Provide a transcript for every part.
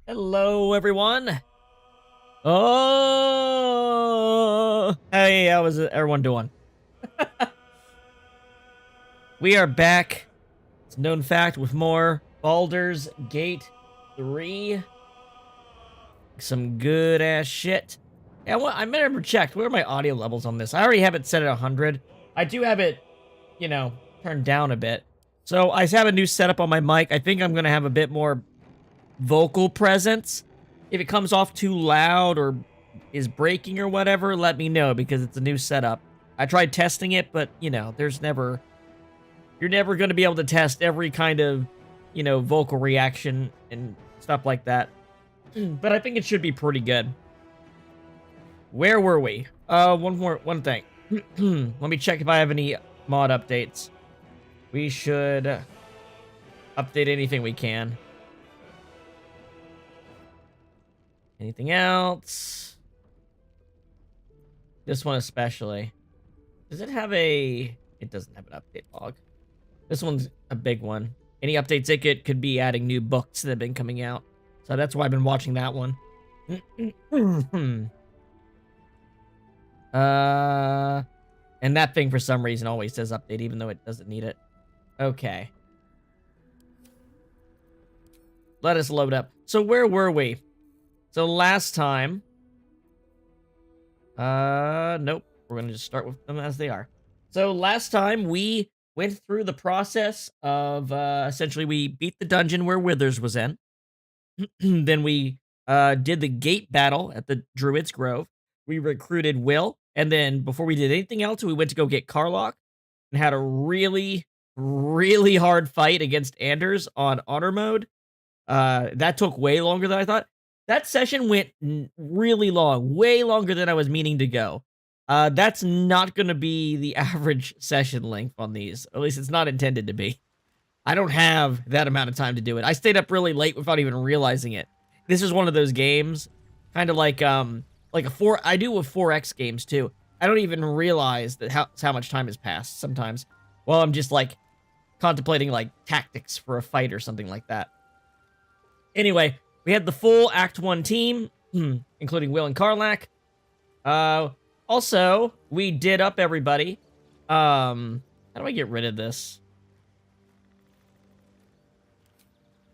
Hello, everyone. Oh, hey, how is everyone doing? We are back. It's a known fact with more Baldur's Gate 3. Some good ass shit. Yeah, well, I never checked. Where are my audio levels on this? I already have it set at 100. I do have it, turned down a bit. So I have a new setup on my mic. I think I'm going to have a bit more vocal presence. If it comes off too loud or is breaking or whatever, let me know because it's a new setup. I tried testing it, but you're never going to be able to test every kind of, vocal reaction and stuff like that. But I think it should be pretty good. Where were we? One thing. Let me check if I have any mod updates. We should update anything we can. Anything else? This one especially. Does it have a... It doesn't have an update log. This one's a big one. Any updates it could be adding new books that have been coming out. So that's why I've been watching that one. And that thing for some reason always says update even though it doesn't need it. Okay. Let us load up. So where were we? So last time... nope. We're gonna just start with them as they are. So last time we went through the process of, essentially we beat the dungeon where Withers was in. Then we, did the gate battle at the Druid's Grove. We recruited Will. And then before we did anything else, we went to go get Karlach and had a really, really hard fight against Anders on honor mode. That took way longer than I thought. That session went really long, way longer than I was meaning to go. That's not going to be the average session length on these. At least it's not intended to be. I don't have that amount of time to do it. I stayed up really late without even realizing it. This is one of those games, kind of like I do with 4X games too. I don't even realize that how much time has passed sometimes while I'm just like contemplating like tactics for a fight or something like that. Anyway, we had the full Act 1 team, including Will and Karlach. Also, we did up everybody. How do I get rid of this?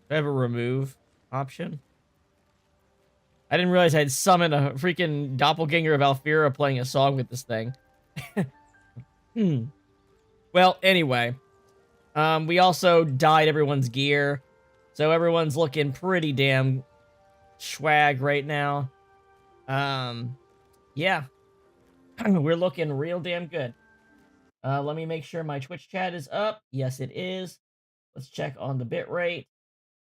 Do I have a remove option? I didn't realize I'd summoned a freaking doppelganger of Alfira playing a song with this thing. Well, anyway. We also dyed everyone's gear. So everyone's looking pretty damn swag right now. Yeah. We're looking real damn good. Let me make sure my Twitch chat is up. Yes, it is. Let's check on the bit rate.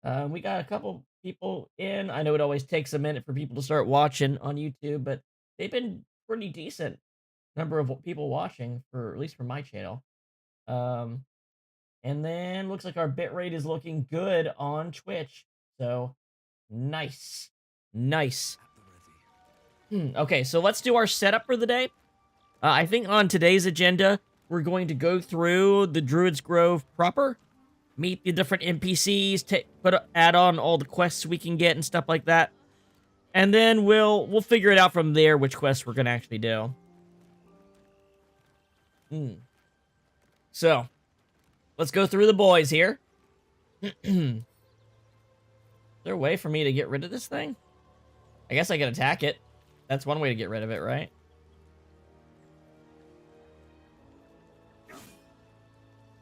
We got a couple people in. I know it always takes a minute for people to start watching on YouTube, but they've been pretty decent number of people watching, for at least for my channel. And then looks like our bit rate is looking good on Twitch. So nice. Nice. Okay, so let's do our setup for the day. I think on today's agenda, we're going to go through the Druid's Grove proper, meet the different NPCs, add on all the quests we can get and stuff like that. And then we'll figure it out from there which quests we're going to actually do. So, let's go through the boys here. Is there a way for me to get rid of this thing? I guess I can attack it. That's one way to get rid of it, right?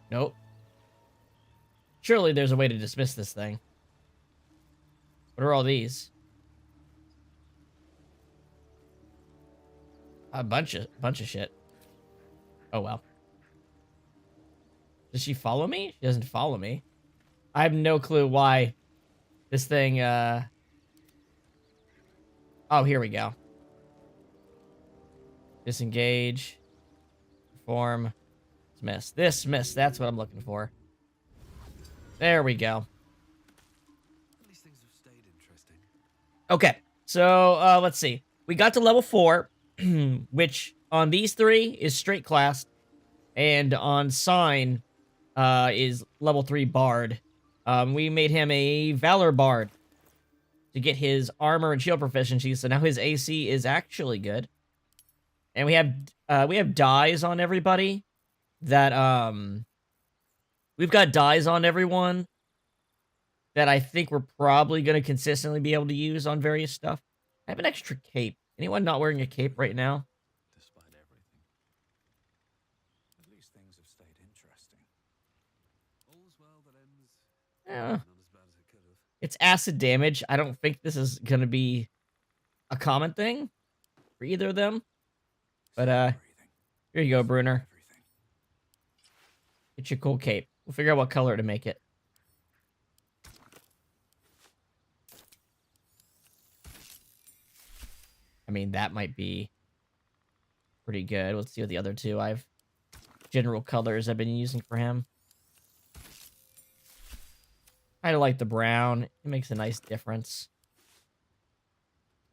Nope. Surely there's a way to dismiss this thing. What are all these? A bunch of shit. Oh, well. Does she follow me? She doesn't follow me. I have no clue why this thing, Oh, here we go. Disengage. Perform. Dismiss. Dismiss. That's what I'm looking for. There we go. These things have stayed interesting. Okay. So, let's see. We got to level 4, which on these 3 is straight class, and on Sign is level 3 Bard. We made him a Valor Bard to get his armor and shield proficiency, so now his AC is actually good. And we have dyes on everybody that we've got dyes on everyone that I think we're probably going to consistently be able to use on various stuff. I have an extra cape. Anyone not wearing a cape right now? Despite everything. At least things have stayed interesting. All's well that ends Yeah. not as bad as it could have. It's acid damage. I don't think this is going to be a common thing for either of them. But Breathing. here you go, Bruner. Everything. Get your cool cape. We'll figure out what color to make it. I mean, that might be pretty good. Let's see what the other two I've general colors I've been using for him. Kind of like the brown. It makes a nice difference.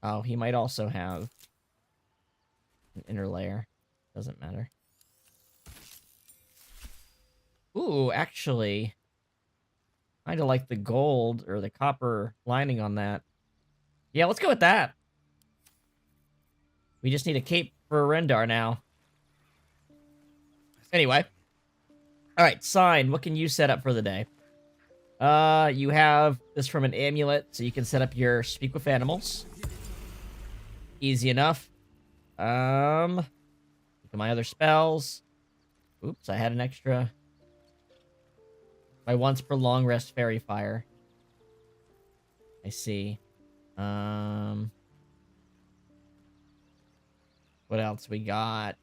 Oh, he might also have an inner layer. Doesn't matter. Ooh, actually, kind of like the gold or the copper lining on that. Yeah, let's go with that. We just need a cape for Rendar now. Anyway. Alright, Sign, what can you set up for the day? You have this from an amulet, so you can set up your Speak with Animals. Easy enough. Look at my other spells. Oops, I had an extra. My once per long rest fairy fire. I see. What else we got?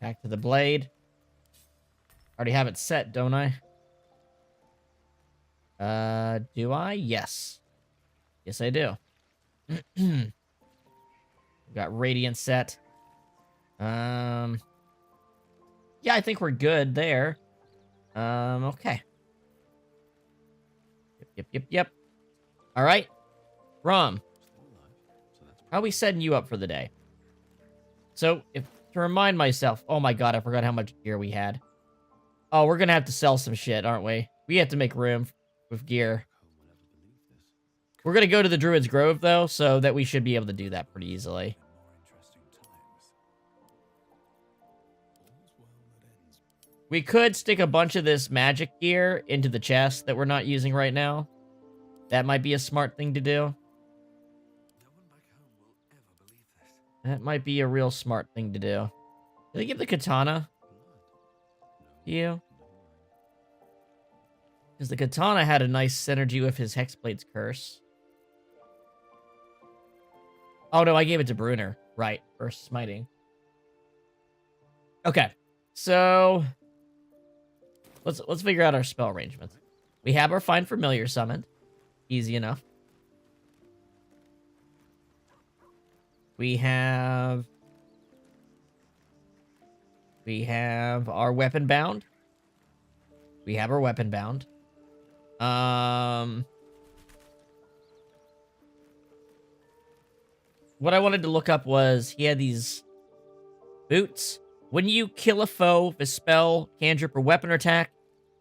Back to the blade. Already have it set, don't I? Do I? Yes. Yes, I do. Got radiant set. Yeah, I think we're good there. Okay. Yep. All right. Rom, how are we setting you up for the day? So, to remind myself, oh my god, I forgot how much gear we had. Oh, we're gonna have to sell some shit, aren't we? We have to make room with gear. We're gonna go to the Druid's Grove, though, so that we should be able to do that pretty easily. We could stick a bunch of this magic gear into the chest that we're not using right now. That might be a smart thing to do. That might be a real smart thing to do. Did they give the katana to you? Because the katana had a nice synergy with his Hexblade's curse. Oh no, I gave it to Bruner. Right, for smiting. Okay, so let's figure out our spell arrangements. We have our Find Familiar summoned. Easy enough. We have our weapon bound. We have our weapon bound. What I wanted to look up was he had these boots. When you kill a foe with a spell, cantrip, or weapon attack,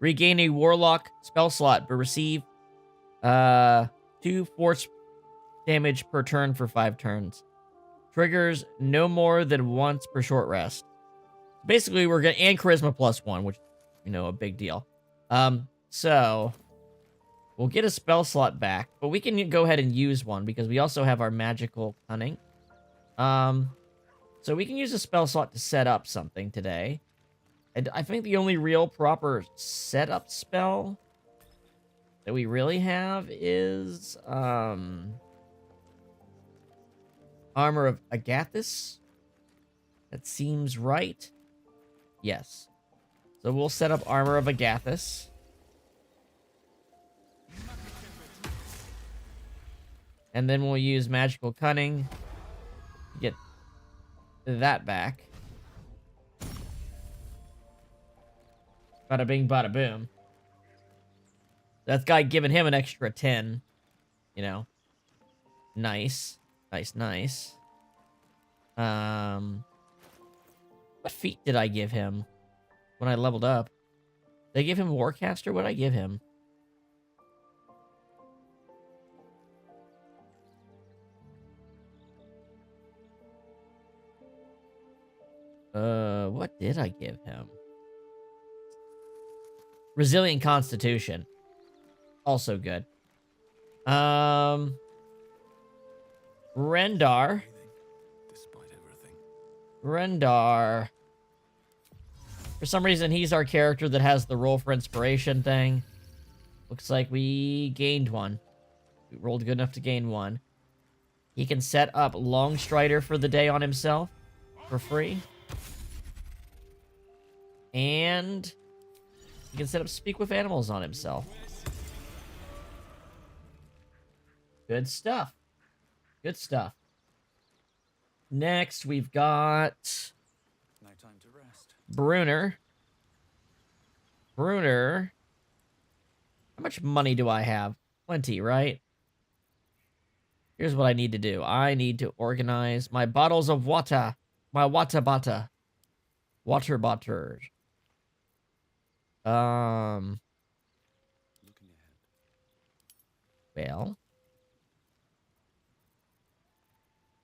regain a warlock spell slot, but receive 2 force damage per turn for 5 turns. Triggers no more than once per short rest. Basically, we're gonna and charisma +1, which, you know, a big deal. So we'll get a spell slot back, but we can go ahead and use one because we also have our magical cunning. So we can use a spell slot to set up something today. And I think the only real proper setup spell that we really have is Armor of Agathis. That seems right. Yes. So we'll set up Armor of Agathis. And then we'll use Magical Cunning to get that back. Bada bing, bada boom. That guy giving him an extra 10. You know. Nice. Nice. What feat did I give him when I leveled up? Did I give him Warcaster? What did I give him? What did I give him? Resilient Constitution. Also good. Rendar. Despite everything. Rendar. For some reason, he's our character that has the roll for inspiration thing. Looks like we gained one. We rolled good enough to gain one. He can set up Long Strider for the day on himself for free. And he can set up Speak with Animals on himself. Good stuff. Good stuff. Next, we've got No time to rest. Bruner. Bruner. How much money do I have? Plenty, right? Here's what I need to do. I need to organize my bottles of water. My water bata. Water butters. Looking ahead. Well.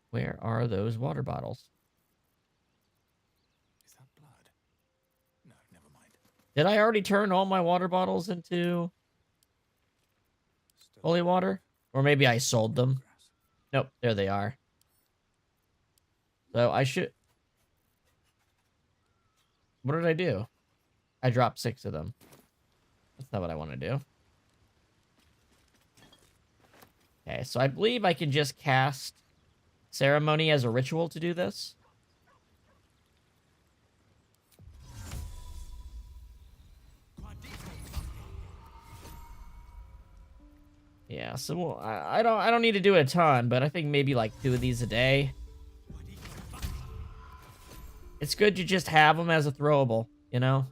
Where are those water bottles? Is that blood? No, never mind. Did I already turn all my water bottles into Still holy water? Or maybe I sold them. grass. Nope, there they are. So I should... What did I do? I dropped 6 of them. That's not what I want to do. Okay, so I believe I can just cast Ceremony as a ritual to do this. Yeah, so I don't need to do it a ton, but I think maybe like 2 of these a day. It's good to just have them as a throwable, you know?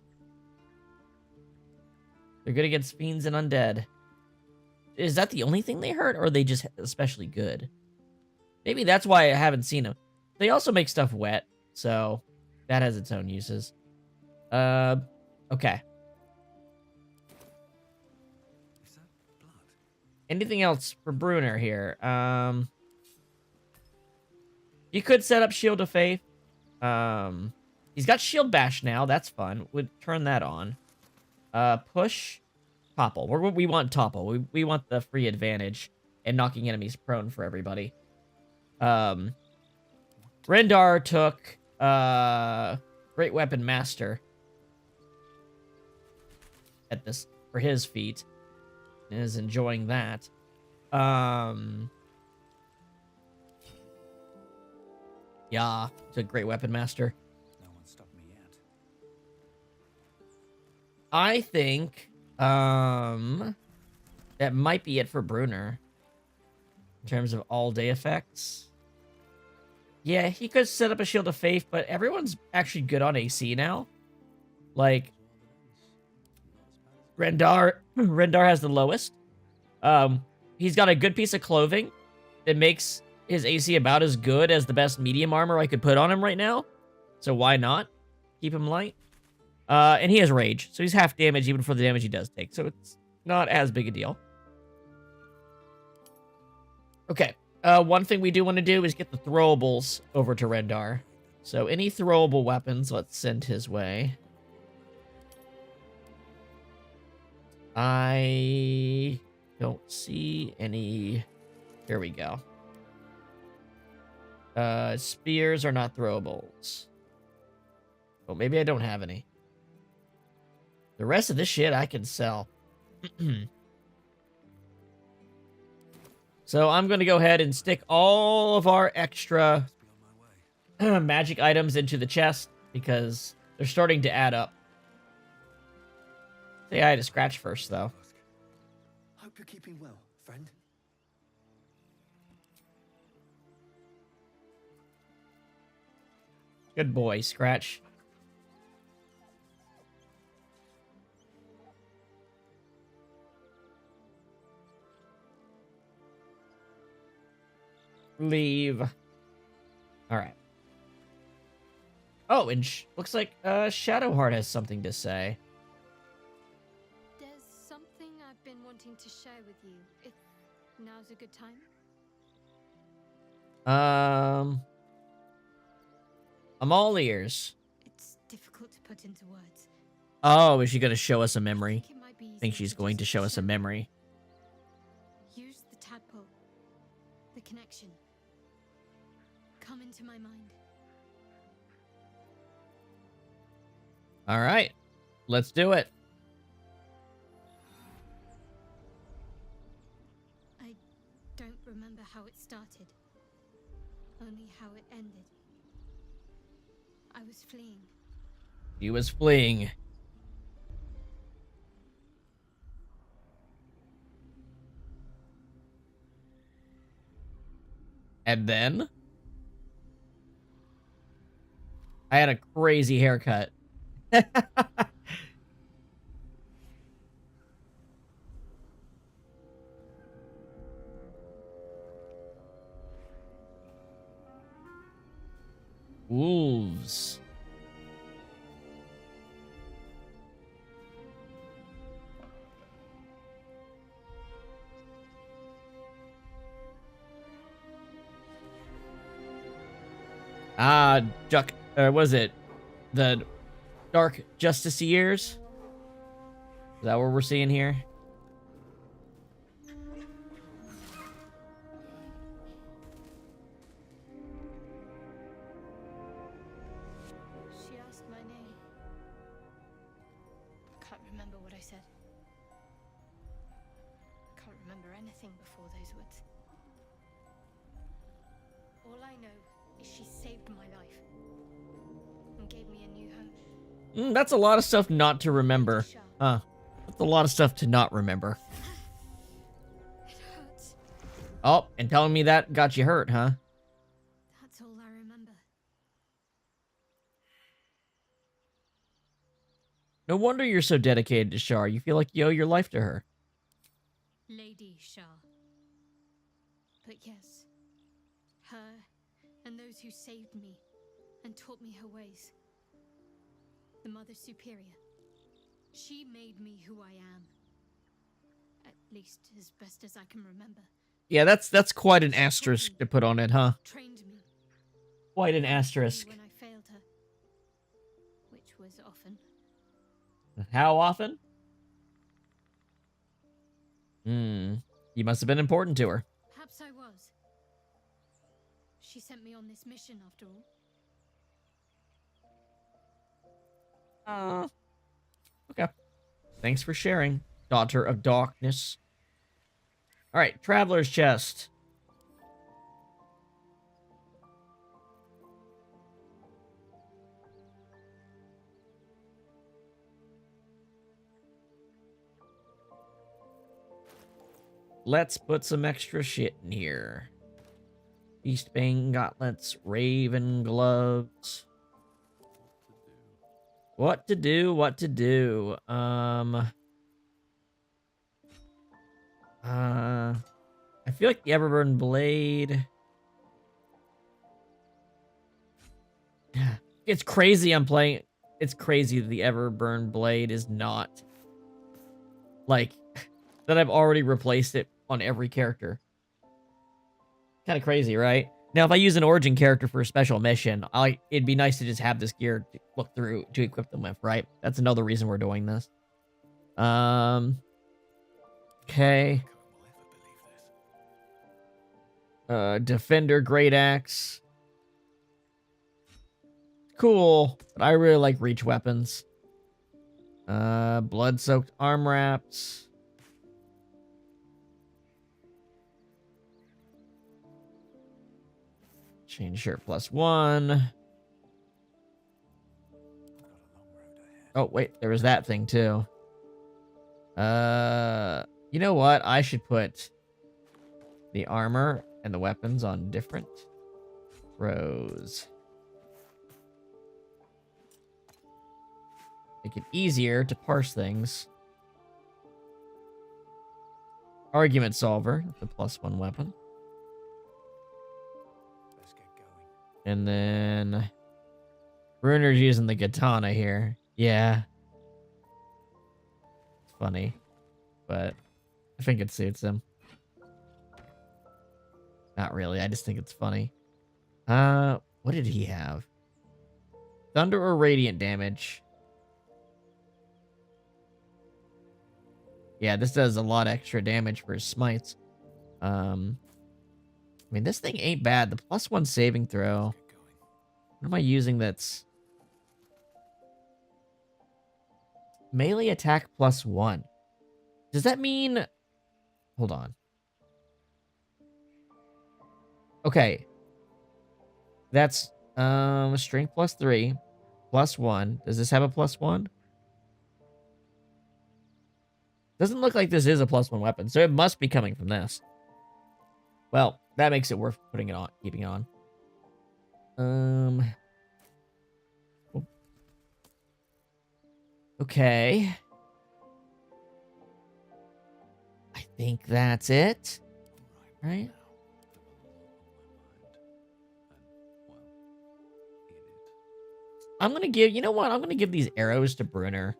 They're good against fiends and undead. Is that the only thing they hurt, or are they just especially good? Maybe that's why I haven't seen them. They also make stuff wet, so that has its own uses. Okay. Is that blood? Anything else for Bruner here? You could set up Shield of Faith. He's got Shield Bash now. That's fun. Would turn that on. Push. Topple. We want Topple. We want the free advantage and knocking enemies prone for everybody. Rendar took Great Weapon Master at this for his feat and is enjoying that. Yeah, took Great Weapon Master. No one stopped me yet. I think that might be it for Bruner in terms of all day effects. Yeah, he could set up a Shield of Faith, but everyone's actually good on AC now. Like, Rendar has the lowest. He's got a good piece of clothing that makes his AC about as good as the best medium armor I could put on him right now. So why not keep him light? And he has rage, so he's half damage even for the damage he does take. So it's not as big a deal. Okay. One thing we do want to do is get the throwables over to Rendar. So any throwable weapons, let's send his way. I don't see any. Here we go. Spears are not throwables. Well, maybe I don't have any. The rest of this shit I can sell. So I'm going to go ahead and stick all of our extra Must be on my way. magic items into the chest because they're starting to add up. Say I had to scratch first, though. Hope you're keeping well, friend. Good boy, Scratch. Leave. All right. Oh, and looks like Shadowheart has something to say. I've been wanting to share with you, if now's a good time. I'm all ears. It's difficult to put into words. Oh, is she going to show us a memory? It might be I think easier she's going to just show us a memory. Use the tadpole. The connection. Come into my mind. All right, let's do it. I don't remember how it started. Only how it ended. I was fleeing. He was fleeing. And then I had a crazy haircut. Wolves. Was it the Dark Justiciars? Is that what we're seeing here? She asked my name. I can't remember what I said. I can't remember anything before those words. All I know is she saved my life and gave me a new home. That's a lot of stuff not to remember. Huh. That's a lot of stuff to not remember. It hurts. Oh, and telling me that got you hurt, huh? That's all I remember. No wonder you're so dedicated to Shar. You feel like you owe your life to her. Lady Shah. But yes, her and those who saved me and taught me her ways. The Mother Superior. She made me who I am. At least as best as I can remember. Yeah, that's quite an asterisk to put on it, huh? Trained me. Quite an Helped me asterisk. when I failed her. Which was often. How often? You must have been important to her. Perhaps I was. She sent me on this mission after all. Okay. Thanks for sharing, Daughter of Darkness. All right, Traveler's Chest. Let's put some extra shit in here. Eastbane gauntlets, Raven gloves. What to do? I feel like the Everburn blade. It's crazy I'm playing. It's crazy that the Everburn blade is not like that I've already replaced it on every character. Kind of crazy, right? Now, if I use an origin character for a special mission, it'd be nice to just have this gear to look through to equip them with, right? That's another reason we're doing this. Okay. Defender Great Axe. Cool, but I really like reach weapons. Blood-soaked arm wraps. Chain shirt +1. Oh, wait, there was that thing too. You know what? I should put the armor and the weapons on different rows. Make it easier to parse things. Argument solver, the +1 weapon. Let's get going. And then Bruner's using the katana here. Yeah. It's funny. but I think it suits him. Not really. I just think it's funny. What did he have? Thunder or radiant damage? Yeah, this does a lot extra damage for his smites. I mean, this thing ain't bad. The +1 saving throw. What am I using that's... Melee attack +1. Does that mean... Hold on. Okay. That's, strength +3. +1. Does this have a +1? Doesn't look like this is a +1 weapon, so it must be coming from this. Well, that makes it worth putting it on, keeping it on. Okay. I think that's it. Right? I'm gonna give, you know what? I'm gonna give these arrows to Brunner.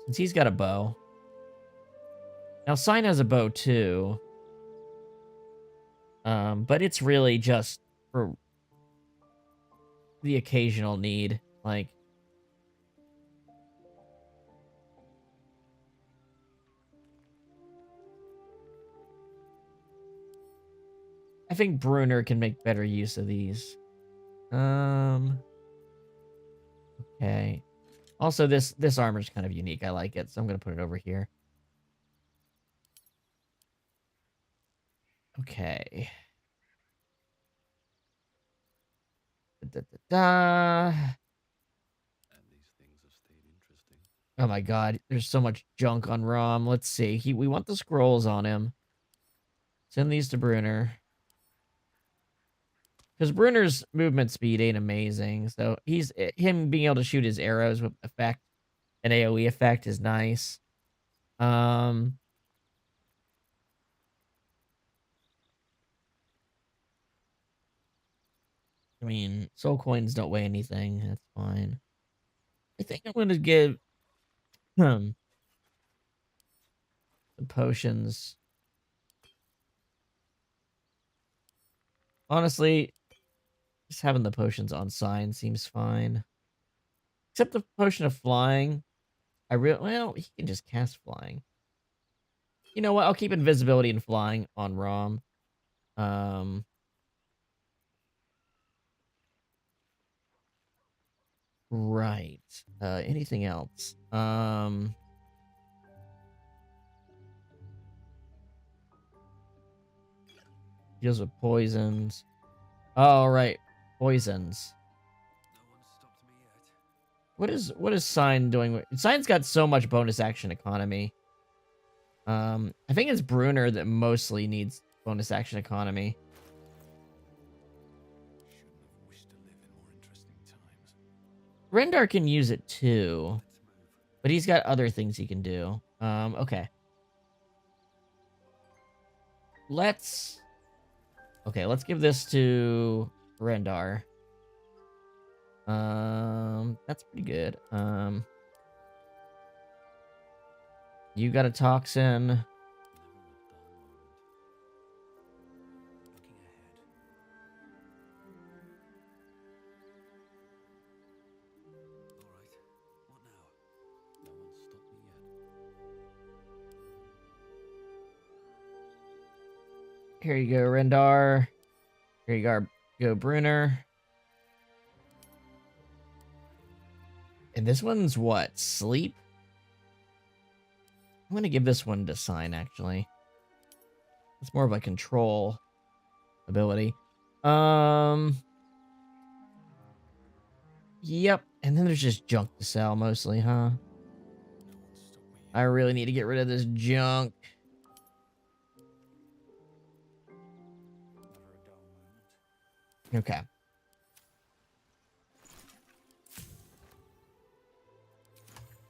Since he's got a bow. Now, Sign has a bow too. But it's really just for the occasional need. Like, I think Brunner can make better use of these. Okay. Also, this armor's kind of unique. I like it, so I'm gonna put it over here. Okay. Da, da, da. And these things have stayed interesting. Oh my god, there's so much junk on Rom. Let's see. We want the scrolls on him. Send these to Brunner. Because Brunner's movement speed ain't amazing, so him being able to shoot his arrows with effect, an AoE effect, is nice. I mean, soul coins don't weigh anything. That's fine. I think I'm gonna give the potions. Honestly, just having the potions on sign seems fine. Except the potion of flying. Well, he can just cast flying. You know what? I'll keep invisibility and flying on Rom. Right. Anything else? Deals with poisons. Oh, right. Poisons. No one stopped me yet. What is Sign doing? Sign's got so much bonus action economy. I think it's Brunner that mostly needs bonus action economy. Shouldn't have wished to live in more interesting times. Rendar can use it too, Let's move. but he's got other things he can do. Okay. Let's give this to Rendar. That's pretty good. You got a toxin. Never a dull moment. Looking ahead. All right. What now? No one stopped me yet. Here you go, Rendar. Here you go, Brunner. And this one's what? Sleep? I'm gonna give this one to Sign, actually. It's more of a control ability. Yep. And then there's just junk to sell, mostly, huh? No one stopped me yet. I really need to get rid of this junk. Never a dull moment. Okay.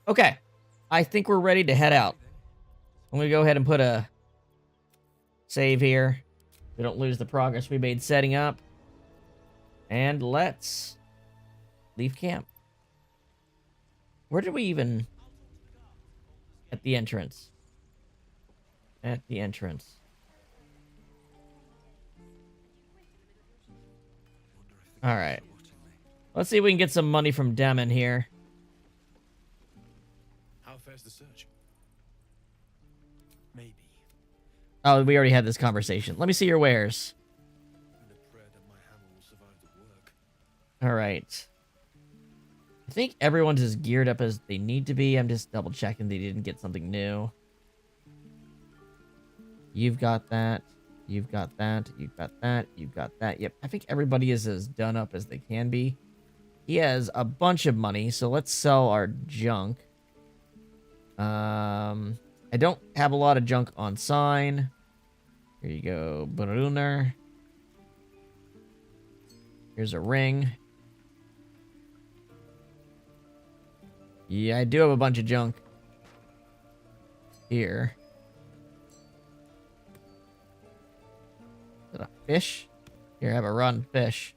Okay. I think we're ready to head out. I'm going to go ahead and put a save here. We don't lose the progress we made setting up. And let's leave camp. Where did we even... the entrance. At the entrance. All right. Let's see if we can get some money from Demon here. How fares the search? Maybe. Oh, we already had this conversation. Let me see your wares. And a prayer that my hammer will survive the work. All right. I think everyone's as geared up as they need to be. I'm just double checking they didn't get something new. You've got that. You've got that. You've got that. You've got that. Yep. I think everybody is as done up as they can be. He has a bunch of money, so let's sell our junk. I don't have a lot of junk on sign. Here you go, Brunner. Here's a ring. Yeah, I do have a bunch of junk here. Is that a fish? Here, have a run fish.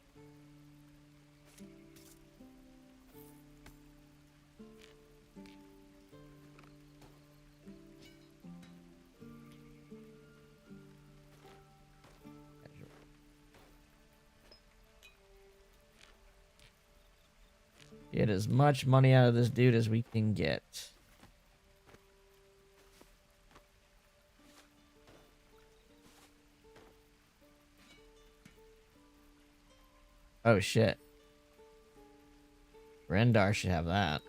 Get as much money out of this dude as we can get. Oh, shit. Rendar should have that.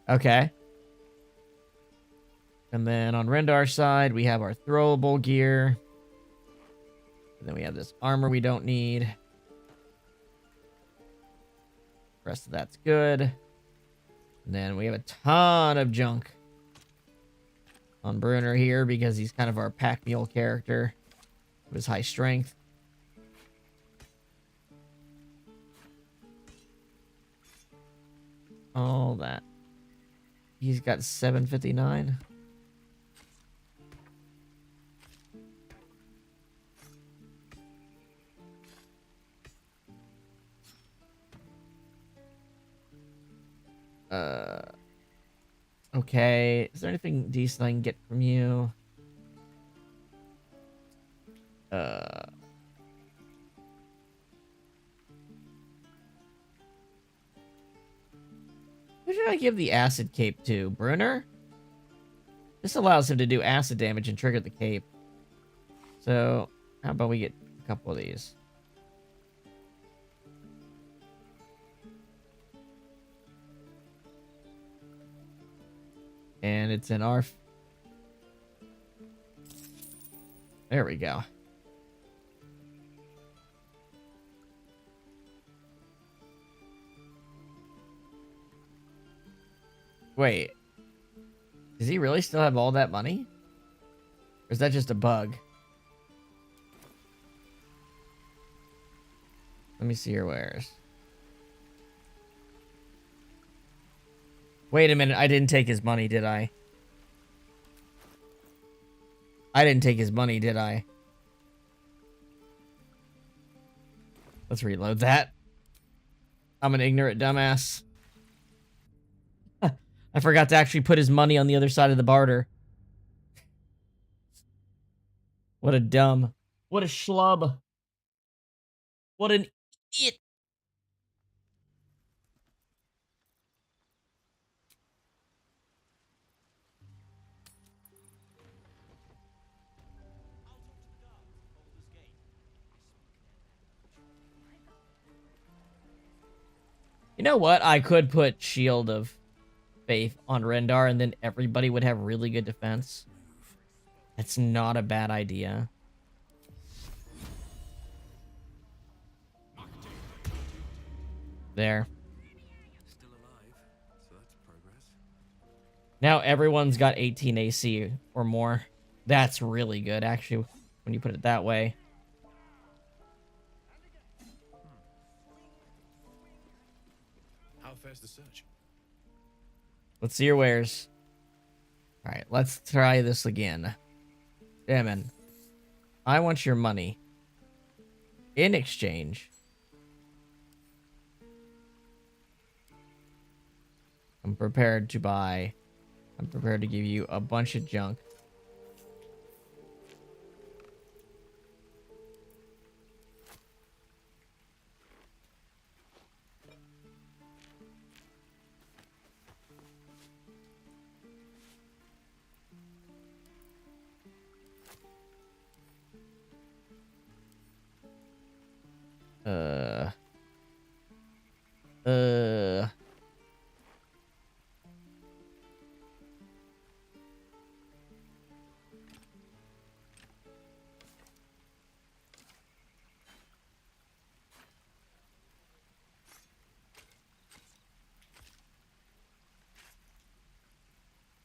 Okay. And then on Rendar's side, we have our throwable gear. And then we have this armor we don't need. The rest of that's good. And then we have a ton of junk on Brunner here because he's kind of our pack mule character with his high strength. All that. He's got 759. Okay. Is there anything decent I can get from you? Who should I give the acid cape to? Brunner? This allows him to do acid damage and trigger the cape. So, how about we get a couple of these? And it's in our... There we go. Wait. Does he really still have all that money? Or is that just a bug? Let me see your wares. Wait a minute, I didn't take his money, did I? I didn't take his money, did I? Let's reload that. I'm an ignorant dumbass. I forgot to actually put his money on the other side of the barter. What a dumb. What a schlub. What an idiot. You know what? I could put Shield of Faith on Rendar and then everybody would have really good defense. That's not a bad idea. There. Still alive, so that's progress. Now everyone's got 18 AC or more. That's really good, actually, when you put it that way. How fares the search? Let's see your wares. Alright, let's try this again. Damon, I want your money. In exchange, I'm prepared to buy I'm prepared to give you a bunch of junk. Uh. Uh.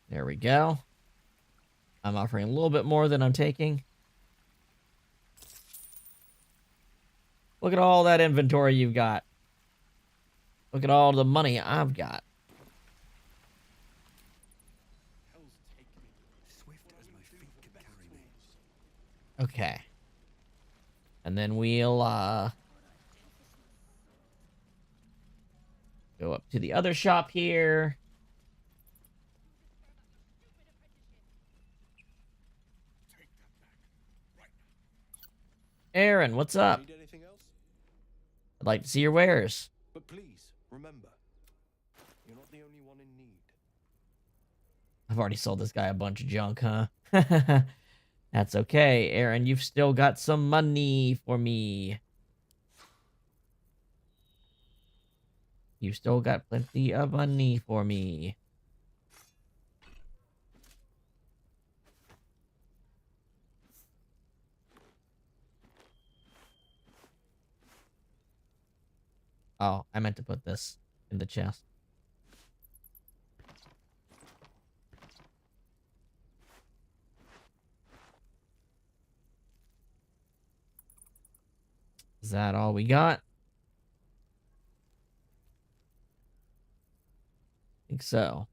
There we go. I'm offering a little bit more than I'm taking. Look at all that inventory you've got. Look at all the money I've got. Hell's take me. Swift as my feet can carry me. Okay. And then we'll, go up to the other shop here. Take that back. Right now. Aaron, what's up? Need anything else? I'd like to see your wares. But please, remember, you're not the only one in need. I've already sold this guy a bunch of junk, huh? That's okay, Aaron. You've still got some money for me. You've still got plenty of money for me. Oh, I meant to put this in the chest. Is that all we got? I think so.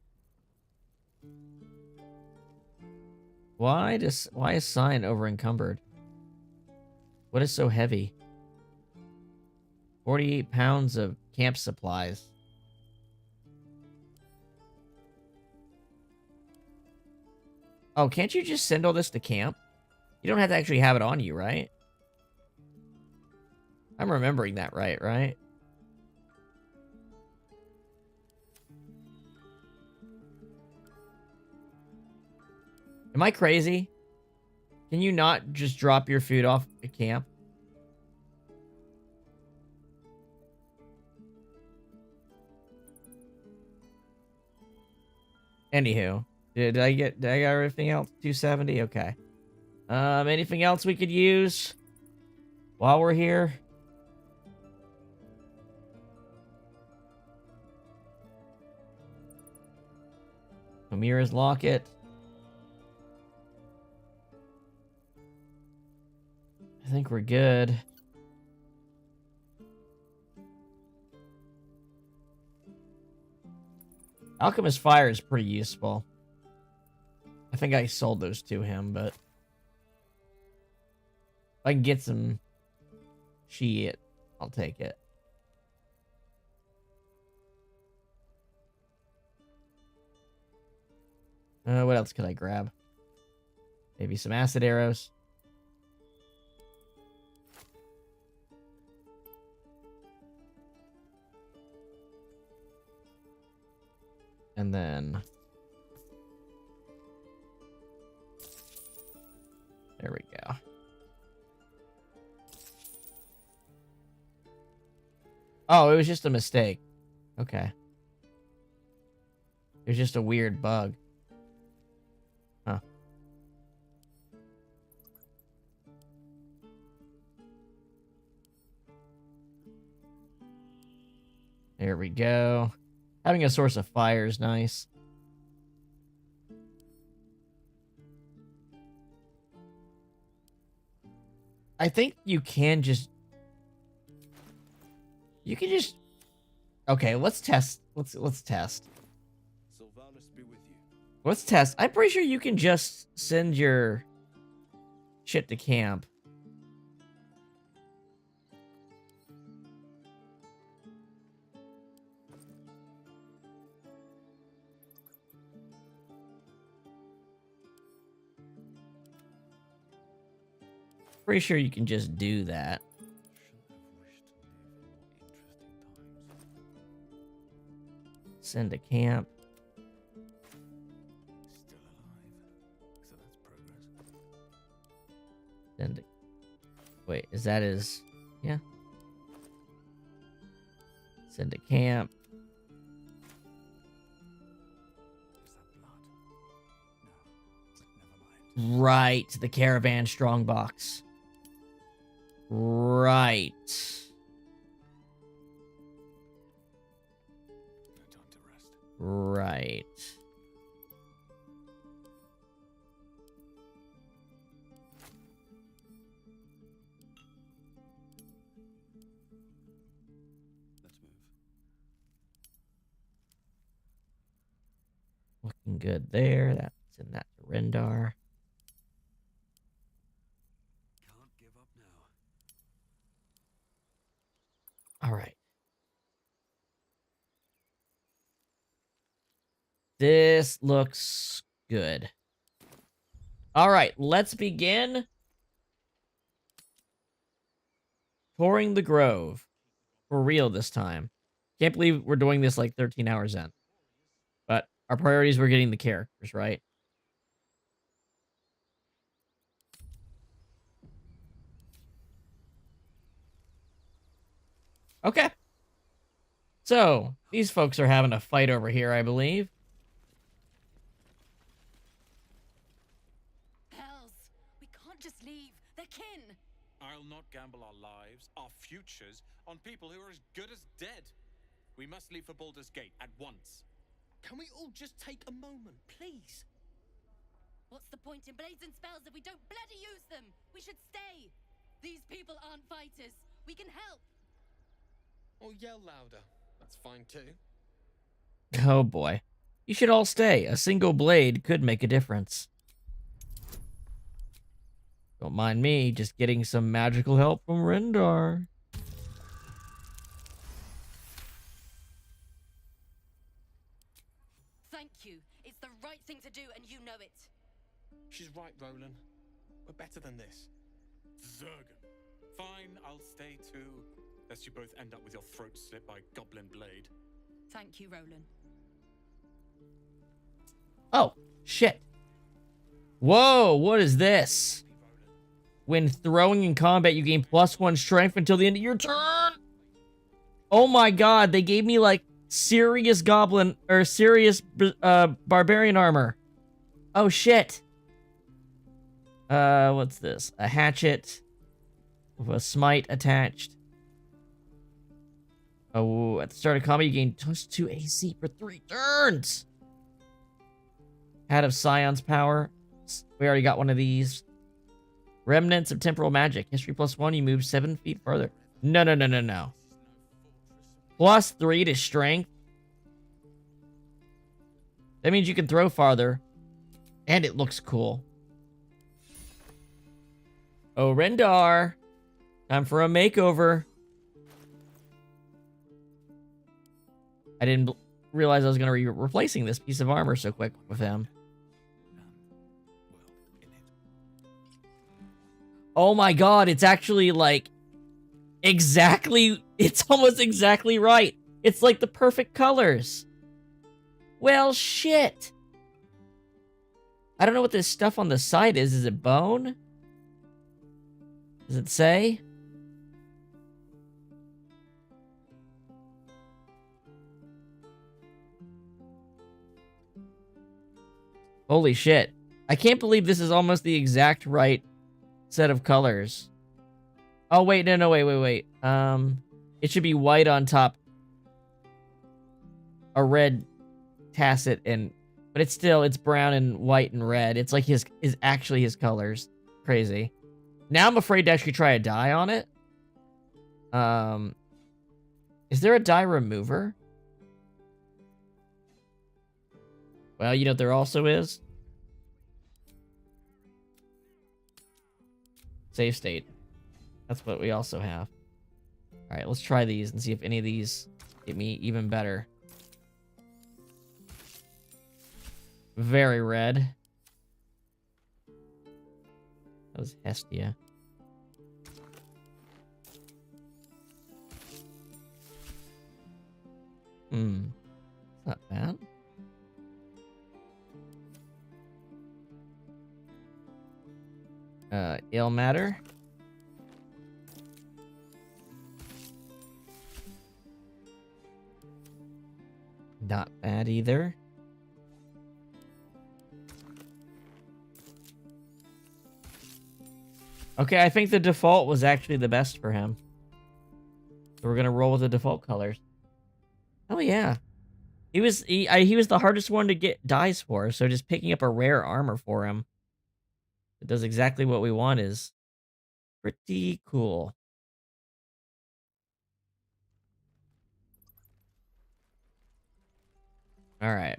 Why is sign over encumbered? What is so heavy? 48 pounds of camp supplies. Oh, can't you just send all this to camp? You don't have to actually have it on you, right? I'm remembering that right? Am I crazy? Can you not just drop your food off at camp? Anywho, did I get everything else? 270? Okay. Anything else we could use while we're here? Amira's locket. I think we're good. Alchemist Fire is pretty useful. I think I sold those to him, but if I can get some shit, I'll take it. What else could I grab? Maybe some acid arrows. And then there we go. Oh, it was just a mistake. Okay. It was just a weird bug. Huh. There we go. Having a source of fire is nice. I think you can just... You can just... Okay, let's test. Let's test. Sylvanus be with you. Let's test. I'm pretty sure you can just send your shit to camp. Pretty sure you can just do that. Send a camp. Still alive. So that's progress. Send a... Wait, is that his... Yeah. Send a camp. Is that blood? No. Never mind. Right, the caravan strongbox. Right. No time to rest. Right. Let's move. Looking good there. That's in that Rendar. Can't give up now. All right. This looks good. All right, let's begin touring the Grove. For real this time. Can't believe we're doing this like 13 hours in. But our priorities were getting the characters, right? Okay. So, these folks are having a fight over here, I believe. Hells, we can't just leave. They're kin. I'll not gamble our lives, our futures, on people who are as good as dead. We must leave for Baldur's Gate at once. Can we all just take a moment, please? What's the point in blades and spells if we don't bloody use them? We should stay. These people aren't fighters. We can help. Or yell louder. That's fine too. Oh boy. You should all stay. A single blade could make a difference. Don't mind me, just getting some magical help from Rendar. Thank you. It's the right thing to do, and you know it. She's right, Roland. We're better than this. Zergan. Fine, I'll stay too. Lest you both end up with your throats slit by goblin blade. Thank you, Roland. Oh, shit. Whoa, what is this? When throwing in combat, you gain +1 strength until the end of your turn. Oh my god, they gave me like serious goblin or serious barbarian armor. Oh shit. What's this? A hatchet with a smite attached. Oh, at the start of combat, you gain +2 AC for 3 turns. Hat of Scion's power. We already got one of these. Remnants of temporal magic. History +1, you move 7 feet further. No, no, no, no, no. +3 to strength. That means you can throw farther. And it looks cool. Oh, Rendar. Time for a makeover. I didn't realize I was going to be replacing this piece of armor so quick with him. In it. Oh my god, it's actually like exactly, it's almost exactly right. It's like the perfect colors. Well, shit. I don't know what this stuff on the side is. Is it bone? Does it say? Holy shit. I can't believe this is almost the exact right set of colors. Oh, wait, no, wait. It should be white on top. A red tacit but it's brown and white and red. It's like is actually his colors. Crazy. Now I'm afraid to actually try a dye on it. Is there a dye remover? Well, you know what there also is? Save state. That's what we also have. Alright, let's try these and see if any of these get me even better. Very red. That was Hestia. Not bad. Ill matter. Not bad either. Okay, I think the default was actually the best for him. So we're gonna roll with the default colors. Oh yeah. He was the hardest one to get dice for, so just picking up a rare armor for him. It does exactly what we want is pretty cool. Alright.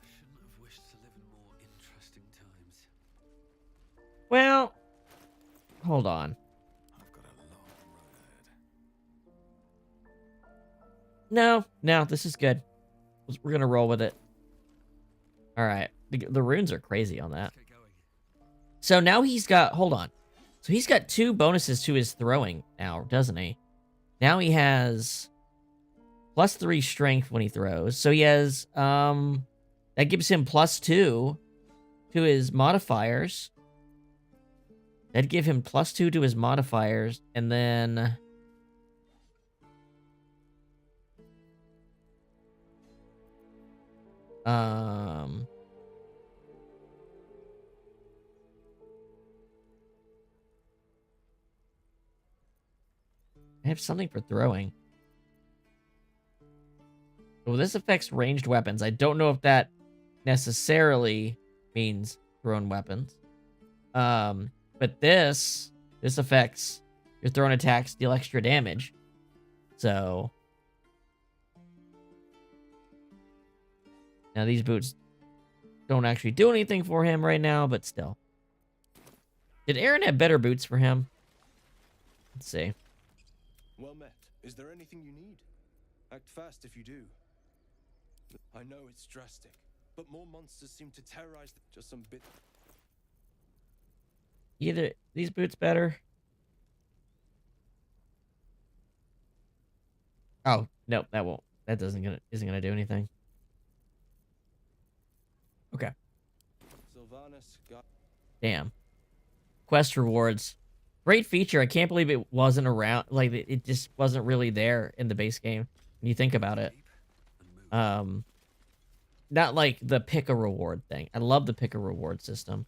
Shouldn't have wished to live in more interesting times. Well, hold on. I've got a long road ahead. No, this is good. We're gonna roll with it. Alright. The runes are crazy on that. Let's get going. So now he's got, hold on. So he's got 2 bonuses to his throwing now, doesn't he? Now he has +3 strength when he throws. So he has, that gives him +2 to his modifiers. That'd give him +2 to his modifiers. And then, I have something for throwing. Well, this affects ranged weapons. I don't know if that necessarily means thrown weapons. But this affects your thrown attacks deal extra damage. So now these boots don't actually do anything for him right now, but still. Did Aaron have better boots for him? Let's see. Well met. Is there anything you need? Act fast if you do. I know it's drastic, but more monsters seem to terrorize just some bit. Either these boots better. Oh, no, that won't. That isn't gonna do anything. Okay. Sylvanas got Damn. Quest rewards. Great feature. I can't believe it wasn't around. Like, it just wasn't really there in the base game when you think about it. Keep and move. Not like the pick a reward thing. I love the pick a reward system.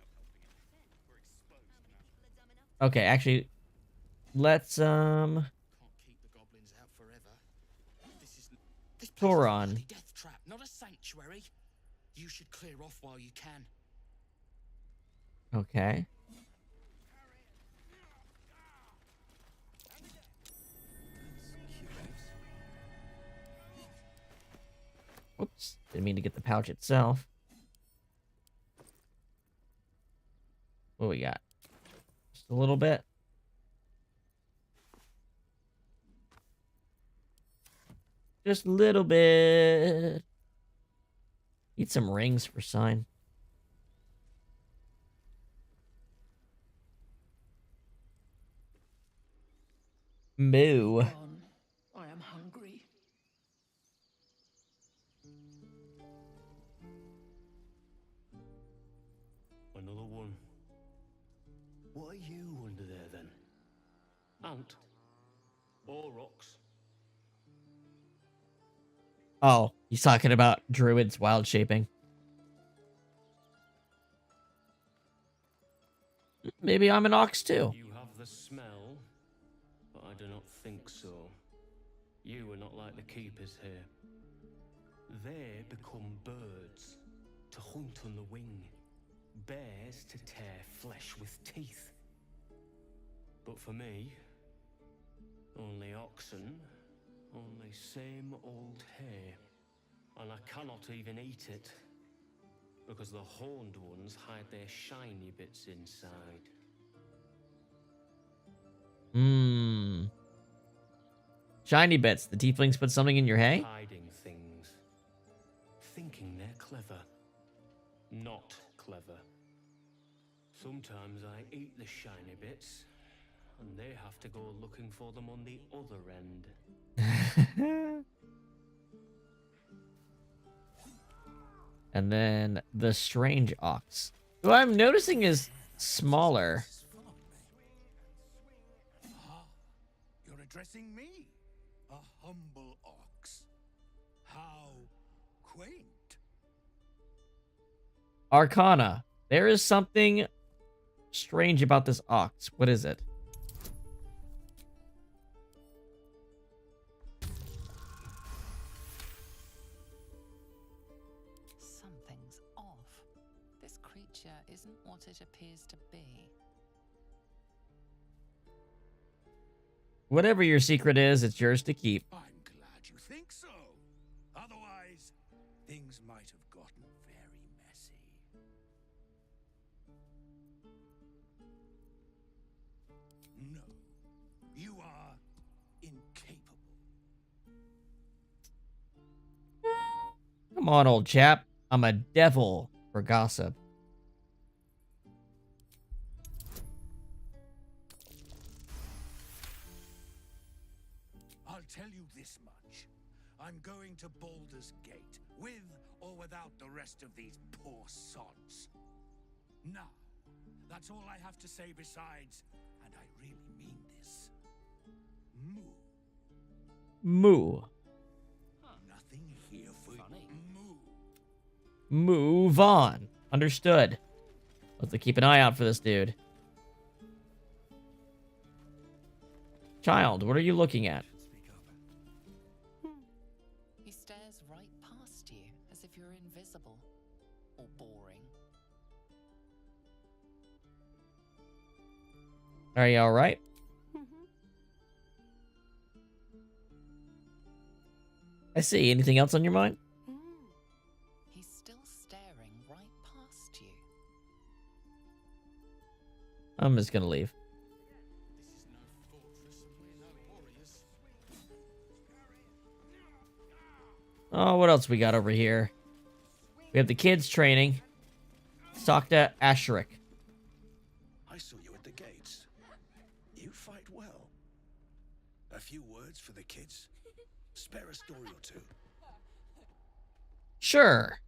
Okay, actually, let's Can't keep the goblins out forever. This place is a Toron. bloody death trap, not a sanctuary. You should clear off while you can. Okay. Oops, didn't mean to get the pouch itself. What we got? Just a little bit. Just a little bit. Need some rings for sign. Moo. I am hungry. Another one. What are you under there then? Ant? Or rocks? Oh, he's talking about Druid's wild shaping. Maybe I'm an ox too. You have the smell, but I do not think so. You are not like the keepers here. They become birds, to hunt on the wing. Bears to tear flesh with teeth. But for me, only oxen, only same old hay. And I cannot even eat it, because the horned ones hide their shiny bits inside. Mmm. Shiny bits. The tieflings put something in your hay? Hiding things. Thinking they're clever. Not clever. Sometimes I eat the shiny bits, and they have to go looking for them on the other end. And then the strange ox, who I'm noticing is smaller. Ah, you're addressing me, a humble ox. How quaint. Arcana. There is something strange about this ox. What is it? Something's off. This creature isn't what it appears to be. Whatever your secret is, it's yours to keep. I'm glad you think so. Otherwise, things might have gotten very messy. No, you are incapable. Come on, old chap. I'm a devil for gossip. I'll tell you this much. I'm going to Baldur's Gate, with or without the rest of these poor sods. Now, that's all I have to say besides, and I really mean this. Moo. Moo. Nothing here for Funny. moo. Move on. Understood. Let's keep an eye out for this dude. Child, what are you looking at? Speak up. He stares right past you, as if you're invisible. Or boring. Are you alright? I see. Anything else on your mind? He's still staring right past you. I'm just gonna leave. This is no fortress, and we're no warriors. Oh, what else we got over here? We have the kids training. Let's talk to Asherik. I saw you at the gates. You fight well. A few words for the kids. Spare a story or two. Sure.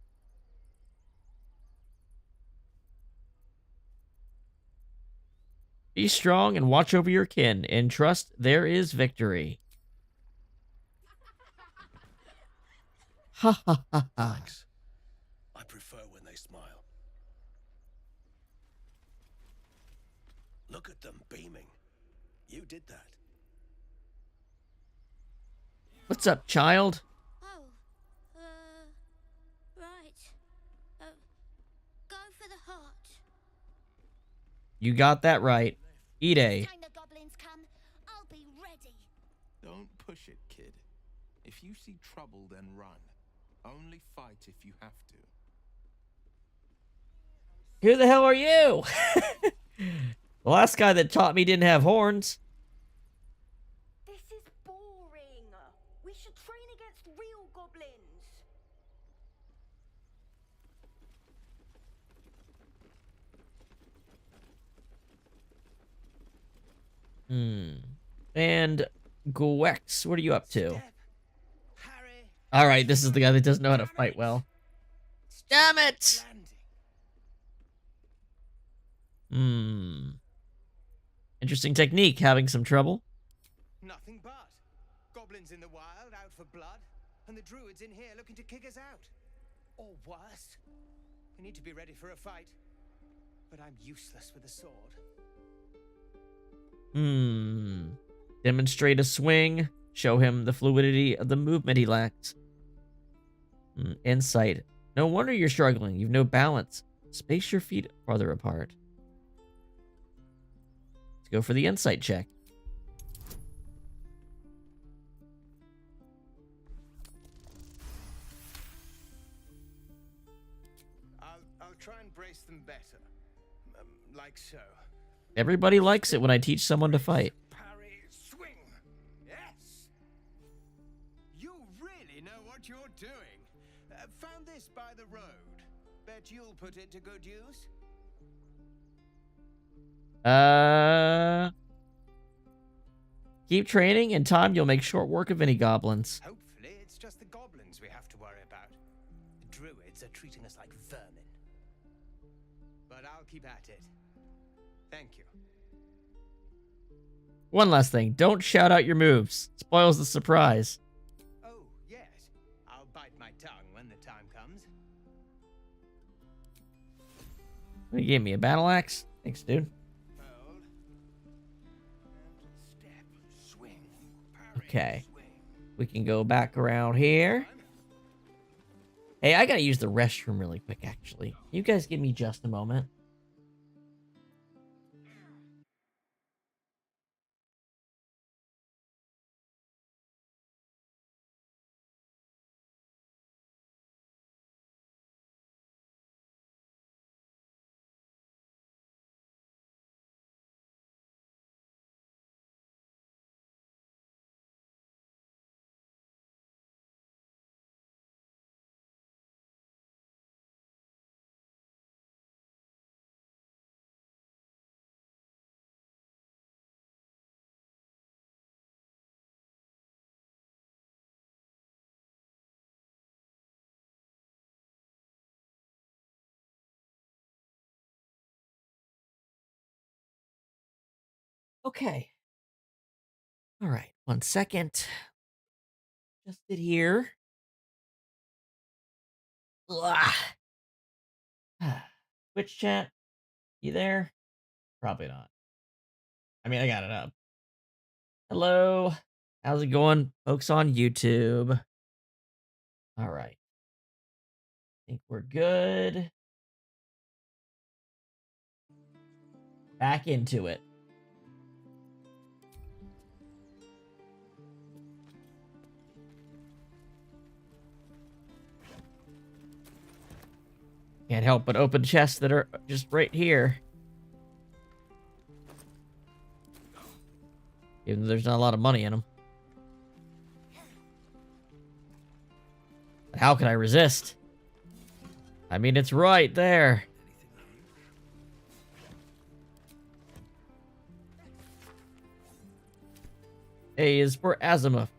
Be strong and watch over your kin. In trust, there is victory. Ha ha ha ha. Thanks. I prefer when they smile. Look at them beaming. You did that. What's up, child? Oh, right. Go for the heart. You got that right. Eat a. Time the goblins come, I'll be ready. Don't push it, kid. If you see trouble, then run. Only fight if you have to. Who the hell are you? The last guy that taught me didn't have horns. This is boring. We should train against real goblins. And Gwex, what are you up to? Harry. Alright, this is the guy that doesn't know how to fight well. Damn it! Interesting technique, having some trouble. Nothing but. Goblins in the wild, out for blood, and the druids in here looking to kick us out. Or worse. We need to be ready for a fight. But I'm useless with a sword. Demonstrate a swing. Show him the fluidity of the movement he lacks. Insight. No wonder you're struggling. You've no balance. Space your feet farther apart. Let's go for the insight check. I'll try and brace them better. Like so. Everybody likes it when I teach someone to fight. Parry, swing. Yes. You really know what you're doing. Found this by the road. Bet you'll put it to good use. Keep training. In time, you'll make short work of any goblins. Hopefully, it's just the goblins we have to worry about. The druids are treating us like vermin. But I'll keep at it. Thank you. One last thing. Don't shout out your moves. Spoils the surprise. Oh, yes. I'll bite my tongue when the time comes. You gave me a battle axe? Thanks, dude. Okay. We can go back around here. Hey, I gotta use the restroom really quick, actually. You guys give me just a moment. Okay. All right. 1 second. Just sit here. Ugh. Twitch chat. You there? Probably not. I mean, I got it up. Hello. How's it going, folks on YouTube? All right. Think we're good. Back into it. Can't help but open chests that are just right here. Even though there's not a lot of money in them. But how can I resist? I mean, it's right there. A is for azimuth.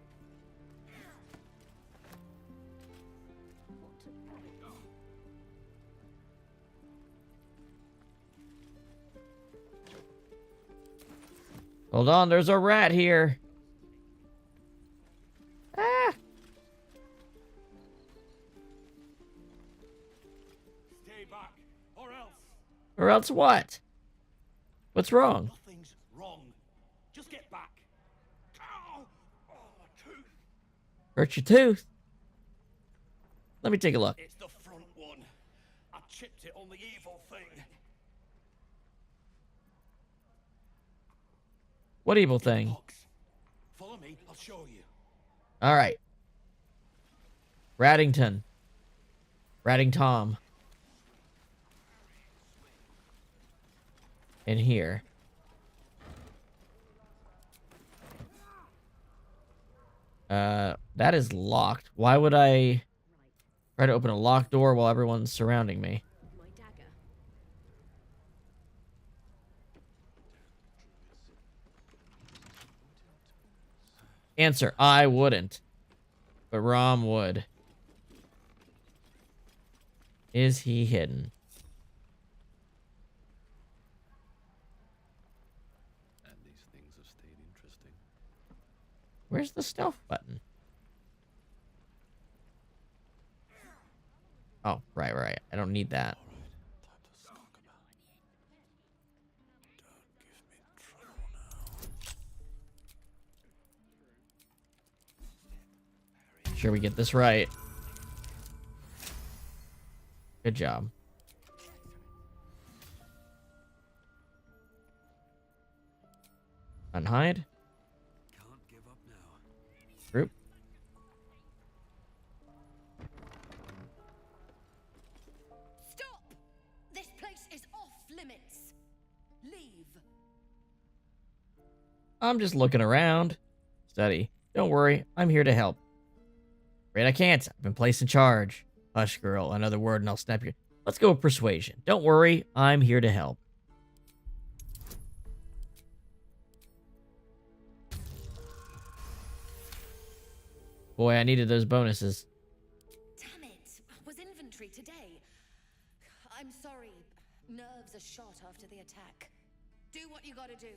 Hold on, there's a rat here. Ah! Stay back, or else. Or else what? What's wrong? Nothing's wrong. Just get back. Ow! Oh, my tooth. Hurt your tooth? Let me take a look. It's the front one. I chipped it on the evil thing. What evil thing? Follow me, I'll show you. All right. Raddington. Ratting Tom. In here. That is locked. Why would I try to open a locked door while everyone's surrounding me? Answer, I wouldn't. But Rom would. Is he hidden? And these things have stayed interesting. Where's the stealth button? Oh, right. I don't need that. Sure we get this right. Good job. Unhide. Can't give up now. Group. Stop! This place is off limits. Leave. I'm just looking around. Study. Don't worry, I'm here to help. Afraid I can't. I've been placed in charge. Hush, girl. Another word and I'll snap you. Let's go with persuasion. Don't worry, I'm here to help. Boy, I needed those bonuses. Damn it! Was inventory today? I'm sorry. Nerves are shot after the attack. Do what you gotta do.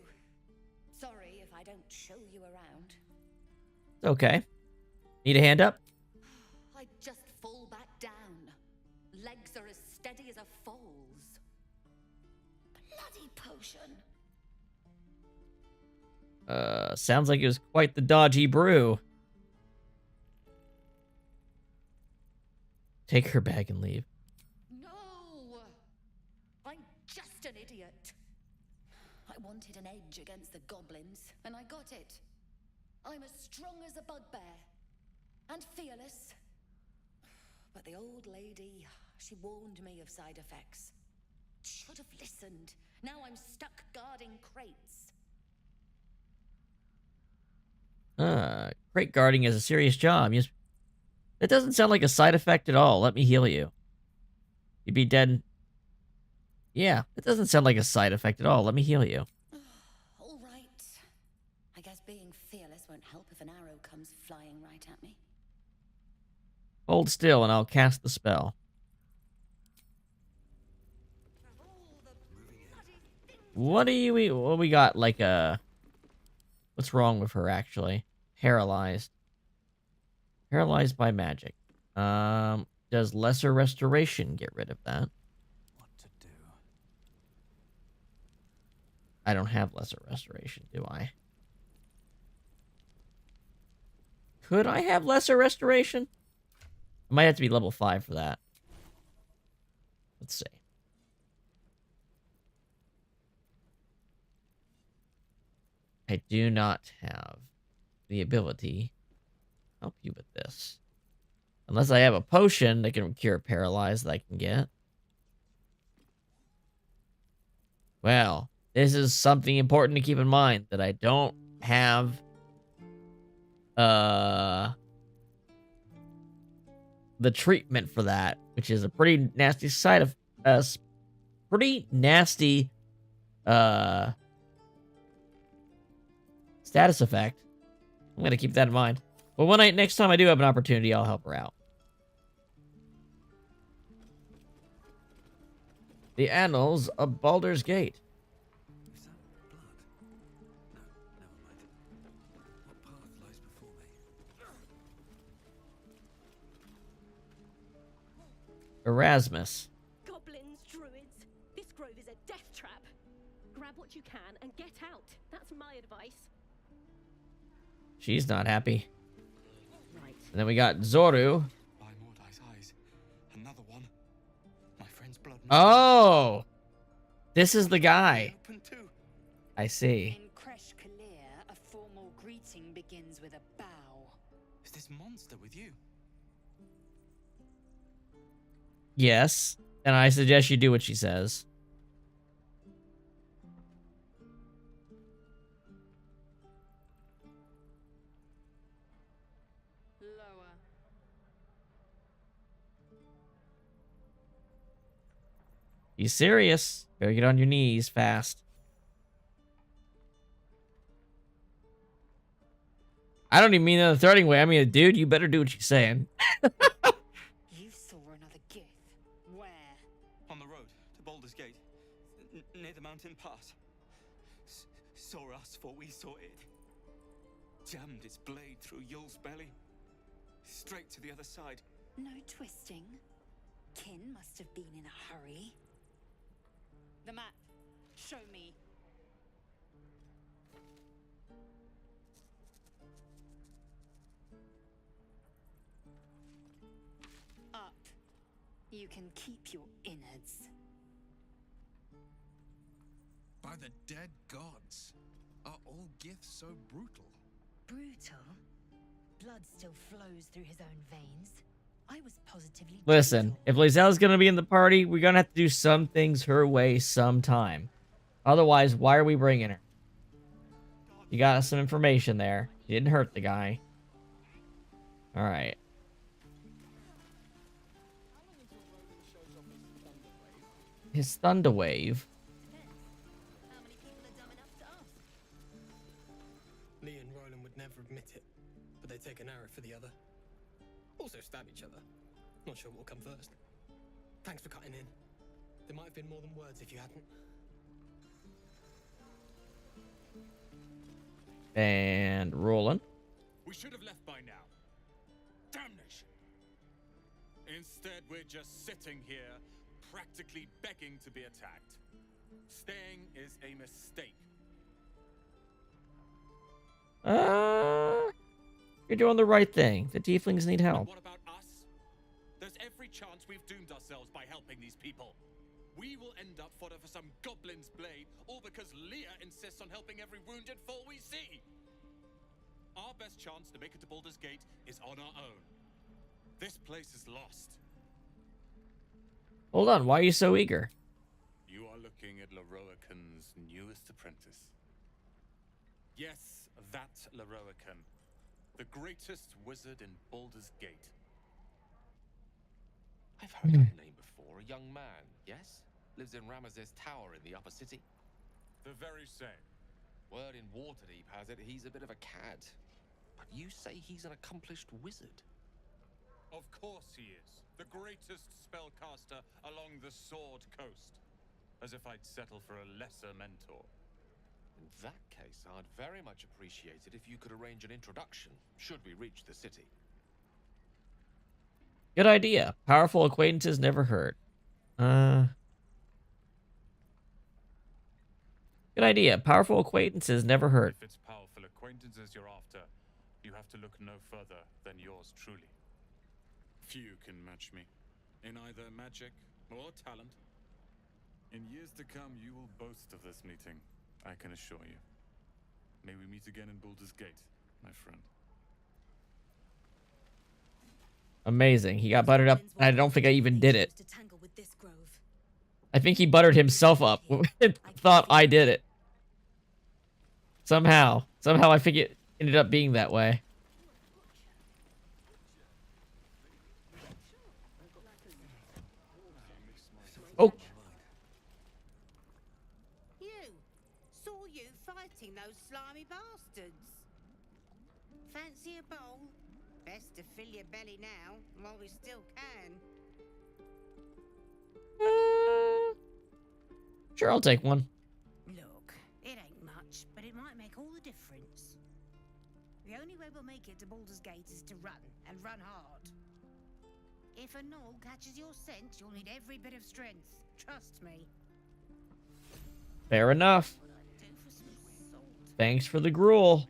Sorry if I don't show you around. Okay. Need a hand up? I just fall back down. Legs are as steady as a foal's. Bloody potion. Sounds like it was quite the dodgy brew. Take her bag and leave. No! I'm just an idiot. I wanted an edge against the goblins, and I got it. I'm as strong as a bugbear. And fearless. But the old lady, she warned me of side effects. Should have listened. Now I'm stuck guarding crates. Crate guarding is a serious job. It doesn't sound like a side effect at all. Let me heal you. You'd be dead. Yeah, it doesn't sound like a side effect at all. Let me heal you. All right. I guess being fearless won't help if an arrow comes flying right at me. Hold still and I'll cast the spell. What do you... Well, we got like a... What's wrong with her, actually? Paralyzed. Paralyzed by magic. Does lesser restoration get rid of that? What to do? I don't have lesser restoration, do I? Could I have lesser restoration? I might have to be level 5 for that. Let's see. I do not have the ability to help you with this. Unless I have a potion that can cure paralyzed that I can get. Well, this is something important to keep in mind, that I don't have the treatment for that, which is a pretty nasty side of pretty nasty status effect. I'm gonna keep that in mind. But next time I do have an opportunity, I'll help her out. The Annals of Baldur's Gate. Is that blood? No, never mind. What path lies before me? Erasmus. Goblins, druids. This grove is a death trap. Grab what you can and get out. That's my advice. She's not happy. Right. And then we got Zoru. By Mordai's eyes. Another one. My friend's blood. Oh! This is the guy. I see. In Kresh Kalir, a formal greeting begins with a bow. Is this monster with you? Yes. And I suggest you do what she says. Lower. You serious? Better get on your knees fast. I don't even mean that in a threatening way. I mean, dude, you better do what she's saying. You saw another Gith. Where? On the road to Baldur's Gate, near the mountain pass. Saw us, for we saw it. Jammed its blade through Yul's belly, straight to the other side. No twisting. Kin must have been in a hurry. The map. Show me. Up. You can keep your innards. By the dead gods, are all Giths so brutal? Brutal? Blood still flows through his own veins. I was positively... Listen, if Lae'zel's gonna be in the party, we're gonna have to do some things her way sometime. Otherwise, why are we bringing her? You got us some information there. You didn't hurt the guy. Alright. His Thunder Wave. Lee and Roland would never admit it, but they take an arrow for the other. stab each other. Not sure what'll come first. Thanks for cutting in. There might have been more than words if you hadn't. And rolling. We should have left by now. Damnation! Instead, we're just sitting here, practically begging to be attacked. Staying is a mistake. You're doing the right thing. The tieflings need help. What about us? There's every chance we've doomed ourselves by helping these people. We will end up fodder for some goblin's blade, all because Leah insists on helping every wounded foe we see. Our best chance to make it to Baldur's Gate is on our own. This place is lost. Hold on, why are you so eager? You are looking at Leroican's newest apprentice. Yes, that Leroican. The greatest wizard in Baldur's Gate. I've heard that name before. A young man, yes? Lives in Ramazes Tower in the upper city. The very same. Word in Waterdeep has it he's a bit of a cad. But you say he's an accomplished wizard. Of course he is. The greatest spellcaster along the Sword Coast. As if I'd settle for a lesser mentor. In that case, I'd very much appreciate it if you could arrange an introduction, should we reach the city. Good idea. Powerful acquaintances never hurt. Good idea. Powerful acquaintances never hurt. If it's powerful acquaintances you're after, you have to look no further than yours truly. Few can match me, in either magic or talent. In years to come, you will boast of this meeting, I can assure you. May we meet again in Baldur's Gate, my friend. Amazing. He got buttered up, and I don't think I even did it. I think he buttered himself up. Thought I did it. Somehow I think it ended up being that way. Oh. Saw you fighting those slimy bastards. Fancy a bowl? Best to fill your belly now, while we still can. Sure, I'll take one. Look, it ain't much, but it might make all the difference. The only way we'll make it to Baldur's Gate is to run, and run hard. If a gnoll catches your scent, you'll need every bit of strength. Trust me. Fair enough. Thanks for the gruel.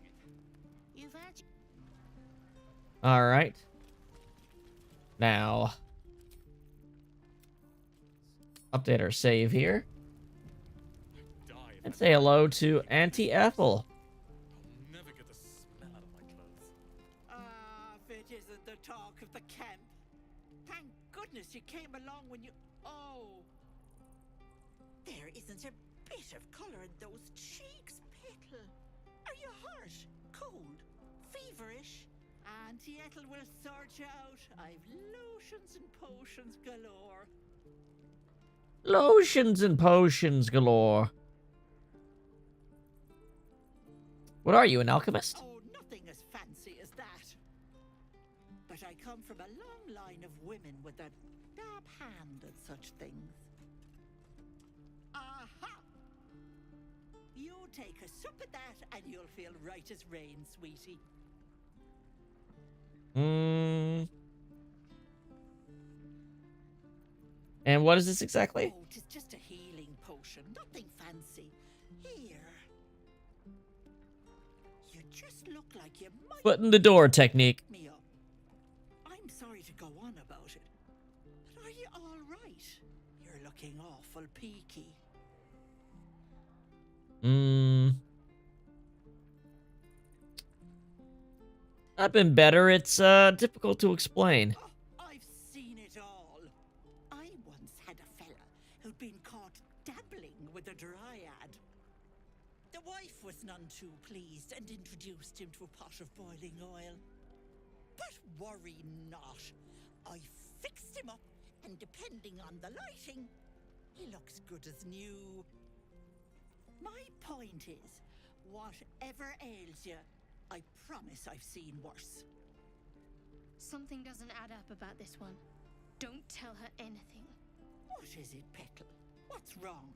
Alright. Now, update our save here. And say hello to Auntie Ethel. Never get the smell out of my clothes. If it isn't the talk of the camp. Thank goodness you came along when you... Oh. There isn't a bit of colour in those cheeks, Petal. Are you hurt? Cold? Feverish? Auntie Ethel will sort you out. I've lotions and potions galore. Lotions and potions galore. What are you, an alchemist? Oh, nothing as fancy as that. But I come from a long line of women with a dab hand at such things. Aha! You take a sup at that and you'll feel right as rain, sweetie. And what is this exactly? Oh, 'tis just a healing potion, nothing fancy. Here. You just look like you might... Foot in the door technique. Me up. I'm sorry to go on about it, but are you all right? You're looking awful peaky. I've been better. It's difficult to explain. Oh, I've seen it all. I once had a fella who'd been caught dabbling with a dryad. The wife was none too pleased and introduced him to a pot of boiling oil. But worry not. I fixed him up, and depending on the lighting, he looks good as new. My point is, whatever ails you, I promise I've seen worse. Something doesn't add up about this one. Don't tell her anything. What is it, Petal? What's wrong?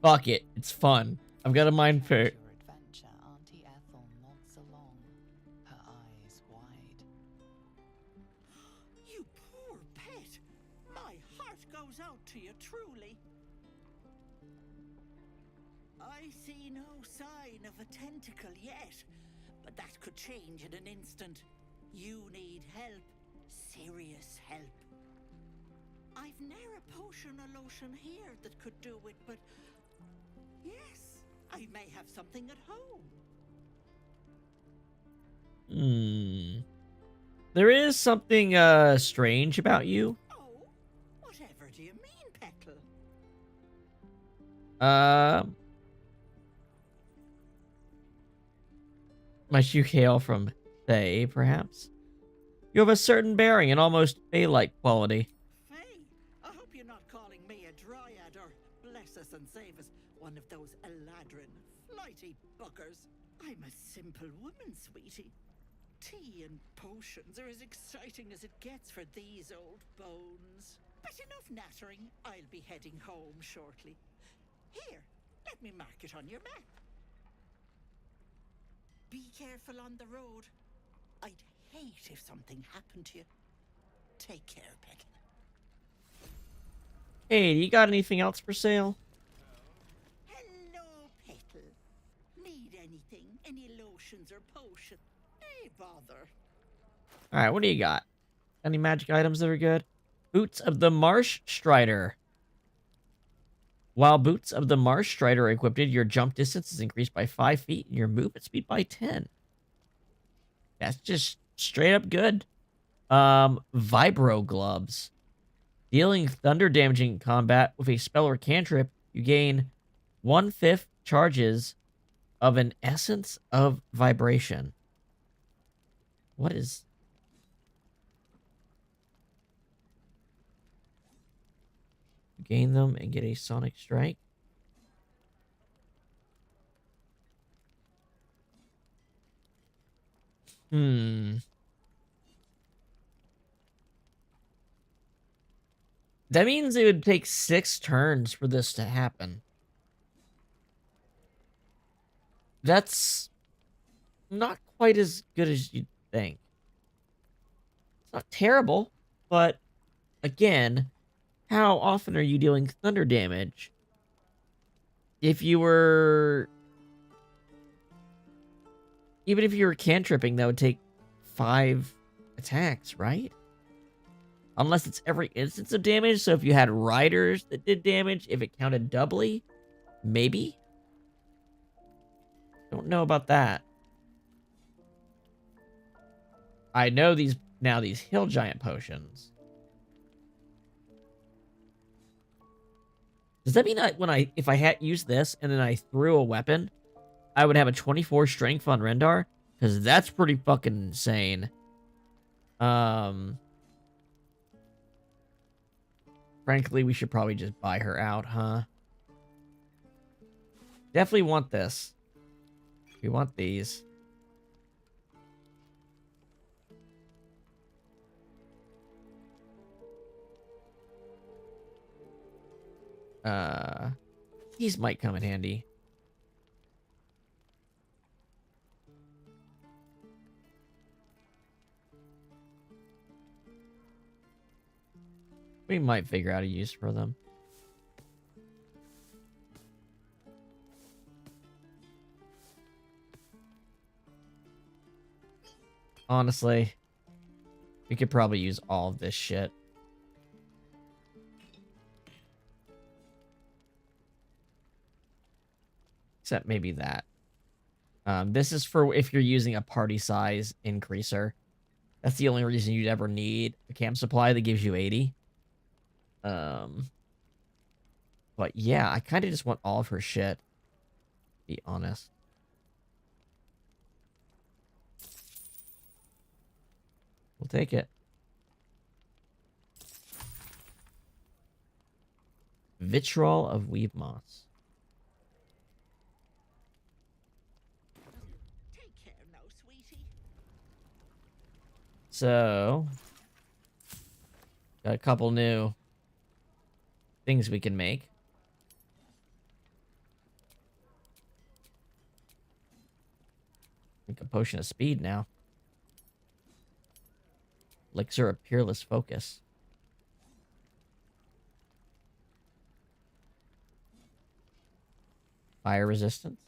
Fuck it. It's fun. I've got a mind for it. Adventure, Auntie Ethel nods along, her eyes wide. You poor pet. My heart goes out to you, truly. I see no sign of a tentacle yet, but that could change in an instant. You need help. Serious help. I've ne'er a potion or lotion here that could do it, but yes, I may have something at home. There is something strange about you. Oh, whatever do you mean, Petal? Might you hail from Thay, perhaps? You have a certain bearing, an almost Fae-like quality. Faye, I hope you're not calling me a dryad or, bless us and save us, one of those Eladrin, flighty buggers. I'm a simple woman, sweetie. Tea and potions are as exciting as it gets for these old bones. But enough nattering, I'll be heading home shortly. Here, let me mark it on your map. Be careful on the road. I'd hate if something happened to you. Take care, Petal. Hey, do you got anything else for sale? Hello, Petal. Need anything? Any lotions or potions? Hey, bother. Alright, what do you got? Any magic items that are good? Boots of the Marsh Strider. While Boots of the Marsh Strider are equipped, your jump distance is increased by 5 feet and your movement speed by 10. That's just straight up good. Vibro Gloves. Dealing thunder damage in combat with a spell or cantrip, you gain 1/5 charges of an Essence of Vibration. What is... Gain them and get a Sonic Strike. That means it would take 6 turns for this to happen. That's not quite as good as you'd think. It's not terrible, but again, how often are you dealing thunder damage? If you were... Even if you were cantripping, that would take 5 attacks, right? Unless it's every instance of damage, so if you had riders that did damage, if it counted doubly, maybe? Don't know about that. I know these hill giant potions. Does that mean if I had used this and then I threw a weapon, I would have a 24 strength on Rendar? Because that's pretty fucking insane. Frankly, we should probably just buy her out, huh? Definitely want this. We want these. These might come in handy. We might figure out a use for them. Honestly, we could probably use all of this shit. Except maybe that. This is for if you're using a party size increaser. That's the only reason you'd ever need a camp supply that gives you 80. But yeah, I kind of just want all of her shit. To be honest. We'll take it. Vitriol of Weave Moss. So, got a couple new things we can make. Make a potion of speed now. Elixir of peerless focus. Fire resistance.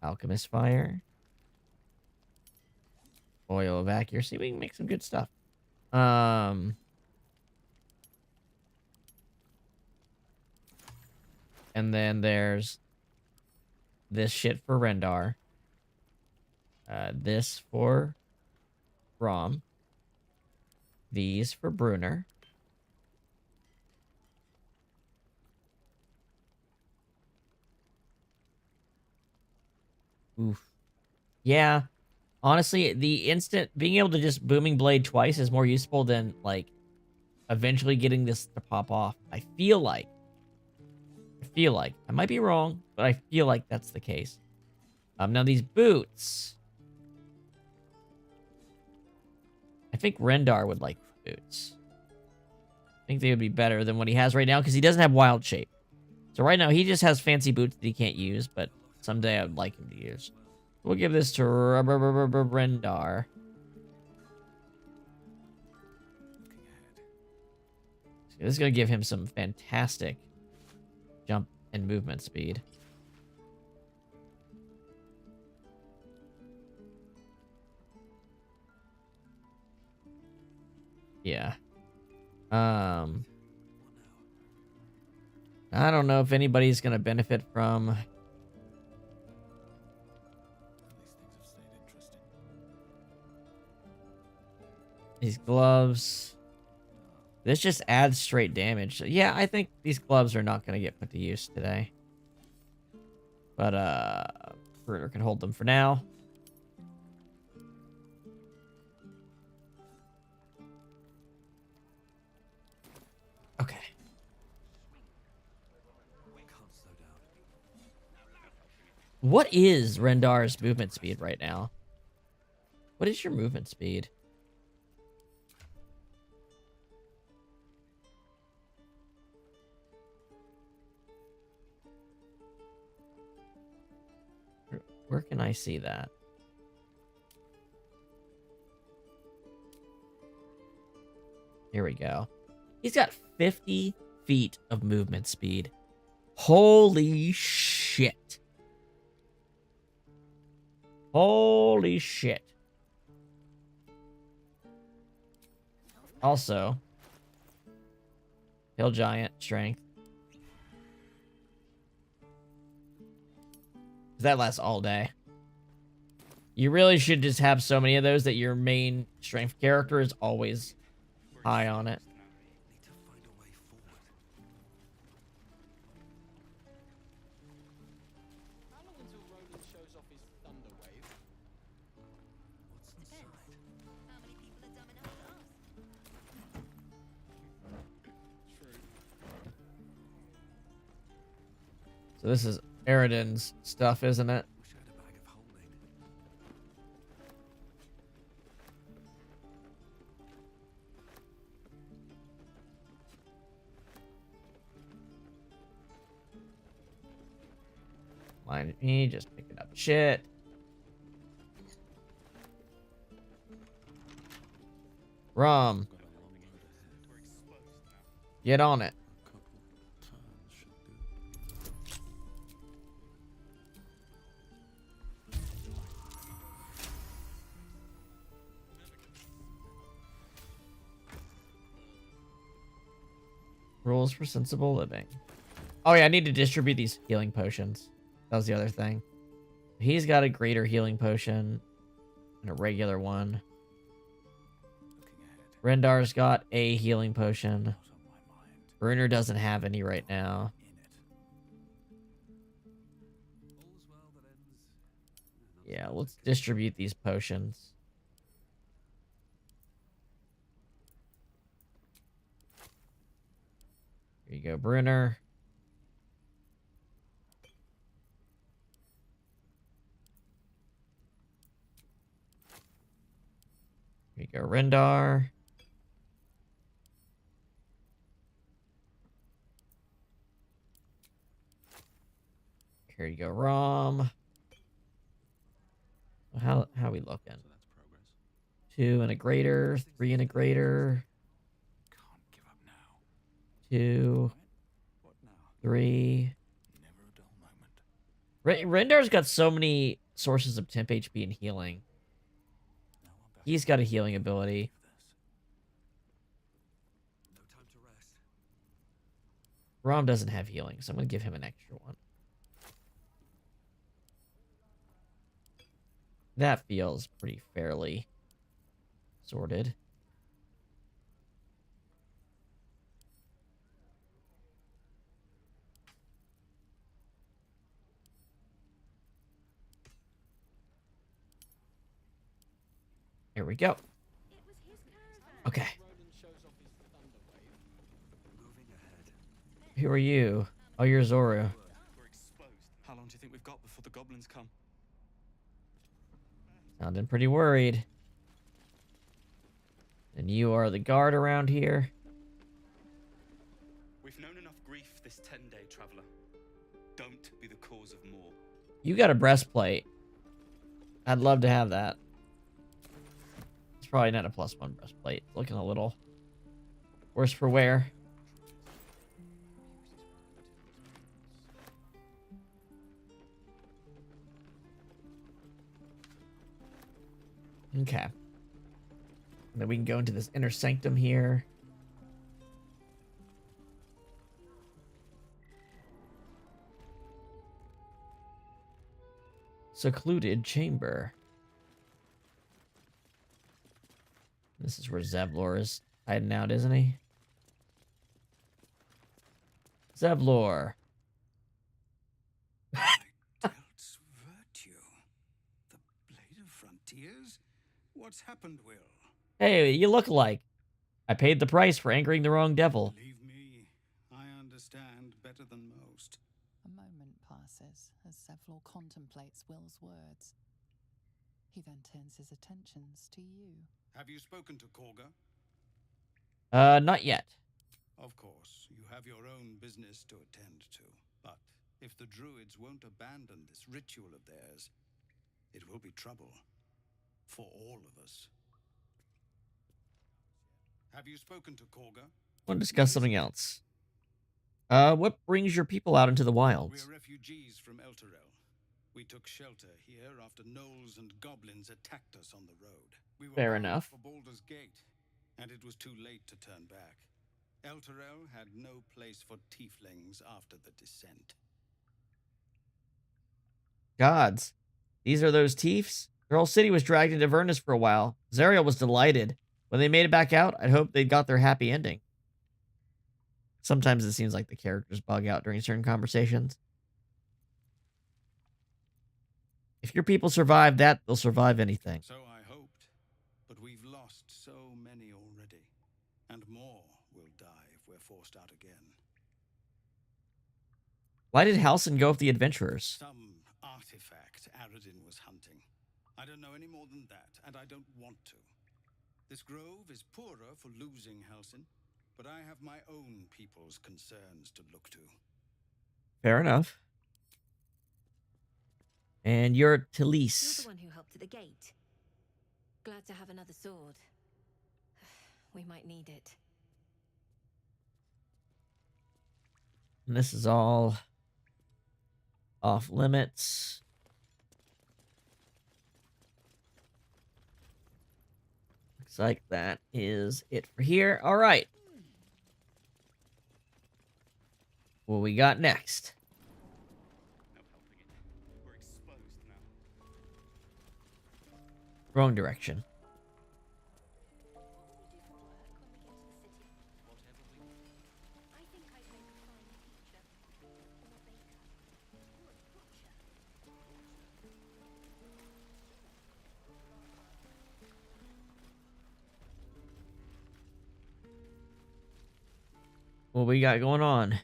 Alchemist fire. Oil of accuracy. We can make some good stuff. And then there's this shit for Rendar. This for Rom. These for Brunner. Oof. Yeah. Honestly, the instant being able to just booming blade twice is more useful than like eventually getting this to pop off. I feel like I might be wrong, but I feel like that's the case. Now these boots. I think Rendar would like boots. I think they would be better than what he has right now because he doesn't have wild shape. So right now he just has fancy boots that he can't use, but someday I would like him to use. We'll give this to Rendar. This is going to give him some fantastic jump and movement speed. Yeah. I don't know if anybody's going to benefit from these gloves. This just adds straight damage. So, yeah, I think these gloves are not going to get put to use today. But, Bruder can hold them for now. Okay. What is Rendar's movement speed right now? What is your movement speed? Where can I see that? Here we go. He's got 50 feet of movement speed. Holy shit. Holy shit. Also, Hill Giant strength. That lasts all day. You really should just have so many of those that your main strength character is always high on it. How long until Roland shows off his thunder wave? How many people are dumb enough to ask? True. So this is Eridan's stuff, isn't it? Mind me, just picking up shit. Rum. Get on it. Rules for sensible living. Oh yeah, I need to distribute these healing potions. That was the other thing. He's got a greater healing potion and a regular one. Rendar's got a healing potion. Brunner doesn't have any right now. Yeah, let's distribute these potions. Here you go, Brunner. Go Rendar. Here you go, Rom. How we looking? 2 and a greater, 3 and a greater. 2, 3. Rendar's got so many sources of temp HP and healing. He's got a healing ability. Rom doesn't have healing, so I'm going to give him an extra one. That feels pretty fairly sorted. Here we go. Okay. Who are you? Oh, you're Zoro. We're exposed. How long do you think we've got before the goblins come? Sounding pretty worried. And you are the guard around here. We've known enough grief this 10-day traveler. Don't be the cause of more. You got a breastplate. I'd love to have that. It's probably not a +1 breastplate. Looking a little worse for wear. Okay. And then we can go into this inner sanctum here. Secluded chamber. This is where Zevlor is hiding out, isn't he? Zevlor. Delt's virtue. The blade of frontiers? What's happened, Will? Hey, you look alike. I paid the price for angering the wrong devil. Believe me, I understand better than most. A moment passes as Zevlor contemplates Will's words. He then turns his attentions to you. Have you spoken to Korga? Not yet. Of course, you have your own business to attend to. But if the Druids won't abandon this ritual of theirs, it will be trouble. For all of us. Have you spoken to Korga? I want to discuss something else. What brings your people out into the wilds? We're refugees from Elturel. We took shelter here after gnolls and goblins attacked us on the road. We were Fair bound enough. for Baldur's Gate, and it was too late to turn back. Elturel had no place for tieflings after the descent. Gods. These are those Tiefs? Their whole city was dragged into Avernus for a while. Zariel was delighted. When they made it back out, I'd hoped they'd got their happy ending. Sometimes it seems like the characters bug out during certain conversations. If your people survive that, they'll survive anything. So I hoped, but we've lost so many already. And more will die if we're forced out again. Why did Halsin go with the adventurers? Some artifact Aradin was hunting. I don't know any more than that, and I don't want to. This grove is poorer for losing Halsin, but I have my own people's concerns to look to. Fair enough. And you're You're Talise. the one who helped at the gate. Glad to have another sword. We might need it. And this is all off limits. Looks like that is it for here. All right. What we got next? We're exposed now. Wrong direction. What we got going on?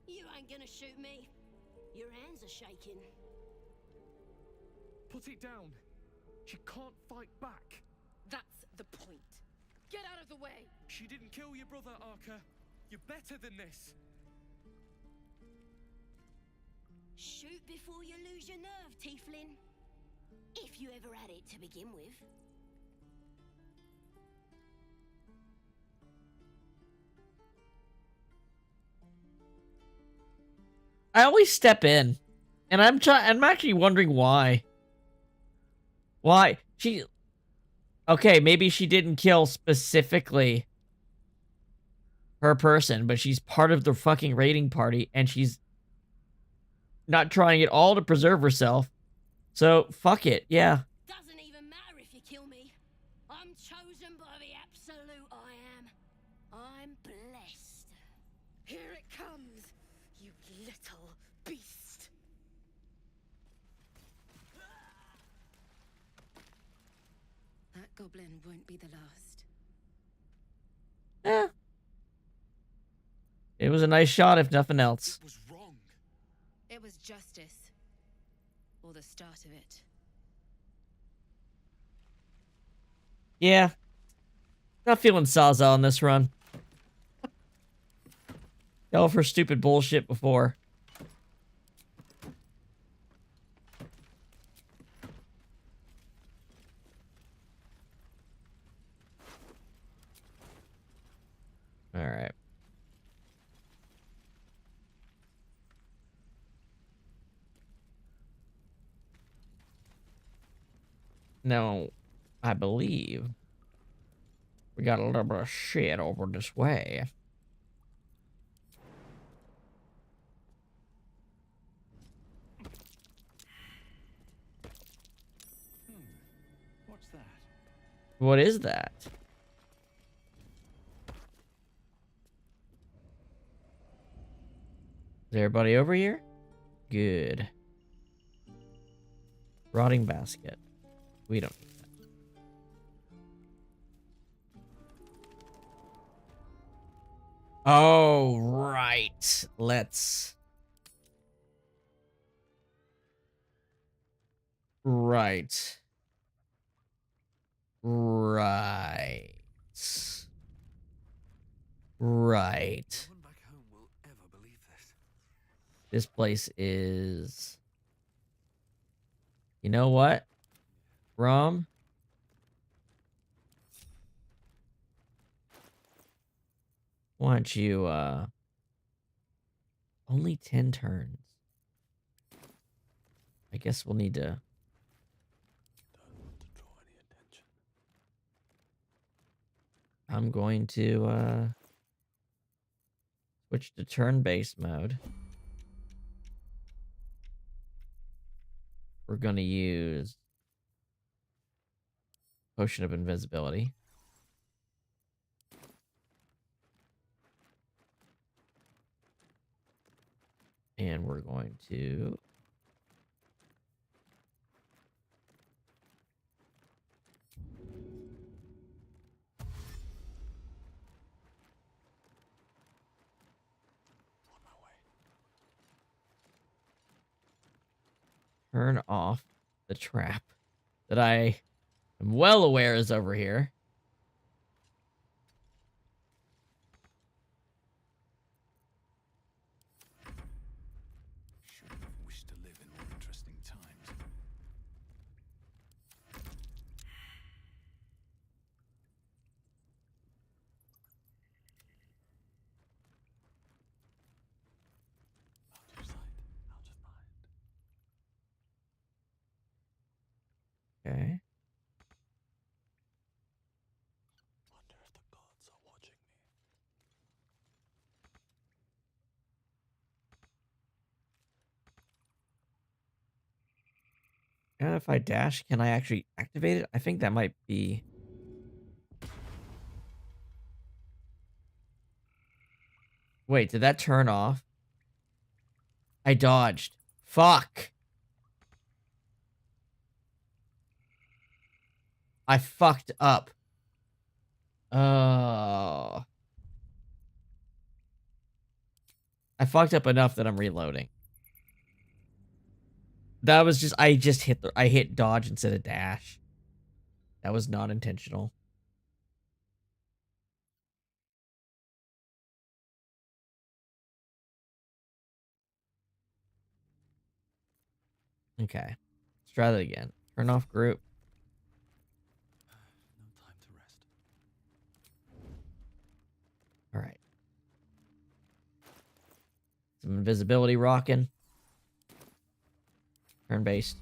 You ain't gonna shoot me. Your hands are shaking. Put it down. She can't fight back. That's the point. Get out of the way! She didn't kill your brother, Arca. You're better than this. Shoot before you lose your nerve, Tiefling. If you ever had it to begin with. I always step in, and I'm actually wondering why. Why? Okay, maybe she didn't kill specifically her person, but she's part of the fucking raiding party, and she's not trying at all to preserve herself. So, fuck it, yeah. Doesn't even matter if you kill me. I'm chosen by the absolute I am. I'm blessed. Here it comes, you little beast. That goblin won't be the last. Eh. It was a nice shot, if nothing else. It was wrong. It was justice. Or the start of it. Yeah. Not feeling Sawzall on this run. All of her stupid bullshit before. Alright. Now, I believe we got a little bit of shit over this way. What's that? What is that? Is everybody over here? Good. Rotting basket. We don't need that. Oh, right. Let's... Right. Right. Right. No one back home will ever believe this. This place is... You know what? Rom? Why don't you, only 10 turns. I guess we'll need to... Don't want to draw any attention. I'm going to, switch to turn-based mode. We're gonna use Potion of Invisibility. And we're going to... turn off the trap that I am well aware is over here. Should have wished to live in more interesting times. Out of sight, out of mind. Okay. Wonder if the gods are watching me. And if I dash, can I actually activate it? I think that might be... Wait, did that turn off? I dodged. Fuck. I fucked up. Oh. I fucked up enough that I'm reloading. That was just, I hit dodge instead of dash. That was not intentional. Okay. Let's try that again. Turn off group. No time to rest. All right. Some invisibility rocking. Turn based.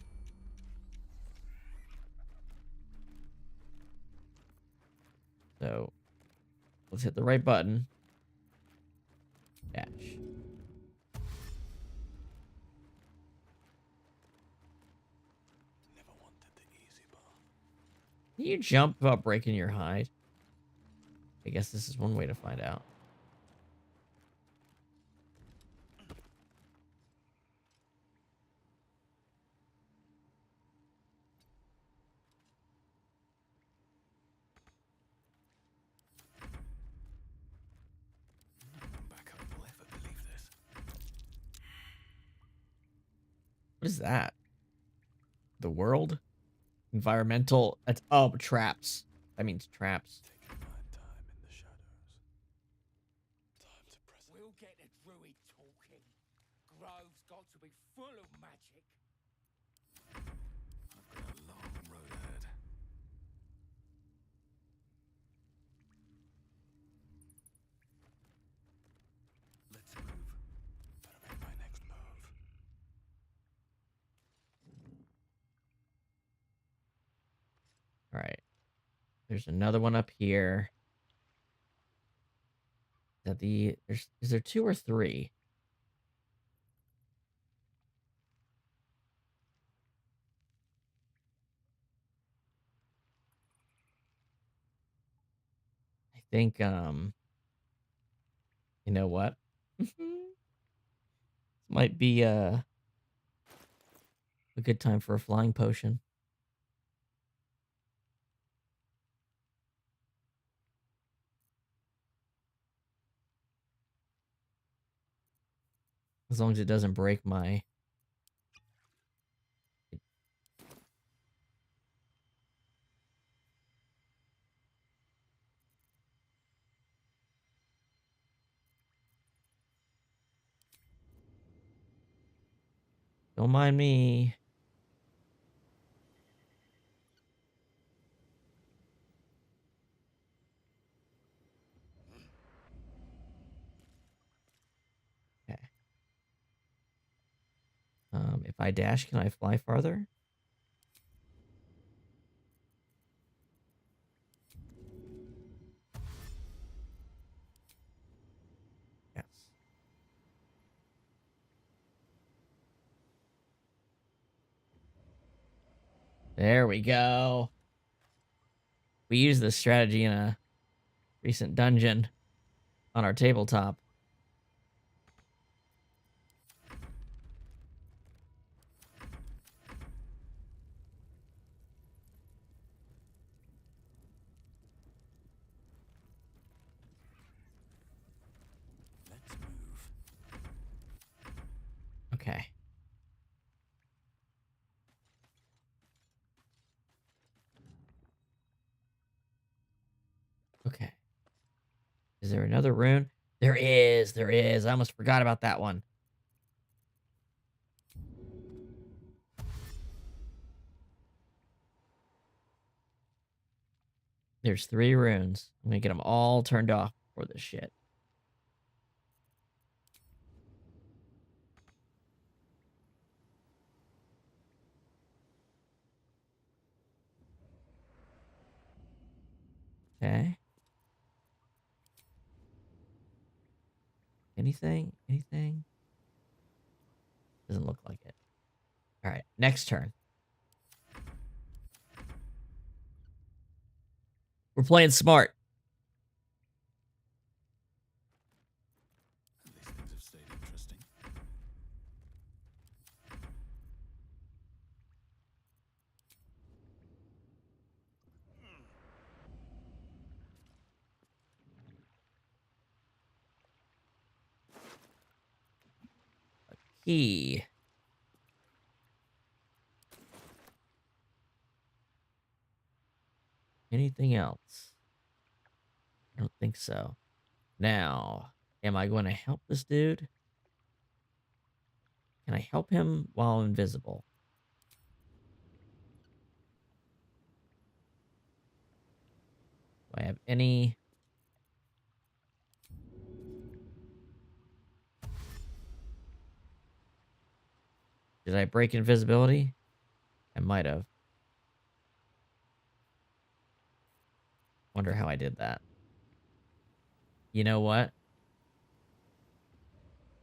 So let's hit the right button. Dash. Never wanted the easy path. Can you jump without breaking your hide? I guess this is one way to find out. No one back home will ever believe this. What is that? The world? Environmental. That's, oh, traps. That means traps. Taking my time in the shadows. Time to press. We'll get the Druid talking. Grove's got to be full of magic. I've got a long road ahead. Let's move. Better make my next move. All right. There's another one up here. Is there 2 or 3? I think you know what? This might be a good time for a flying potion. As long as it doesn't break my... Don't mind me. Okay. If I dash, can I fly farther? Yes. There we go. We used this strategy in a recent dungeon on our tabletop. Let's move. Okay. Okay. Is there another rune? There is. There is. I almost forgot about that one. There's 3 runes. I'm gonna get them all turned off for this shit. Okay. Anything? Anything? Doesn't look like it. All right. Next turn. We're playing smart. At least things have stayed interesting. Key. Anything else? I don't think so. Now, am I going to help this dude? Can I help him while invisible? have any... Did I break invisibility? I might have. Wonder how I did that. You know what?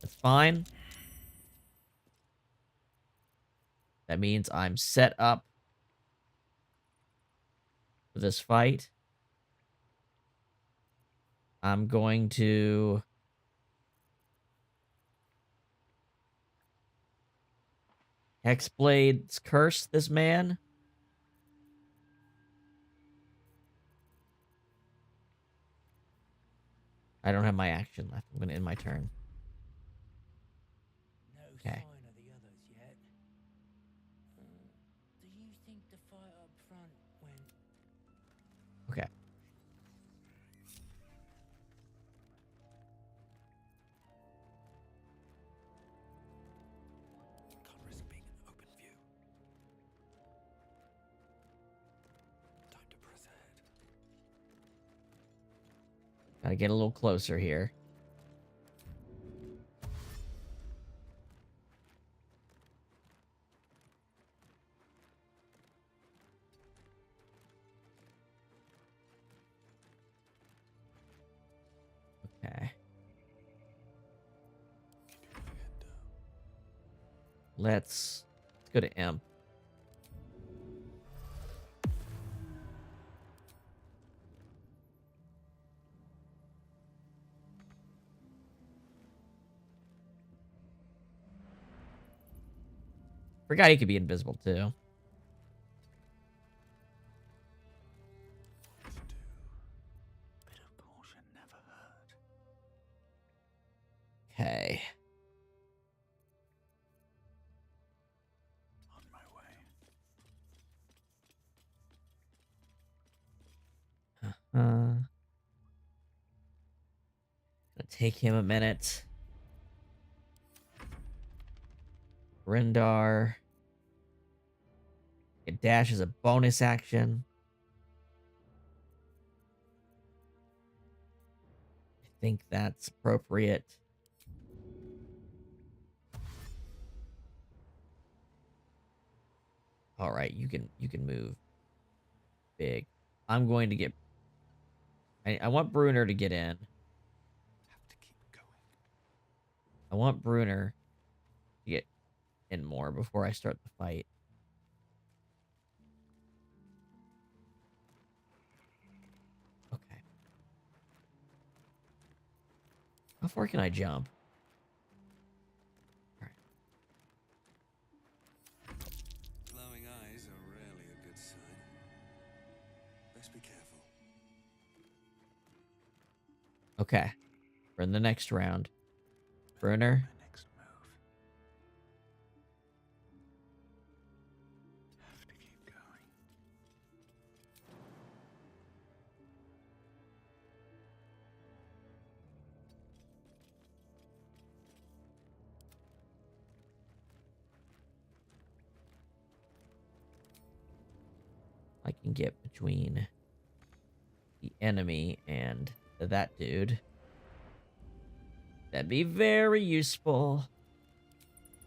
That's fine. That means I'm set up for this fight. I'm going to... Hexblade's curse this man. I don't have my action left. I'm going to end my turn. Okay. Sign of the others yet. Do you think the fight up front went? Okay. Can't risk being in open view. Time to press ahead. Gotta get a little closer here. Okay. Let's go to Imp. Forgot he could be invisible too. Bit of caution never hurt. Okay. On my way. Gonna take him a minute. Rendar. A dash is a bonus action. I think that's appropriate. All right, you can move big. I'm going to get... I want Bruner to get in. Have to keep going. I want Bruner to get in more before I start the fight. Okay. How far can I jump? All right. Glowing eyes are rarely a good sign. Best be careful. Okay. We're in the next round. Bruner. My next move. Have to keep going. I can get between the enemy and that dude. That'd be very useful.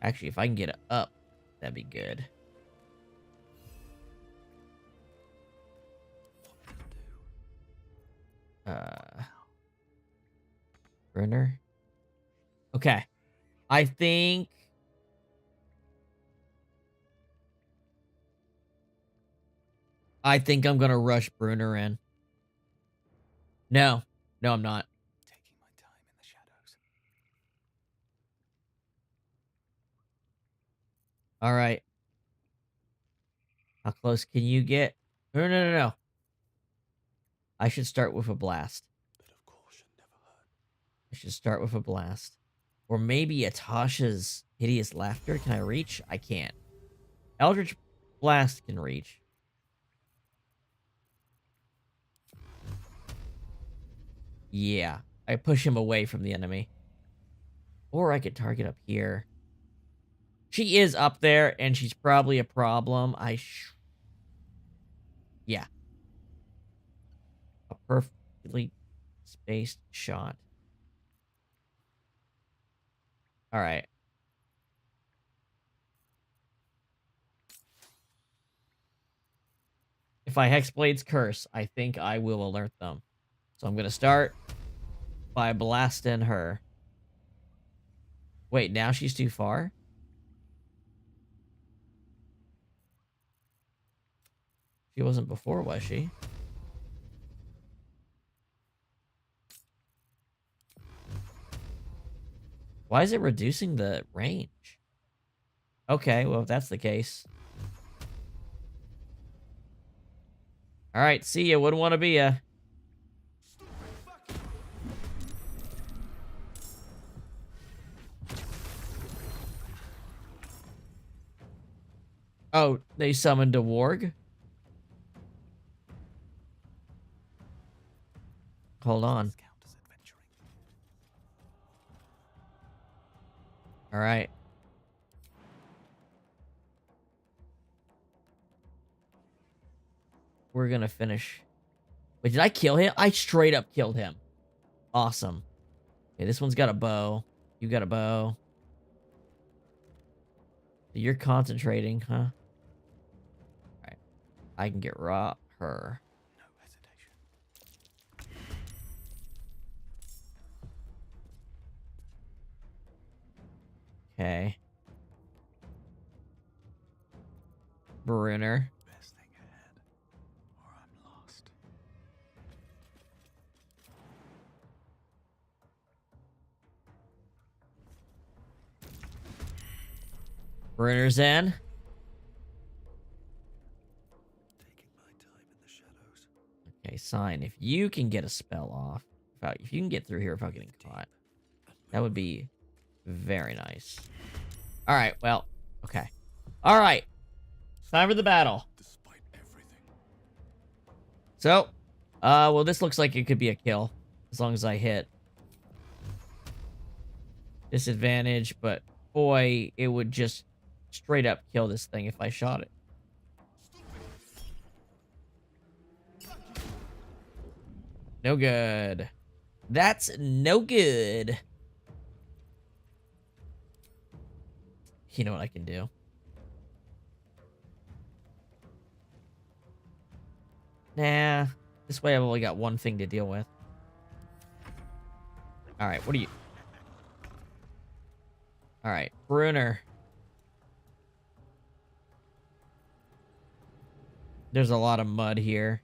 Actually, if I can get it up, that'd be good. Brenner. Okay. I think I'm gonna rush Bruner in. No. No, I'm not. Taking my time in the shadows. All right. How close can you get? No. I should start with a blast. Bit of caution never hurt. I should start with a blast. Or maybe Atasha's hideous laughter. Can I reach? I can't. Eldritch Blast can reach. Yeah. I push him away from the enemy. Or I could target up here. She is up there, and she's probably a problem. Yeah. perfectly spaced shot. All right. If I Hexblade's Curse, I think I will alert them. So I'm going to start by blasting her. Wait, now she's too far? She wasn't before, was she? Why is it reducing the range? Okay, well, if that's the case. All right, see ya. Wouldn't want to be ya. Oh, they summoned a warg? Hold on. All right. We're gonna finish. Wait, did I kill him? I straight up killed him. Awesome. Okay, this one's got a bow. You got a bow. You're concentrating, huh? All right. I can get her. Okay. Brunner. Brunner's in. Okay, sign. If you can get a spell off, if you can get through here without getting caught, that would be very nice. All right, well, okay. All right. Time for the battle. So, well, this looks like it could be a kill as long as I hit. Disadvantage, but boy, it would just straight up kill this thing if I shot it. No good. That's no good. You know what I can do? Nah. This way I've only got one thing to deal with. Alright, what are you... Alright, Brunner. There's a lot of mud here.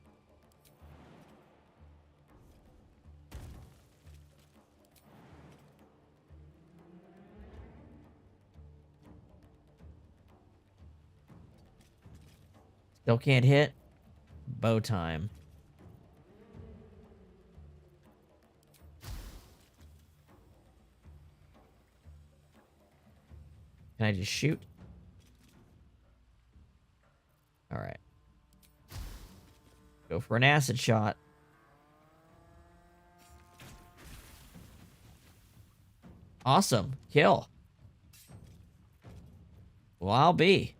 Still can't hit. Bow time. Can I just shoot? Alright. Go for an acid shot. Awesome. Kill. Well, I'll be.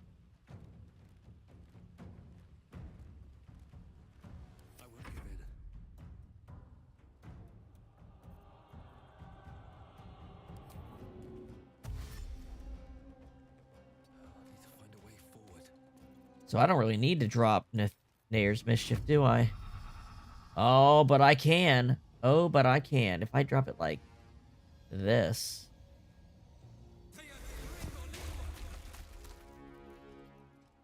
So I don't really need to drop Nair's Mischief, do I? Oh, but I can. Oh, but I can. If I drop it like this.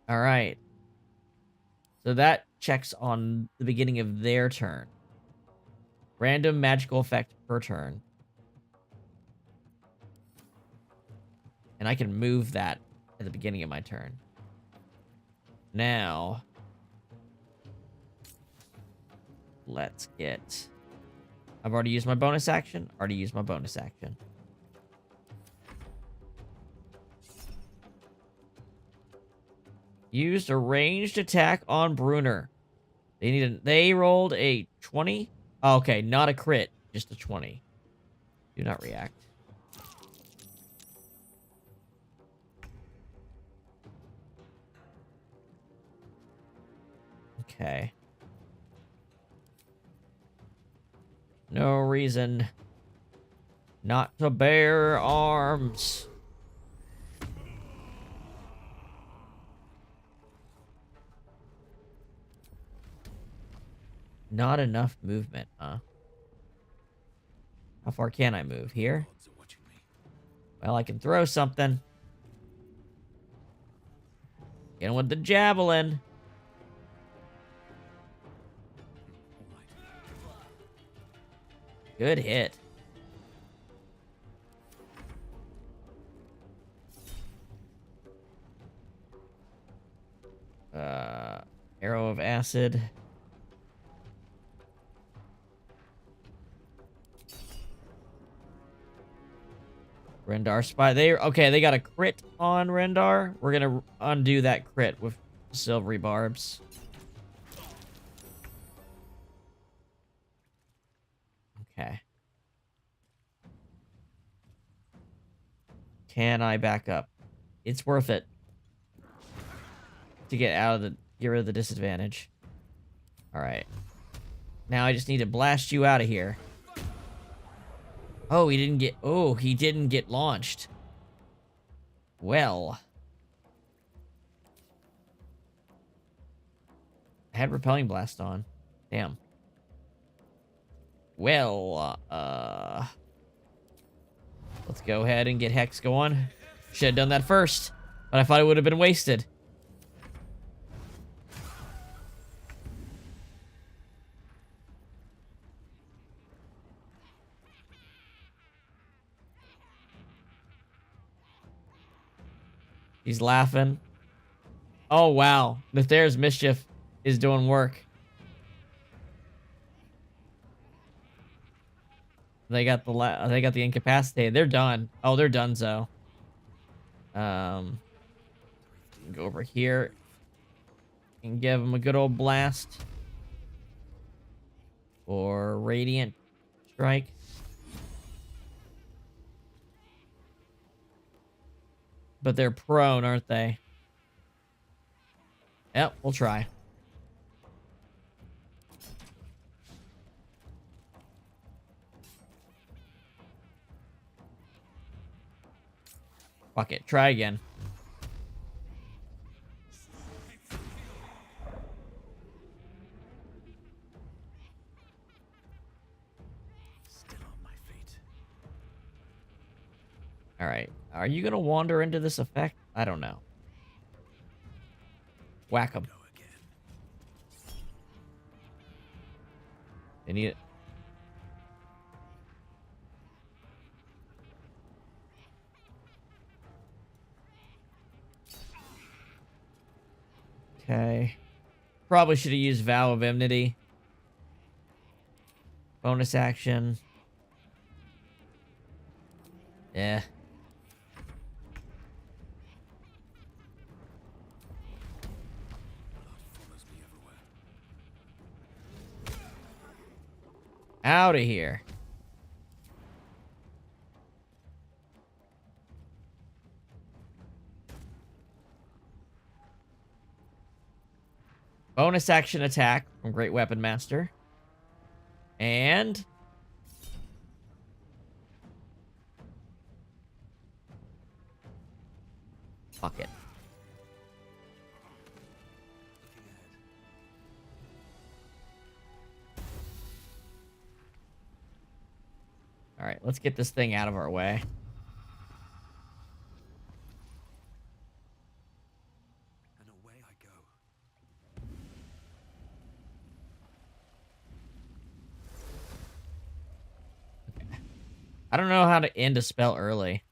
All right. So that checks on the beginning of their turn. Random magical effect per turn. And I can move that at the beginning of my turn. Now, let's get... I've already used my bonus action. Already used my bonus action. Used a ranged attack on Brunner. They rolled a 20. Oh, okay, not a crit, just a 20. Do not react. Okay. No reason not to bear arms. Not enough movement, huh? How far can I move? Here? Well, I can throw something. Get with the javelin. Good hit. Arrow of acid. Rendar spy. They got a crit on Rendar. We're gonna undo that crit with silvery barbs. Okay. Can I back up? It's worth it to get rid of the disadvantage. All right. Now I just need to blast you out of here. Oh, he didn't get launched. Well. I had repelling blast on. Damn. Well, let's go ahead and get Hex going. Should have done that first, but I thought it would have been wasted. He's laughing. Oh, wow. Nether's Mischief is doing work. They got the incapacitated. They're done. Oh, they're done, so. Go over here and give them a good old blast. Or Radiant Strike. But they're prone, aren't they? Yep, we'll try. Fuck it, try again. Still on my feet. Alright, are you gonna wander into this effect? I don't know. Whack him. They need it. Okay. Probably should have used Vow of Enmity. Bonus action. Yeah. Out of here. Bonus action attack from Great Weapon Master. And... fuck it. Alright, let's get this thing out of our way. And away I go. Okay. I don't know how to end a spell early.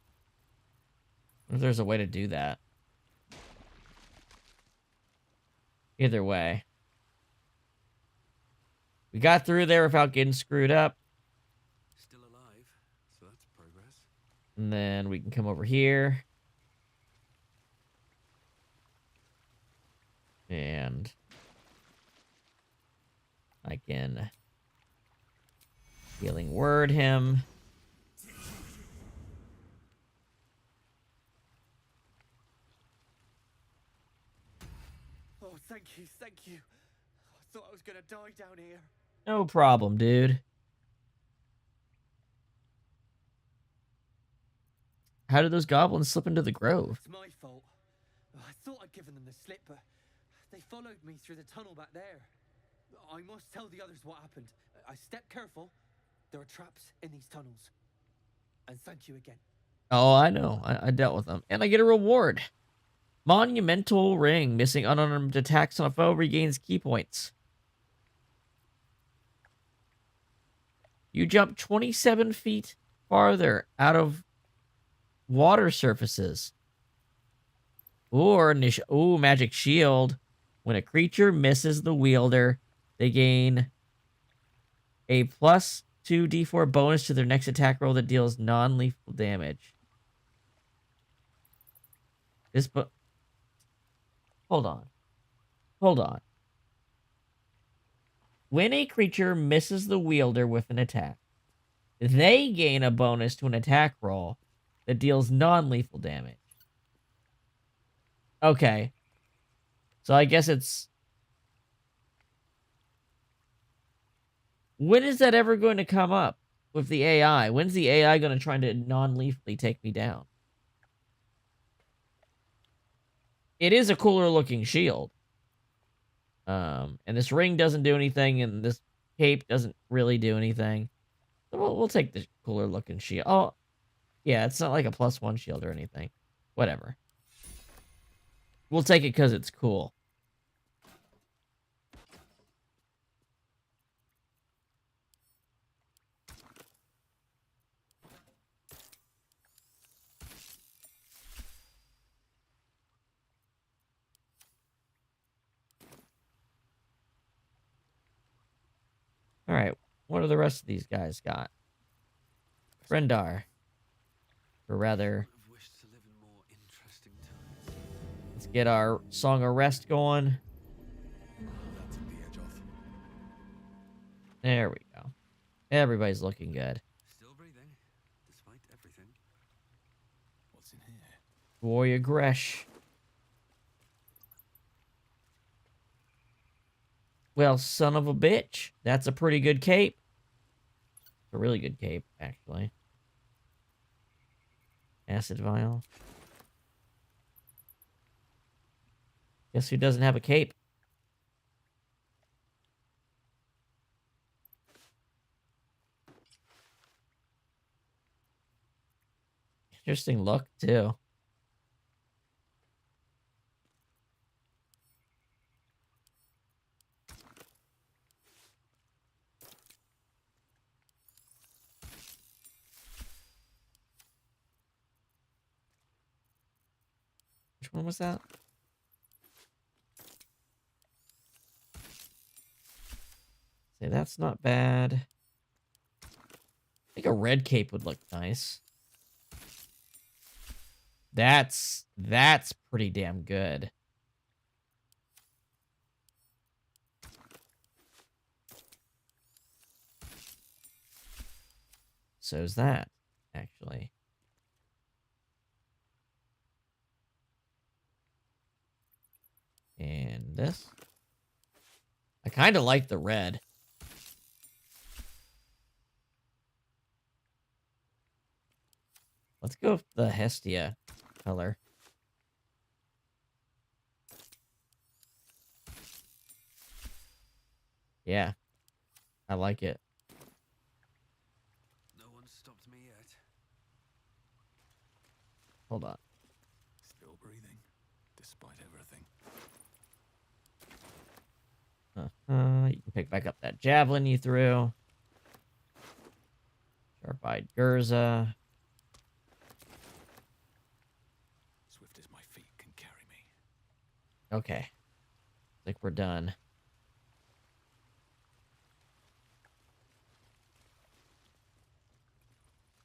I wonder if there's a way to do that. Either way. We got through there without getting screwed up. Still alive, so that's progress. And then we can come over here. And I can healing word him. Oh, thank you, thank you. I thought I was gonna die down here. No problem, dude. How did those goblins slip into the grove? It's my fault. I thought I'd given them the slip, but they followed me through the tunnel back there. I must tell the others what happened. I stepped careful. There are traps in these tunnels. And thank you again. Oh, I know. I dealt with them. And I get a reward. Monumental ring. Missing unarmed attacks on a foe regains key points. You jump 27 feet farther out of water surfaces. Or magic shield. When a creature misses the wielder, they gain a +2 d4 bonus to their next attack roll that deals non-lethal damage. Hold on. When a creature misses the wielder with an attack, they gain a bonus to an attack roll that deals non-lethal damage. Okay. So I guess it's... When is that ever going to come up with the AI? When's the AI going to try to non-lethally take me down? It is a cooler looking shield. And this ring doesn't do anything, and this cape doesn't really do anything. So we'll take the cooler looking shield. Oh, yeah, it's not like a +1 shield or anything. Whatever. We'll take it because it's cool. All right, what do the rest of these guys got? Frendar. Or rather, let's get our Song of Rest going. There we go. Everybody's looking good. Still breathing, despite everything. What's in here? Warrior Gresh. Well, son of a bitch. That's a pretty good cape. A really good cape, actually. Acid vial. Guess who doesn't have a cape? Interesting look, too. Which one was that? See, that's not bad. I think a red cape would look nice. That's pretty damn good. So's that, actually. And this. I kind of like the red. Let's go with the Hestia color. Yeah, I like it. No one stopped me yet. Hold on. Still breathing, despite everything. You can pick back up that javelin you threw. Sharp-eyed Gurza. Swift as my feet can carry me. Okay. I think we're done.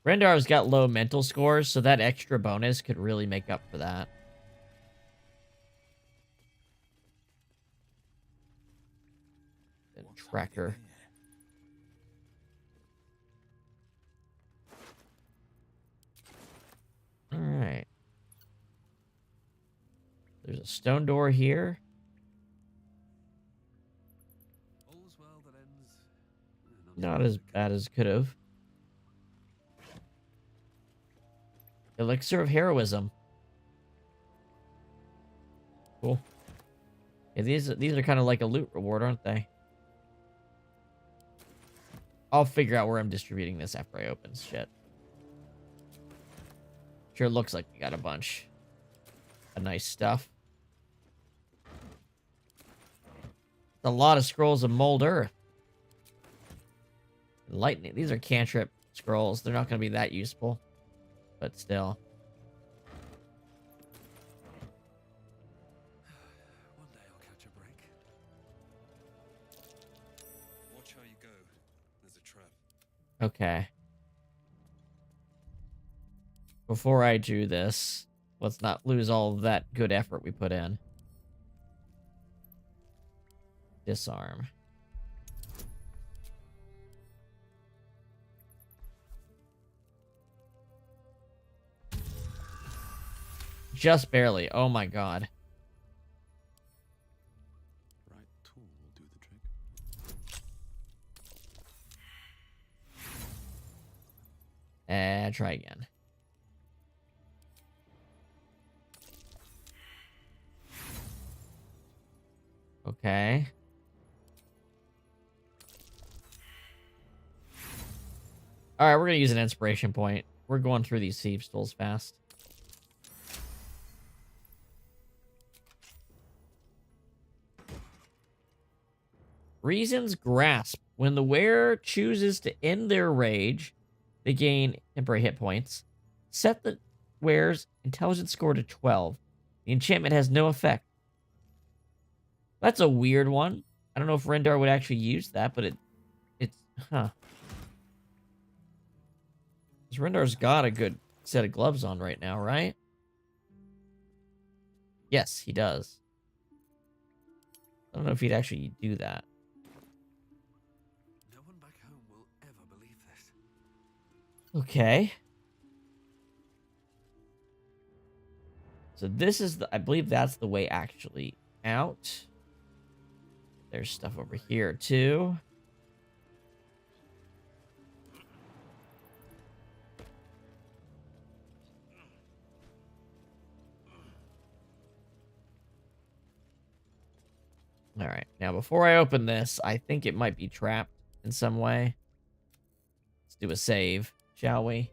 Rendar's got low mental scores, so that extra bonus could really make up for that. Tracker. All right. There's a stone door here. All's well that ends. Not as bad as could have. Elixir of heroism. Cool. Yeah, these are kind of like a loot reward, aren't they? I'll figure out where I'm distributing this after I open shit. Sure looks like we got a bunch of nice stuff. A lot of scrolls of mold earth. Lightning. These are cantrip scrolls. They're not going to be that useful. But still. One day I'll catch a break. Watch how you go. There's a trap. Okay. Before I do this, let's not lose all of that good effort we put in. Disarm. Just barely. Oh my god. Right tool will do the trick. And try again. Okay. Alright, we're gonna use an inspiration point. We're going through these thieves' tools fast. Reason's Grasp. When the wearer chooses to end their rage, they gain temporary hit points. Set the wearer's intelligence score to 12. The enchantment has no effect. That's a weird one. I don't know if Rendar would actually use that, but it's huh. Because Rendar's got a good set of gloves on right now, right? Yes, he does. I don't know if he'd actually do that. No one back home will ever believe this. Okay. So this is the, I believe that's the way actually out. There's stuff over here too. All right. Now, before I open this, I think it might be trapped in some way. Let's do a save, shall we?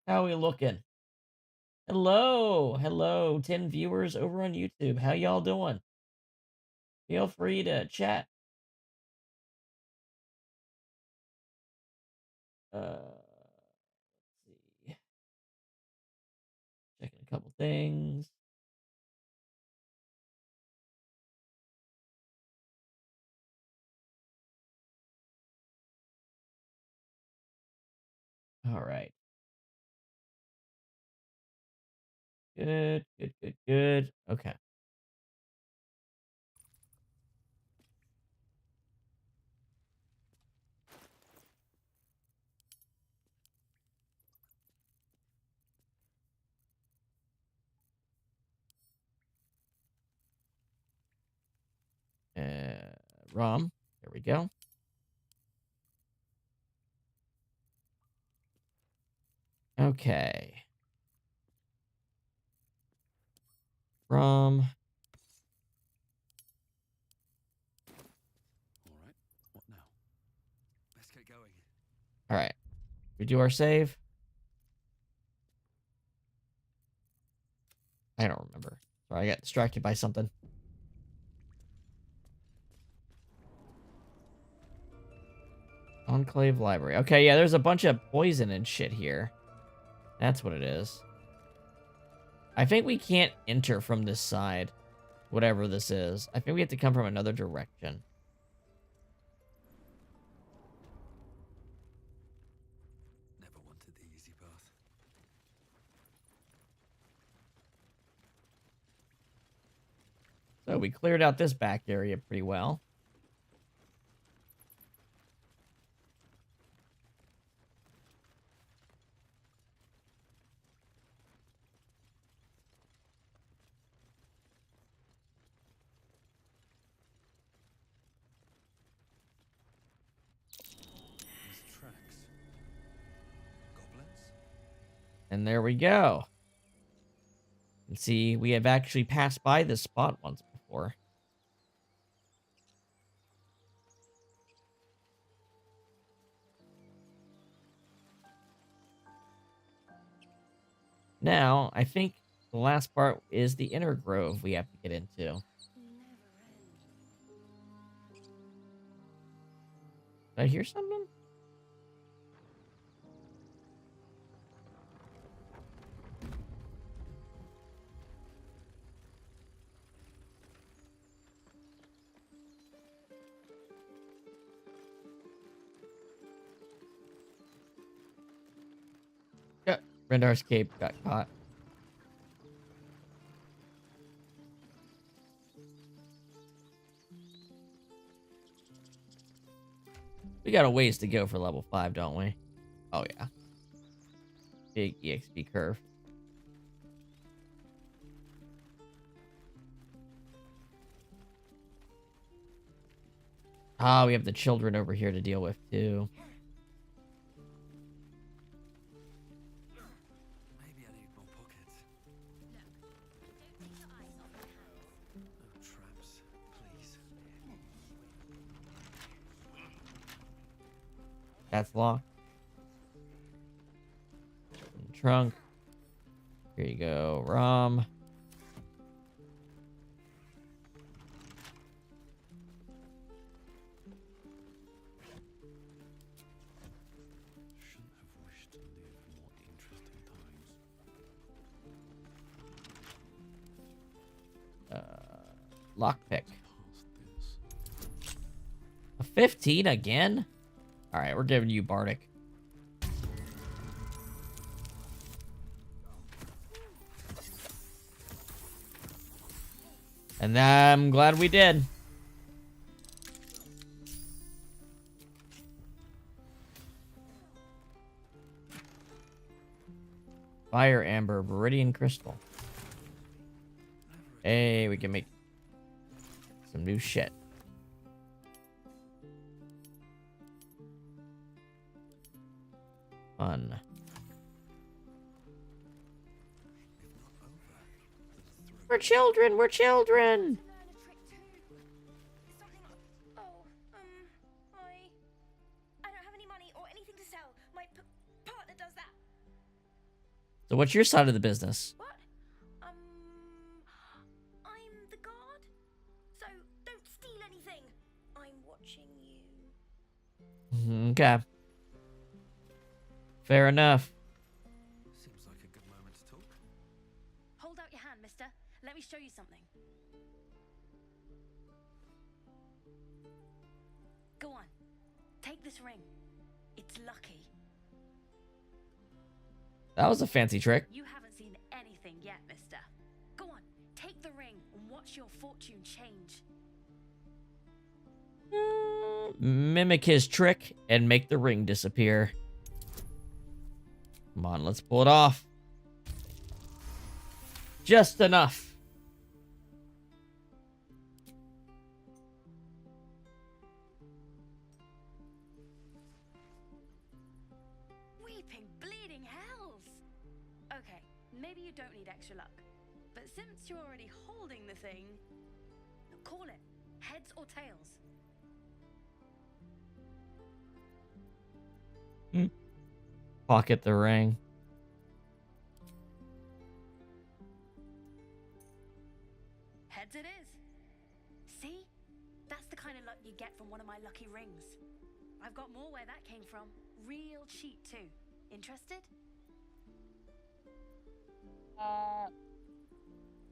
How are we looking? Hello. Hello, 10 viewers over on YouTube. How y'all doing? Feel free to chat. Let's see. Checking a couple things. All right. Good, good, good, good. Okay. ROM. There we go. Okay. ROM. All right. What now? Let's get going. All right. We do our save. I don't remember. Sorry, I got distracted by something. Enclave Library. Okay, yeah, there's a bunch of poison and shit here. That's what it is. I think we can't enter from this side. Whatever this is. I think we have to come from another direction. Never wanted the easy path. So we cleared out this back area pretty well. These tracks. Goblins? And there we go. And see, we have actually passed by this spot once before. Now, I think the last part is the inner grove we have to get into. Did I hear something? Yeah, Rendar's cape got caught. We got a ways to go for level 5, don't we? Oh, yeah. Big EXP curve. Ah, we have the children over here to deal with, too. Maybe I need more pockets. No traps, please. That's locked. Trunk. Here you go, Rom. Shouldn't have wished to live more interesting times. Lockpick. A 15 again? Alright, we're giving you Bardic. And I'm glad we did. Fire Amber, Viridian Crystal. Hey, we can make some new shit. Fun. We're children, we're children! I don't have any money or anything to sell. My partner does that. So what's your side of the business? What? I'm the guard. So don't steal anything. I'm watching you. Okay. Fair enough. Seems like a good moment to talk. Hold out your hand, mister. Let me show you something. Go on. Take this ring. It's lucky. That was a fancy trick. You haven't seen anything yet, mister. Go on. Take the ring and watch your fortune change. Mimic his trick and make the ring disappear. Come on, let's pull it off. Just enough. Weeping, bleeding hells! Okay, maybe you don't need extra luck. But since you're already holding the thing, call it heads or tails. Pocket the ring. Heads it is. See? That's the kind of luck you get from one of my lucky rings. I've got more where that came from. Real cheap too. Interested?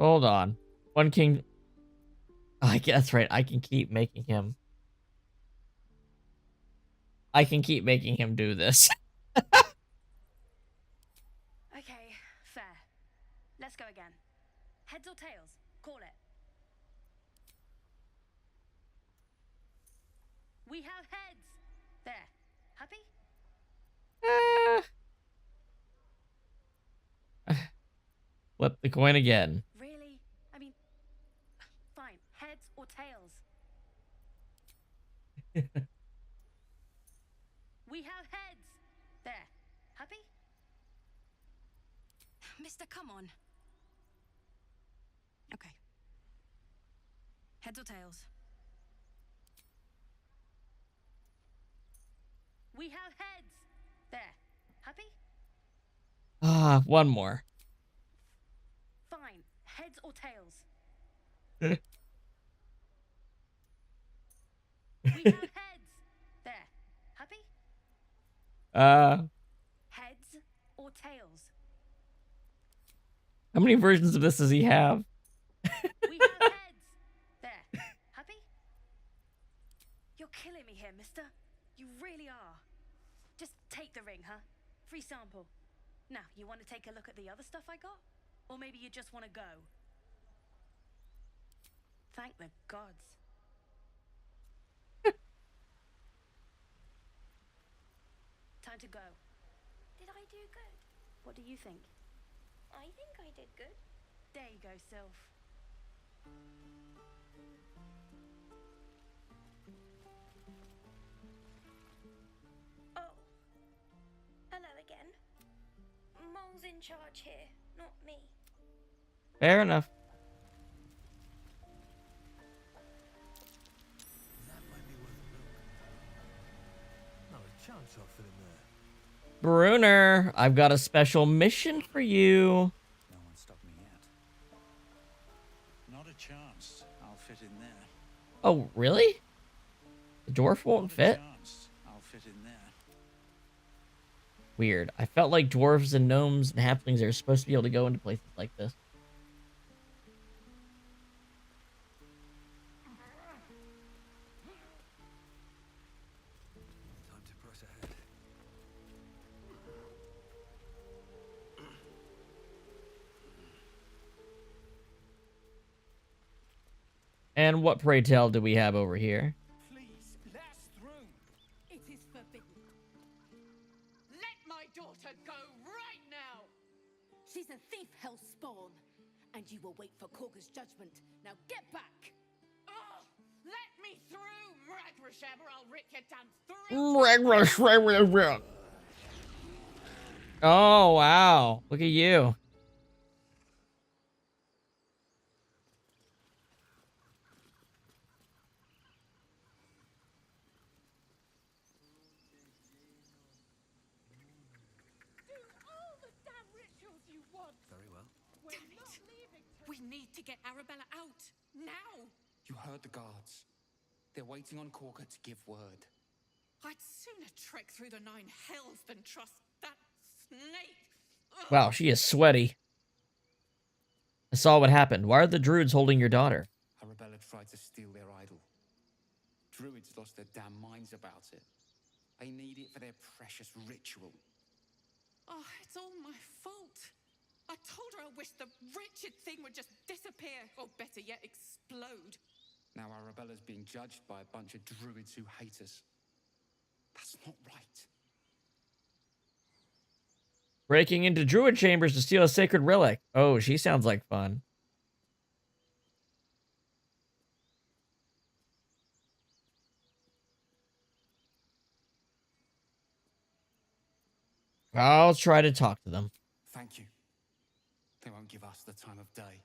Hold on. One king. I guess that's right. I can keep making him. I can keep making him do this. Okay, fair. Let's go again. Heads or tails? Call it. We have heads. There. Happy? Flip the coin again. Really? I mean, fine. Heads or tails? We have heads. There. Happy? Mister, come on. Okay. Heads or tails? We have heads. There. Happy? Ah, one more. Fine. Heads or tails? We have heads. There. Happy? Heads or tails? How many versions of this does he have? We have heads. There. Happy? You're killing me here, mister. You really are. Just take the ring, huh? Free sample. Now, you want to take a look at the other stuff I got? Or maybe you just want to go? Thank the gods. Time to go. Did I do good? What do you think? I think I did good. There you go, Sylph. Oh. Hello again. Mole's in charge here, not me. Fair enough. Not a chance I'll fit in there. Bruner, I've got a special mission for you. No one stopped me yet. Not a chance. I'll fit in there. Oh, really? The dwarf won't fit? I'll fit in there. Weird. I felt like dwarves and gnomes and halflings are supposed to be able to go into places like this. Time to press ahead. And what, pray tell, do we have over here? Please, let us through. It is forbidden. Let my daughter go right now. She's a thief, hellspawn, and you will wait for Korga's judgment. Now get back! Oh, let me through, Ragrasham, or I'll rip your damn throat. Oh, wow. Look at you. Very well. We need to get Arabella out now. You heard the guards. They're waiting on Korga to give word. I'd sooner trek through the 9 hells than trust that snake. Ugh. Wow, she is sweaty. I saw what happened. Why are the druids holding your daughter? Arabella tried to steal their idol. Druids lost their damn minds about it. They need it for their precious ritual. Oh, it's all my fault. I told her I wished the wretched thing would just disappear, or better yet, explode. Now Arabella's being judged by a bunch of druids who hate us. That's not right. Breaking into druid chambers to steal a sacred relic. Oh, she sounds like fun. I'll try to talk to them. Thank you. They won't give us the time of day.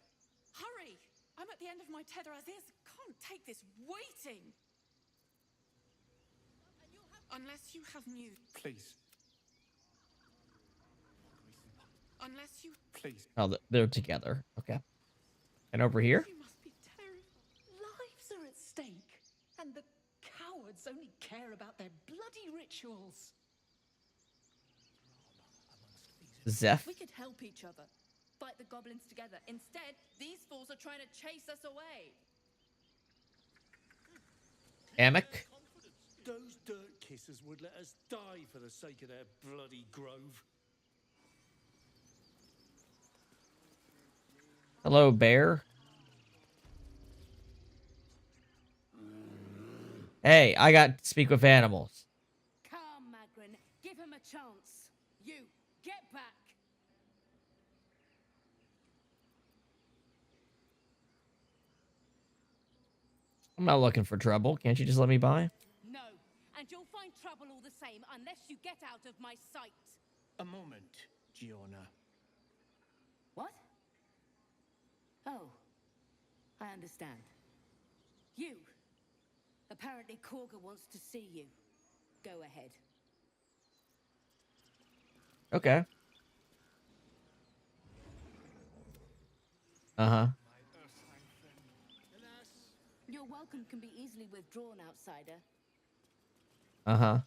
Hurry! I'm at the end of my tether as is. Can't take this waiting. Unless you have news. Please. Unless you... Please. Oh, they're together. Okay. And over here? You must be terrified. Lives are at stake, and the cowards only care about their bloody rituals. Zeph? We could help each other, fight the goblins together. Instead, these fools are trying to chase us away. Amok? Those dirt kissers would let us die for the sake of their bloody grove. Hello, bear. Hey, I got to speak with animals. Come, Magrin, give him a chance. You, get back. I'm not looking for trouble. Can't you just let me by? No, and you'll find trouble all the same unless you get out of my sight. A moment, Giorna. What? Oh, I understand. You. Apparently Korga wants to see you. Go ahead. Okay. Uh-huh. Your welcome can be easily withdrawn, outsider. Uh-huh.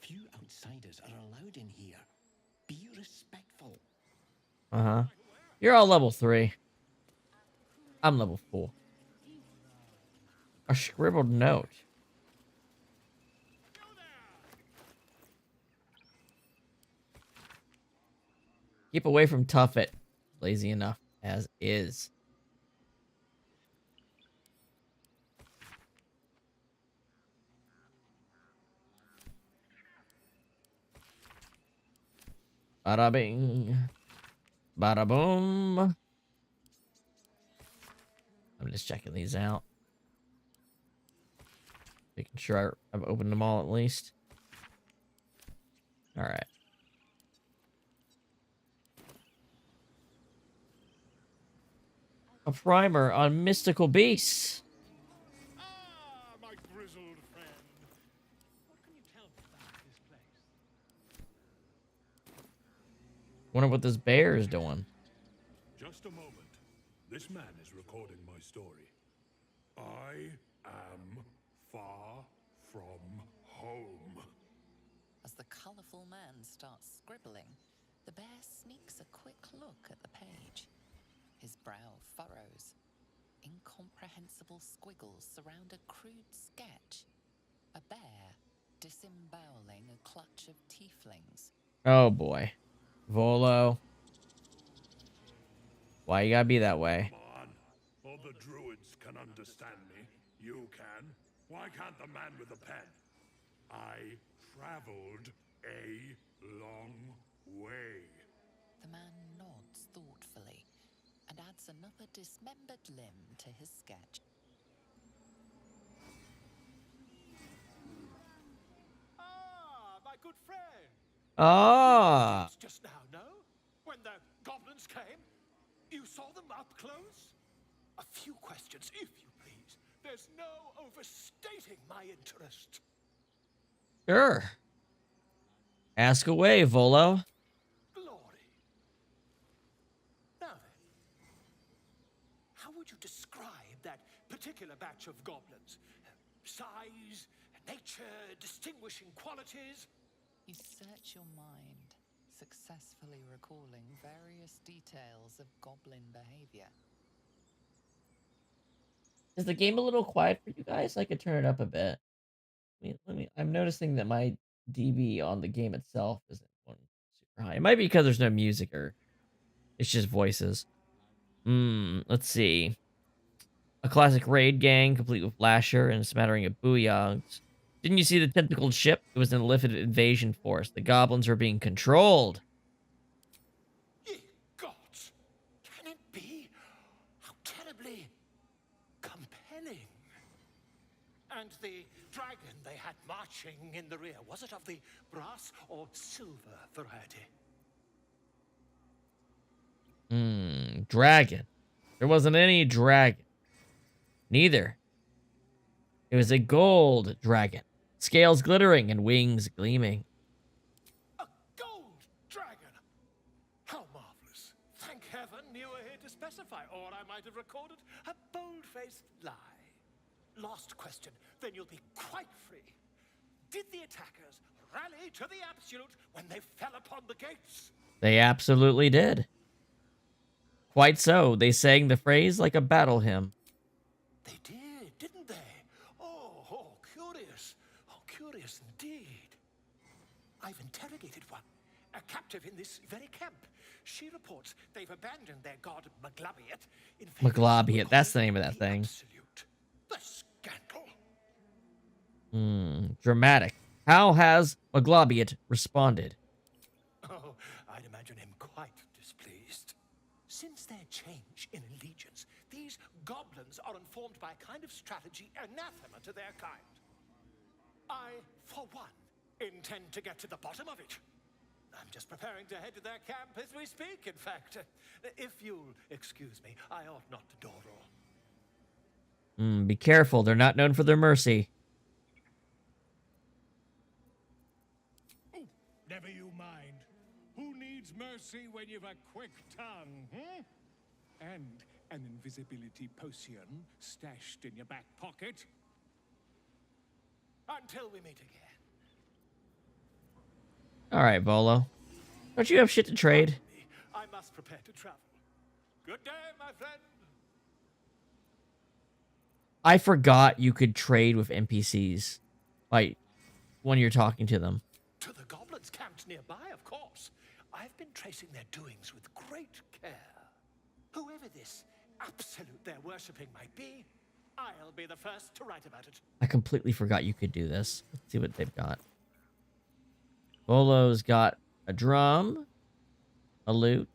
Few outsiders are allowed in here. Be respectful. Uh-huh. You're all level 3. I'm level 4. A scribbled note. Keep away from Tuffet. Lazy enough as is. Bada bing. Bada boom. I'm just checking these out. Making sure I've opened them all at least. Alright. A primer on mystical beasts. My grizzled friend. What can you tell me about this place? Wonder what this bear is doing. Just a moment. This man is recording my story. I am far from home. As the colourful man starts scribbling, the bear sneaks a quick look at the page. His brow furrows. Incomprehensible squiggles surround a crude sketch. A bear disemboweling a clutch of tieflings. Oh boy. Volo. Why you gotta be that way? Come on. All the druids can understand me. You can. Why can't the man with the pen? I traveled a long way. The man nods thoughtfully and adds another dismembered limb to his sketch. Ah, my good friend. Ah. Just now, no? When the goblins came, you saw them up close? A few questions, if you please. There's no overstating my interest. Sure. Ask away, Volo. Glory. Now then, how would you describe that particular batch of goblins? Size, nature, distinguishing qualities? You search your mind, successfully recalling various details of goblin behavior. Is the game a little quiet for you guys? I could turn it up a bit. I'm noticing that my dB on the game itself isn't going super high. It might be because there's no music or it's just voices. Let's see. A classic raid gang, complete with lasher and a smattering of booyahs. Didn't you see the tentacled ship? It was an illithid invasion force. The goblins were being controlled. Ye gods! Can it be? How terribly compelling. And the dragon they had marching in the rear, was it of the brass or silver variety? Dragon. There wasn't any dragon. Neither. It was a gold dragon. Scales glittering and wings gleaming. A gold dragon! How marvelous. Thank heaven you were here to specify, or I might have recorded a bold-faced lie. Last question, then you'll be quite free. Did the attackers rally to the absolute when they fell upon the gates? They absolutely did. Quite so. They sang the phrase like a battle hymn. They did, didn't they? Oh, curious. Oh, curious indeed. I've interrogated one, a captive in this very camp. She reports they've abandoned their god Maglabiet in favor of Maglabiet, that's the name of that thing. absolute. The scandal. Dramatic. How has Maglabiet responded? Oh, I'd imagine him quite displeased. Since their change in allegiance, these goblins are informed by a kind of strategy anathema to their kind. I, for one, intend to get to the bottom of it. I'm just preparing to head to their camp as we speak, in fact. If you'll excuse me, I ought not to dawdle. Be careful. They're not known for their mercy. Oh, never you mind. Who needs mercy when you've a quick tongue, hmm? And an invisibility potion stashed in your back pocket? Until we meet again. All right, Volo. Don't you have shit to trade? I must prepare to travel. Good day, my friend. I forgot you could trade with NPCs, like, when you're talking to them. To the goblins camped nearby, of course. I've been tracing their doings with great care. Whoever this absolute they're worshipping might be, I'll be the first to write about it. I completely forgot you could do this. Let's see what they've got. Volo's got a drum, a lute.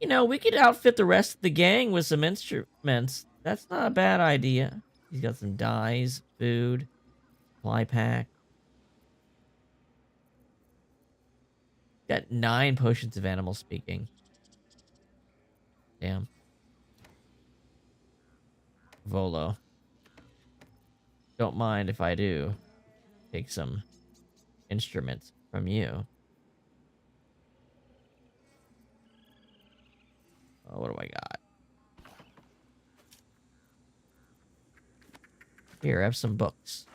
You know, we could outfit the rest of the gang with some instruments. That's not a bad idea. He's got some dyes, food, supply pack. Got 9 potions of animal speaking. Damn. Volo. Don't mind if I do take some instruments from you. Oh, what do I got? Here, I have some books.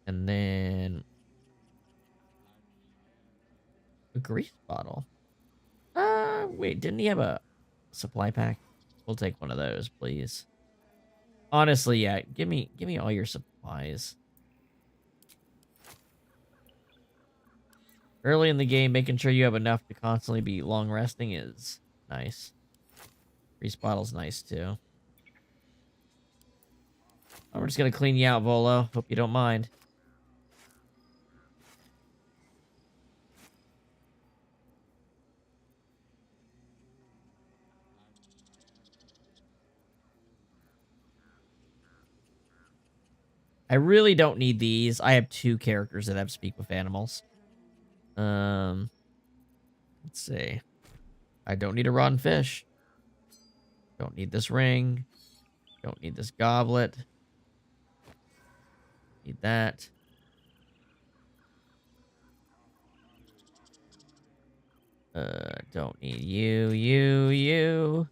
And then a grease bottle. Wait, didn't he have a supply pack? We'll take one of those, please. Honestly, yeah, give me all your supplies. Early in the game, making sure you have enough to constantly be long resting is nice. Grease bottle's nice too. Oh, we're just gonna clean you out, Volo. Hope you don't mind. I really don't need these. I have 2 characters that have speak with animals. Let's see. I don't need a rotten fish. Don't need this ring. Don't need this goblet. Need that. Don't need you.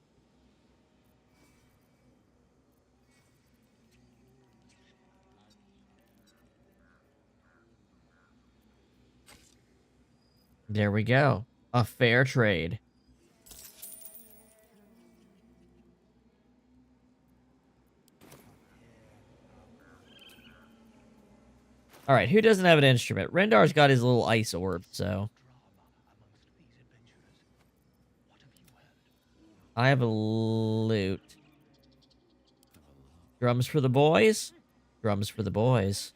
There we go. A fair trade. All right, who doesn't have an instrument? Rendar's got his little ice orb, so. I have a lute. Drums for the boys? Drums for the boys.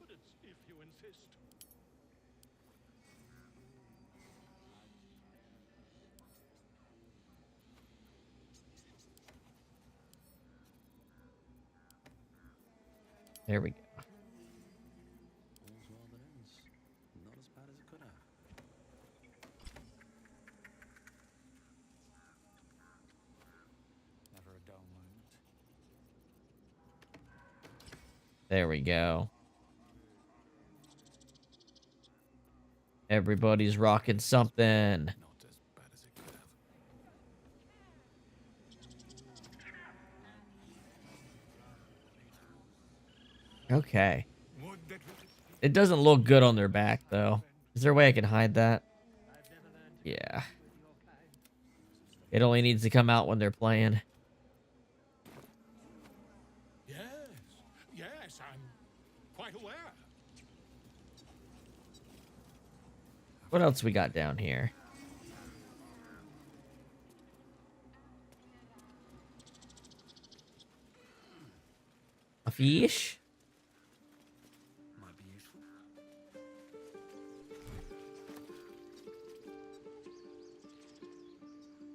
There we go. Not as bad as it could have. Never a dull moment. There we go. Everybody's rocking something. Okay. It doesn't look good on their back, though. Is there a way I can hide that? Yeah. It only needs to come out when they're playing. Yes, I'm quite aware. What else we got down here? A fish? Might be useful.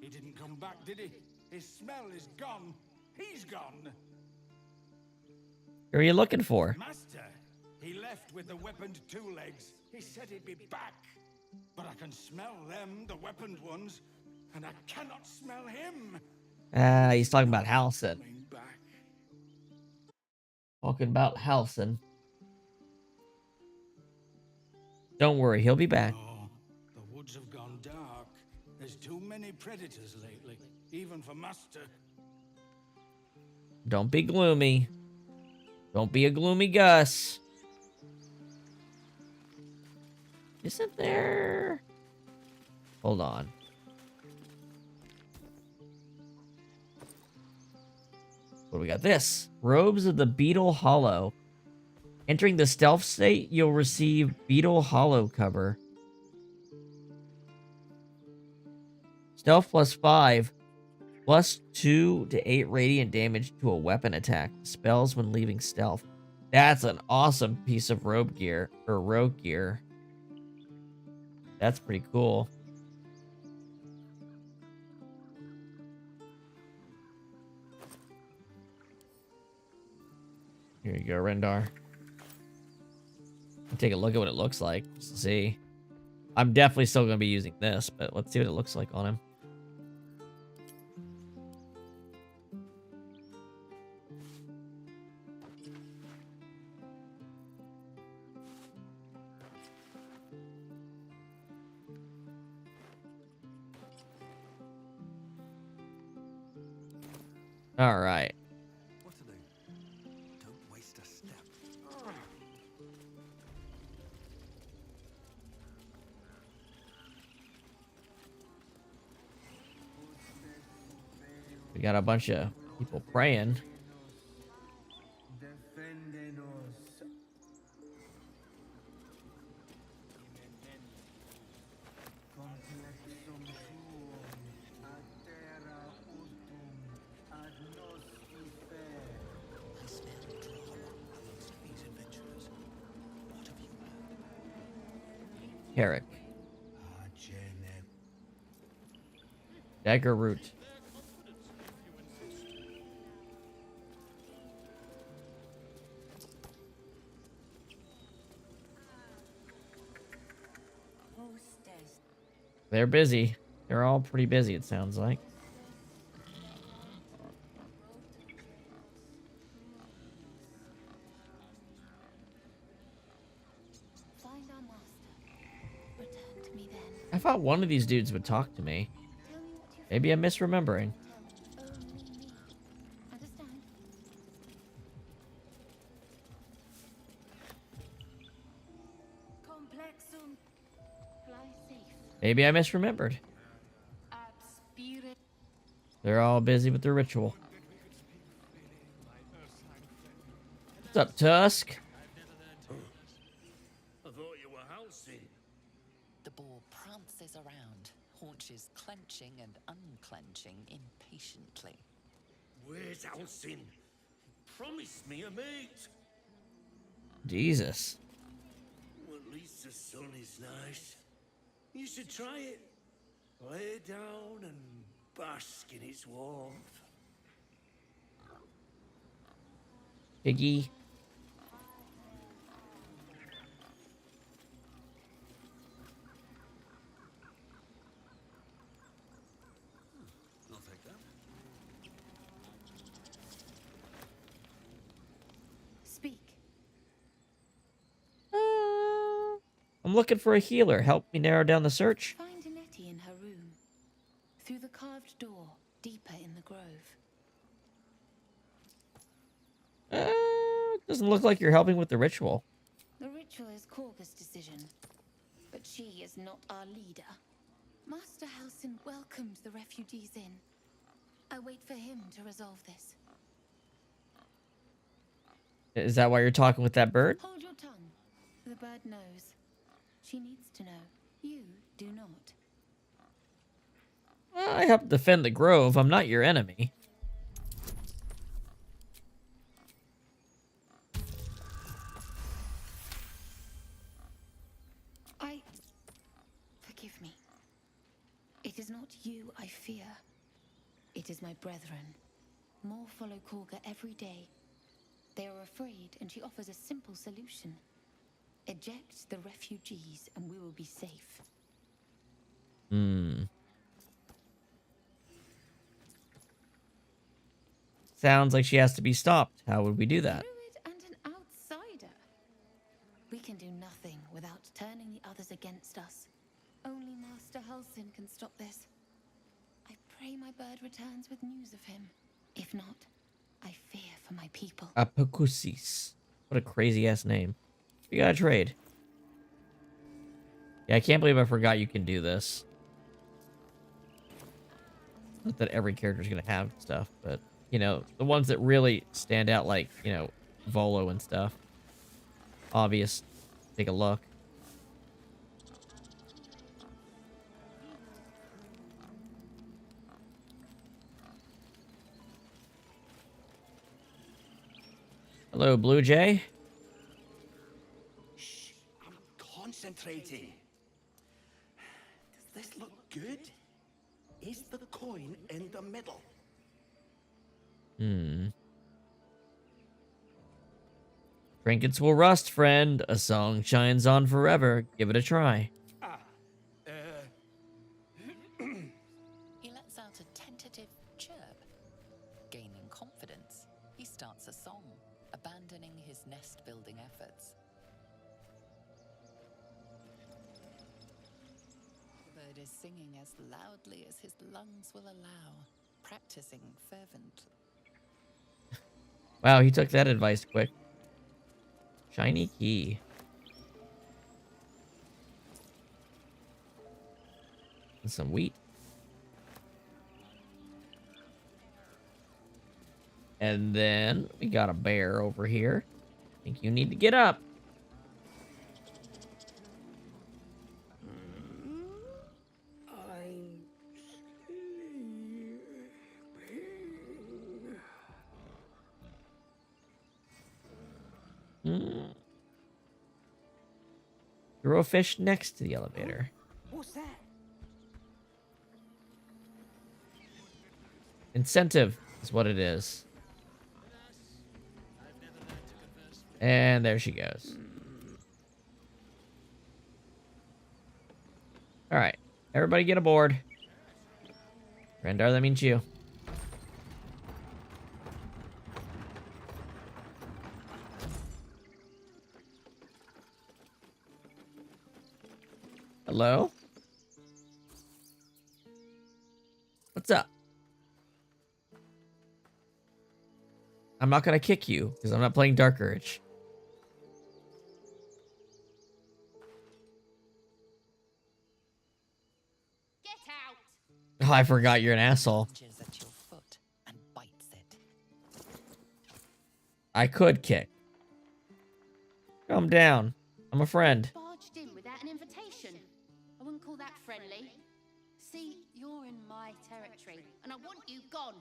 He didn't come back, did he? His smell is gone. He's gone. Who are you looking for? Master, he left with the weaponed two legs. He said he'd be back. But I can smell them, the weaponed ones, and I cannot smell him. He's talking about Halson. Talking about Halson. Don't worry, he'll be back. Oh, the woods have gone dark. There's too many predators lately, even for Master. Don't be gloomy. Don't be a gloomy Gus. Isn't there? Hold on. What do we got? This. Robes of the Beetle Hollow. Entering the stealth state, you'll receive Beetle Hollow cover. Stealth +5. +2 to 8 radiant damage to a weapon attack. Spells when leaving stealth. That's an awesome piece of robe gear. Or rogue gear. That's pretty cool. Here you go, Rendar. Take a look at what it looks like. Just to see. I'm definitely still going to be using this, but let's see what it looks like on him. All right. What to do? Don't waste a step. We got a bunch of people praying. Herrick. Dagger root. They're busy. They're all pretty busy, it sounds like. Find our master. Return to me then. I thought one of these dudes would talk to me. Maybe I'm misremembering. Understand? Complexum. Fly safe. Maybe I misremembered. They're all busy with their ritual. What's up, Tusk? I thought you were Halsey. The boar prances around, haunches clenching and unclenching impatiently. Where's Halsey? Promised me a mate. Jesus. Well, at least the sun is nice. You should try it. Lay down and bask in its warmth. Piggy. I'll take that. Speak. I'm looking for a healer. Help me narrow down the search. Find Nettie in her room. Through the carved door, deeper in the grove. Doesn't look like you're helping with the ritual. The ritual is Korga's decision, but she is not our leader. Master Halsin welcomed the refugees in. I wait for him to resolve this. Is that why you're talking with that bird? Hold your tongue. The bird knows. She needs to know. You do not. I help defend the grove. I'm not your enemy. Forgive me. It is not you I fear. It is my brethren. More follow Korga every day. They are afraid, and she offers a simple solution. Eject the refugees, and we will be safe. Hmm. Sounds like she has to be stopped. How would we do that? Druid and an outsider. We can do nothing without turning the others against us. Only Master Halsin can stop this. I pray my bird returns with news of him. If not, I fear for my people. Apocusis. What a crazy ass name. We gotta trade. Yeah, I can't believe I forgot you can do this. Not that every character's gonna have stuff, but, you know, the ones that really stand out, like, you know, Volo and stuff. Obvious. Take a look. Hello, Blue Jay. Shh, I'm concentrating. Does this look good? Is the coin in the middle? Hmm. Trinkets will rust, friend. A song shines on forever. Give it a try. He lets out a tentative chirp. Gaining confidence, he starts a song, abandoning his nest-building efforts. The bird is singing as loudly as his lungs will allow, practicing fervently. Wow, he took that advice quick. Shiny key. And some wheat. And then we got a bear over here. I think you need to get up. I'm sleeping. Throw a fish next to the elevator. What's that? Incentive is what it is. And there she goes. All right, everybody get aboard. Rendar, that means you. Hello? What's up? I'm not gonna kick you, because I'm not playing Dark Urge. Get out! Oh, I forgot you're an asshole. Lunges at your foot and bites it. I could kick. Calm down. I'm a friend. Barged in without an invitation. I wouldn't call that friendly. See, you're in my territory, and I want you gone.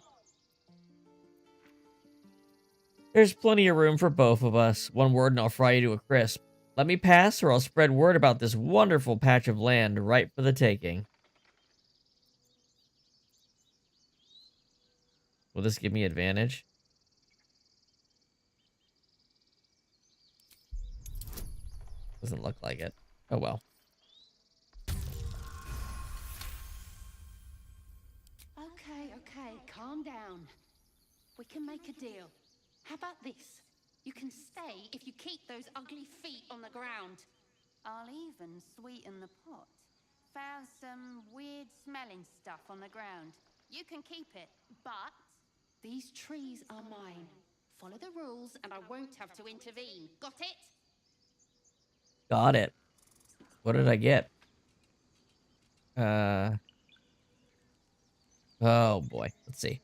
There's plenty of room for both of us. One word and I'll fry you to a crisp. Let me pass or I'll spread word about this wonderful patch of land ripe for the taking. Will this give me advantage? Doesn't look like it. Oh well. Okay, calm down. We can make a deal. How about this? You can stay if you keep those ugly feet on the ground. I'll even sweeten the pot. Found some weird smelling stuff on the ground. You can keep it, but these trees are mine. Follow the rules and I won't have to intervene. Got it? Got it. What did I get? Oh boy. Let's see.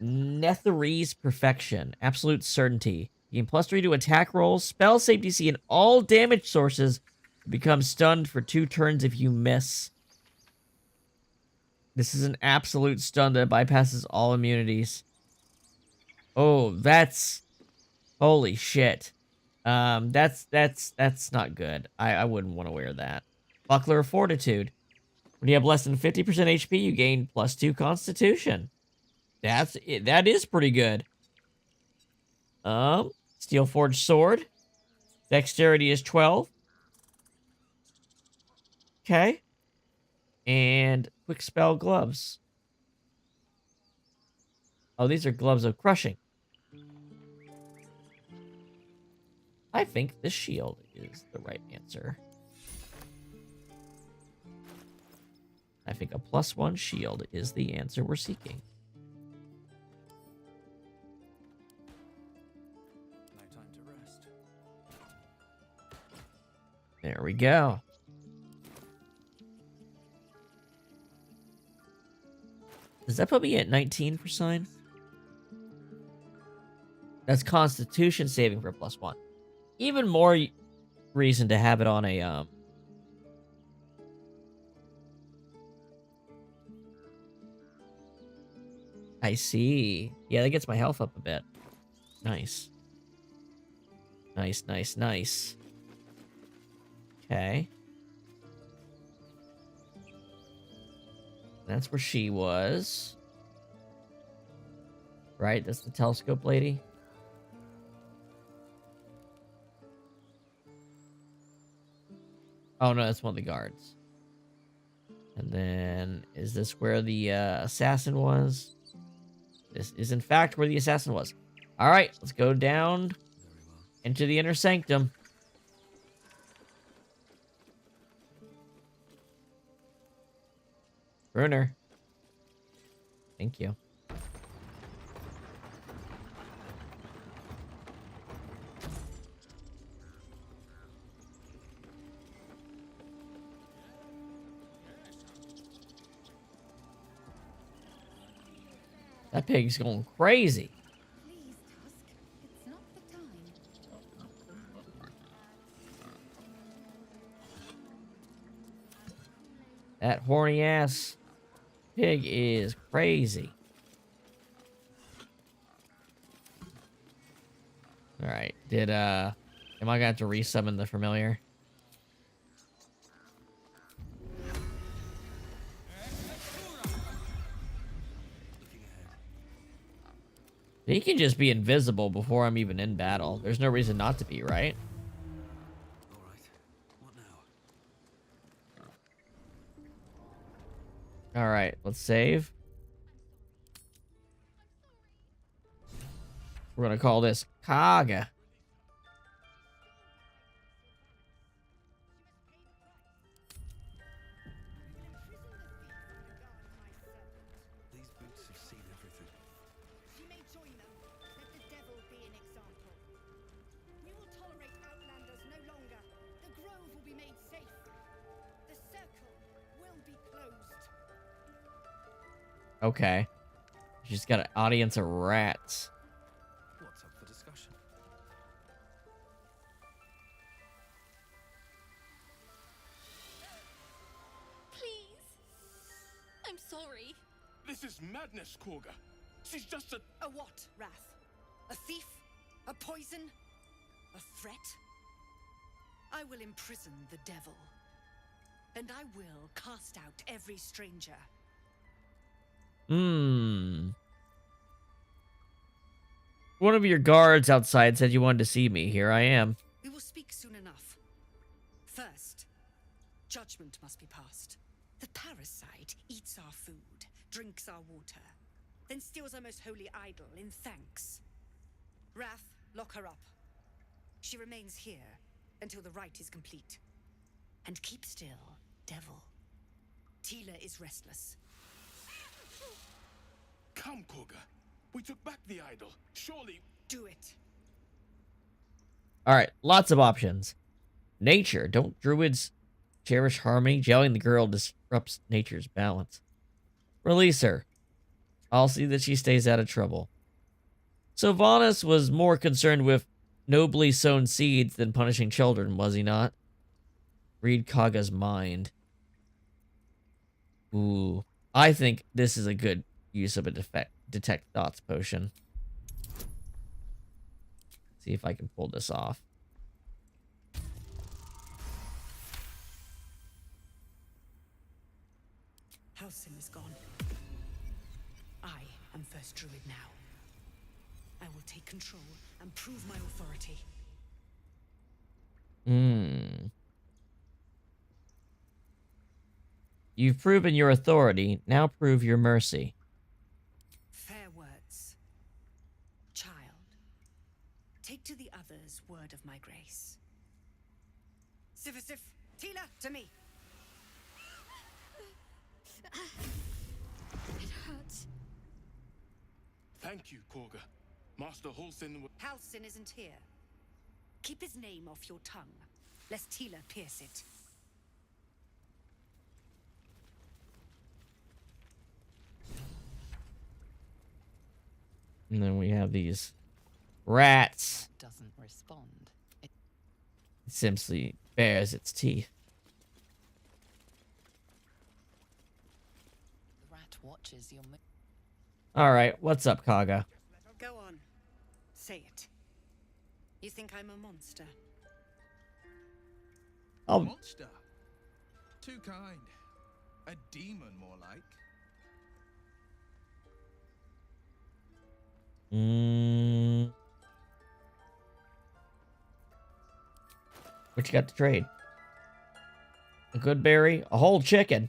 Netherese Perfection. Absolute certainty. You gain +3 to attack rolls, spell save DC, and all damage sources become stunned for 2 turns if you miss. This is an absolute stun that bypasses all immunities. Oh, that's... Holy shit. That's not good. I wouldn't want to wear that. Buckler of Fortitude. When you have less than 50% HP, you gain +2 Constitution. That's it. That is pretty good. Steel forged sword. Dexterity is 12. Okay. And quick spell gloves. Oh, these are gloves of crushing. I think the shield is the right answer. I think a +1 shield is the answer we're seeking. No time to rest. There we go. Does that put me at 19 for sign? That's Constitution saving for +1. Even more reason to have it on a I see. Yeah, that gets my health up a bit. Nice. Nice, nice, nice. Okay. That's where she was. Right? That's the telescope lady. Oh, no, that's one of the guards. And then, is this where the assassin was? This is, in fact, where the assassin was. All right, let's go down into the inner sanctum. Bruner. Thank you. That pig's going crazy. That horny ass pig is crazy. All right. Am I gonna have to resummon the familiar? He can just be invisible before I'm even in battle. There's no reason not to be, right? All right, let's save. We're gonna call this Kaga. These boots have seen everything. You may join them. Let the devil be an example. We will tolerate outlanders no longer. The grove will be made safe. The circle will be closed. Okay. She's got an audience of rats. What's up for discussion? Please. I'm sorry. This is madness, Korga. She's just a what, Wrath? A thief? A poison? A threat? I will imprison the devil. And I will cast out every stranger. Hmm. One of your guards outside said you wanted to see me. Here I am. We will speak soon enough. First, judgment must be passed. The parasite eats our food, drinks our water, then steals our most holy idol in thanks. Wrath, lock her up. She remains here until the rite is complete. And keep still, devil. Tila is restless. Come, Korga. We took back the idol. Surely. Do it. All right, lots of options. Nature. Don't druids cherish harmony? Jailing the girl disrupts nature's balance. Release her. I'll see that she stays out of trouble. Sylvanas was more concerned with nobly sown seeds than punishing children, was he not? Read Kaga's mind. Ooh. I think this is a good use of a detect thoughts potion. See if I can pull this off. Helsing is gone. I am first Druid now. I will take control and prove my authority. You've proven your authority. Now prove your mercy. Fair words. Child, take to the others word of my grace. Sifisif, Tila, to me. It hurts. Thank you, Korga. Master Halsin. Halsin isn't here. Keep his name off your tongue, lest Tila pierce it. And then we have these rats. Doesn't respond. It simply bares its teeth. The rat watches your move. All right, what's up, Kaga? Go on. Say it. You think I'm a monster? Oh. Monster? Too kind. A demon, more like. What you got to trade? A good berry? A whole chicken?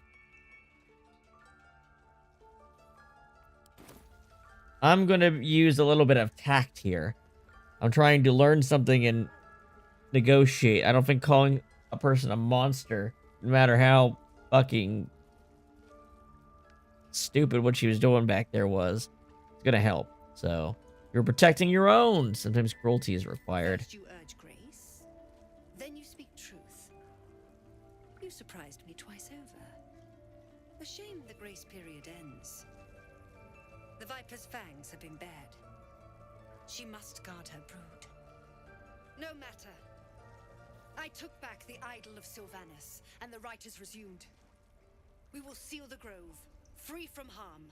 I'm going to use a little bit of tact here. I'm trying to learn something and negotiate. I don't think calling a person a monster, no matter how fucking stupid what she was doing back there was, it's going to help. So, you're protecting your own. Sometimes cruelty is required. First you urge grace, then you speak truth. You surprised me twice over. A shame the grace period ends. The Viper's fangs have been bared. She must guard her brood. No matter. I took back the idol of Sylvanas, and the rite is resumed. We will seal the grove, free from harm,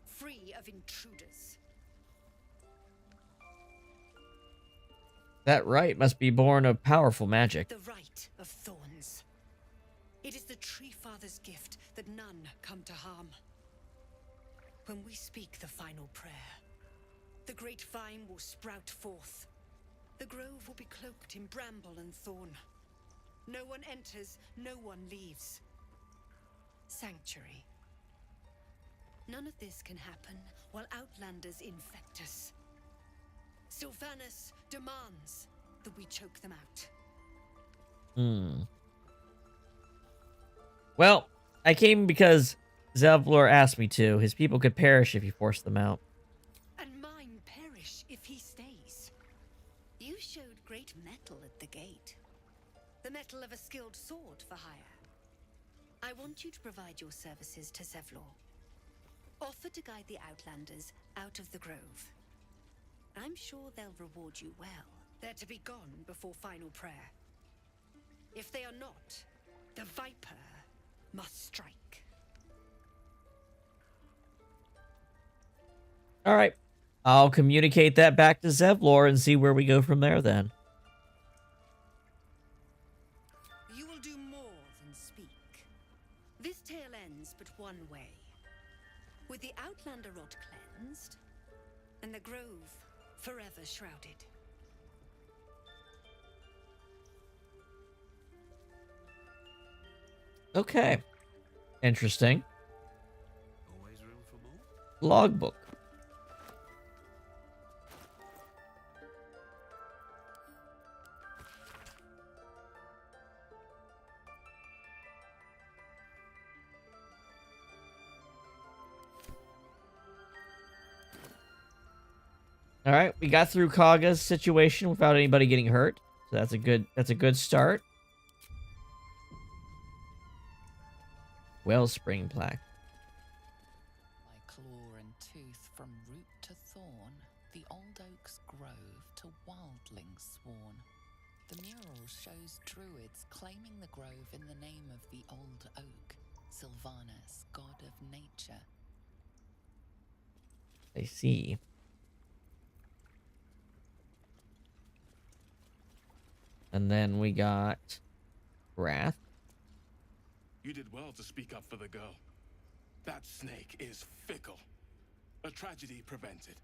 free of intruders. That rite must be born of powerful magic. The rite of thorns. It is the Tree Father's gift that none come to harm. When we speak the final prayer, the great vine will sprout forth. The grove will be cloaked in bramble and thorn. No one enters, no one leaves. Sanctuary. None of this can happen while Outlanders infect us. Sylvanas demands that we choke them out. Well, I came because Zevlor asked me to. His people could perish if you forced them out. And mine perish if he stays. You showed great mettle at the gate. The mettle of a skilled sword for hire. I want you to provide your services to Zevlor. Offer to guide the Outlanders out of the grove. I'm sure they'll reward you well. They're to be gone before final prayer. If they are not, the Viper must strike. All right. I'll communicate that back to Zevlor and see where we go from there then. You will do more than speak. This tale ends but one way. With the Outlander rot cleansed, and the grove forever shrouded. Okay. Interesting. Always room for more? Logbook. All right, we got through Kaga's situation without anybody getting hurt. So that's a good start. Wellspring plaque. By claw and tooth from root to thorn, the old oak's grove to wildlings sworn. The mural shows druids claiming the grove in the name of the old oak, Sylvanas, god of nature. I see. And then we got Wrath. You did well to speak up for the girl. That snake is fickle. A tragedy prevented.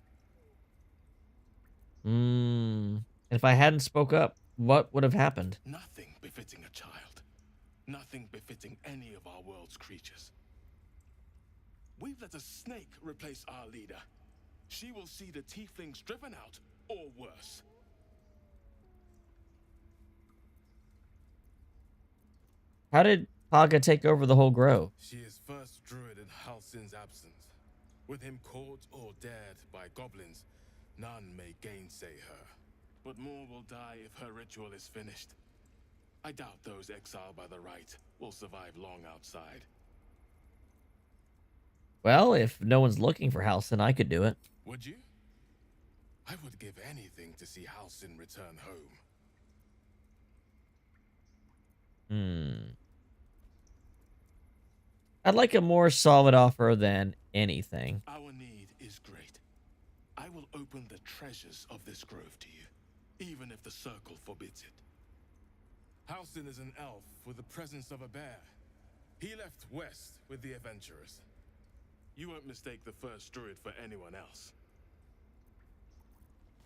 If I hadn't spoke up, what would have happened? Nothing befitting a child. Nothing befitting any of our world's creatures. We've let a snake replace our leader. She will see the tieflings driven out, or worse. How did Paga take over the whole grove? She is first druid in Halsin's absence. With him caught or dared by goblins, none may gainsay her. But more will die if her ritual is finished. I doubt those exiled by the right will survive long outside. Well, if no one's looking for Halsin, I could do it. Would you? I would give anything to see Halsin return home. I'd like a more solid offer than anything. Our need is great. I will open the treasures of this grove to you, even if the circle forbids it. Halsin is an elf with the presence of a bear. He left west with the adventurers. You won't mistake the first druid for anyone else.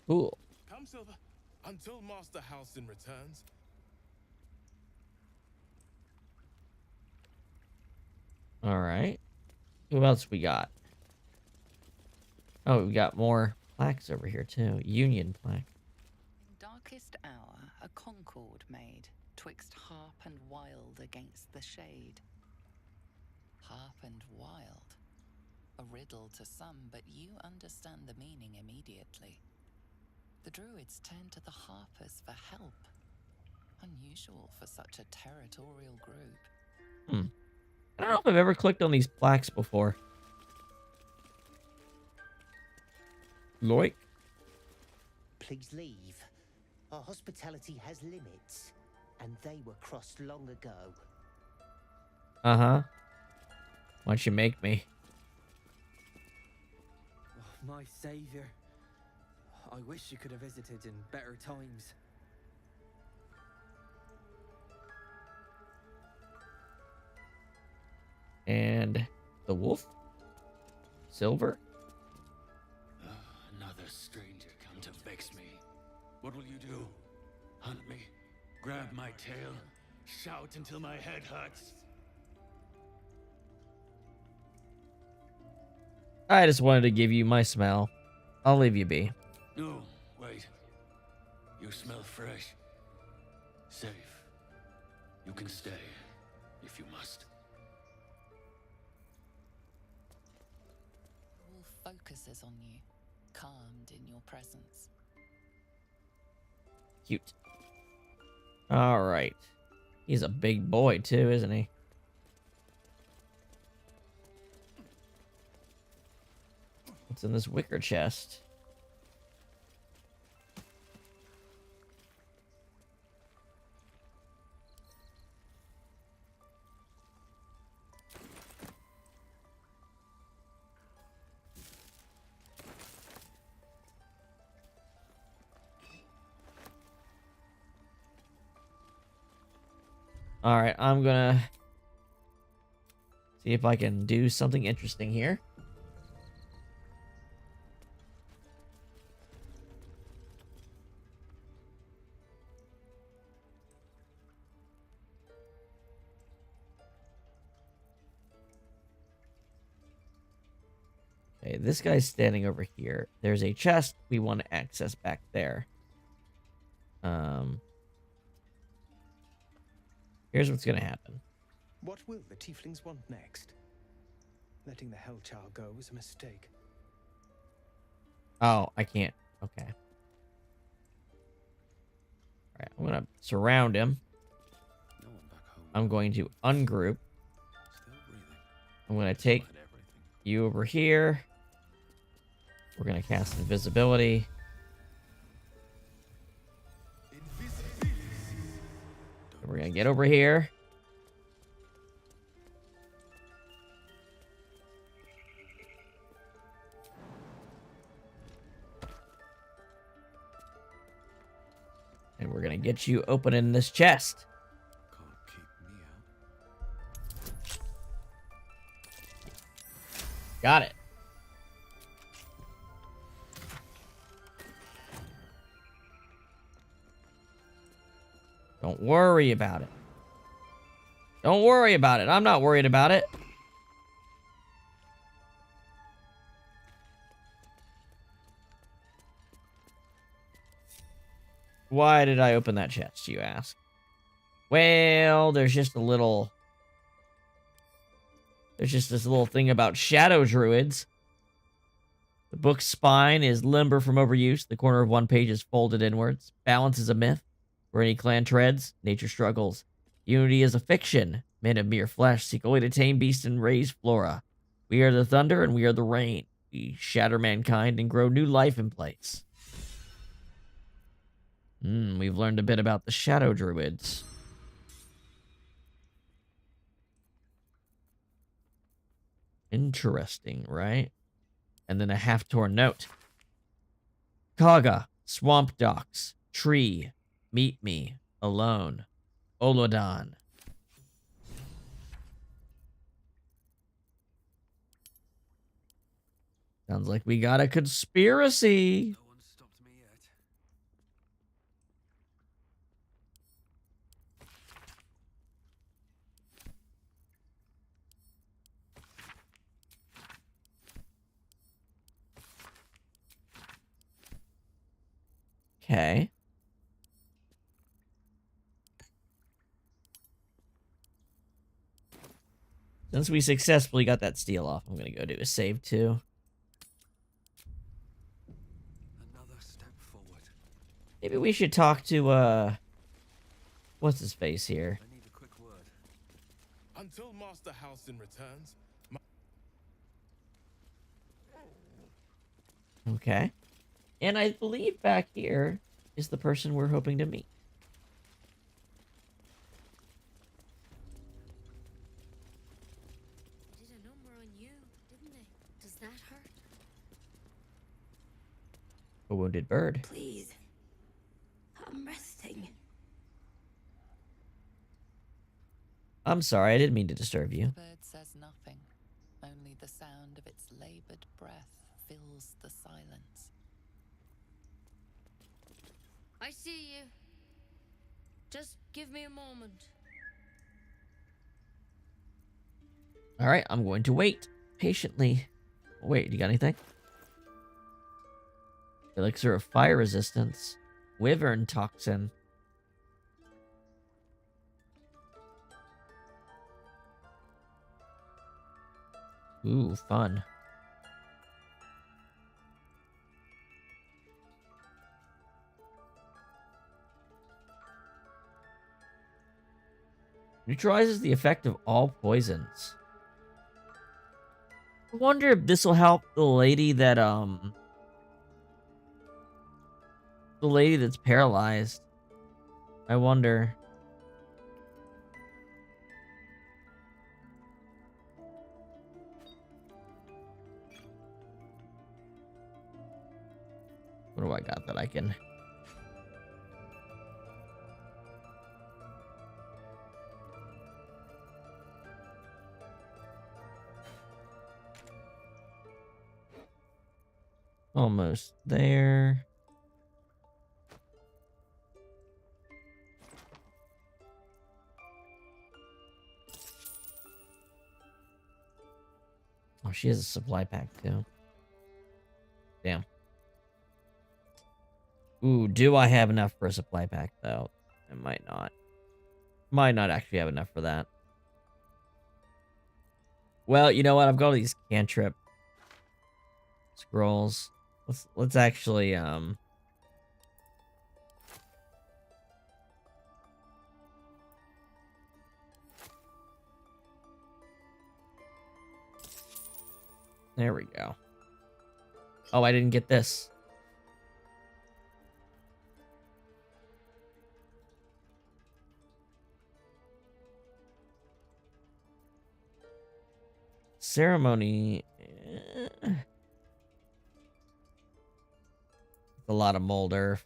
Cool. Come, Silver. Until Master Halsin returns. All right. Who else we got? Oh, we got more plaques over here too. Union plaque. In darkest hour, a concord made, twixt harp and wild against the shade. Harp and wild. A riddle to some, but you understand the meaning immediately. The druids turn to the harpers for help. Unusual for such a territorial group. I don't know if I've ever clicked on these plaques before. Loik? Please leave. Our hospitality has limits, and they were crossed long ago. Uh-huh. Why'd you make me? Oh, my savior. I wish you could have visited in better times. And the wolf? Silver? Another stranger come to vex me. What will you do? Hunt me? Grab my tail? Shout until my head hurts? I just wanted to give you my smell. I'll leave you be. No, wait. You smell fresh. Safe. You can stay, if you must. All focuses on you, calmed in your presence. Cute. All right. He's a big boy too, isn't he? What's in this wicker chest? All right, I'm gonna see if I can do something interesting here. Okay, this guy's standing over here. There's a chest we want to access back there. Here's what's gonna happen. What will the tieflings want next? Letting the Hellchild go was a mistake. Oh, I can't. Okay. Alright, I'm gonna surround him. I'm going to ungroup. I'm gonna take you over here. We're gonna cast invisibility. We're gonna get over here. And we're gonna get you opening this chest. Got it. Don't worry about it. Don't worry about it. I'm not worried about it. Why did I open that chest, you ask? Well, there's just a little... There's just this little thing about shadow druids. The book's spine is limber from overuse. The corner of one page is folded inwards. Balance is a myth. Where any clan treads, nature struggles. Unity is a fiction. Men of mere flesh seek only to tame beasts and raise flora. We are the thunder and we are the rain. We shatter mankind and grow new life in place. We've learned a bit about the shadow druids. Interesting, right? And then a half-torn note. Kaga, swamp docks, tree, meet me, alone, Olodan. Sounds like we got a conspiracy. No one stopped me yet. Okay. Since we successfully got that steal off, I'm gonna go do a save too. Another step forward. Maybe we should talk to, what's his face here? I need a quick word. Until Master Halcyon returns, Okay. And I believe back here is the person we're hoping to meet. Did a number on you, didn't they? Does that hurt? A wounded bird. Please. I'm resting. I'm sorry, I didn't mean to disturb you. The bird says nothing. Only the sound of its labored breath fills the silence. I see you. Just give me a moment. All right, I'm going to wait patiently. Wait, you got anything? Elixir of fire resistance. Wyvern toxin. Ooh, fun. Neutralizes the effect of all poisons. I wonder if this will help the lady that, the lady that's paralyzed. I wonder. What do I got that I can... Almost there. Oh, she has a supply pack too. Damn. Ooh, do I have enough for a supply pack though? I might not. Might not actually have enough for that. Well, you know what? I've got all these cantrip scrolls. Let's actually there we go. Oh, I didn't get this. Ceremony. A lot of mold earth.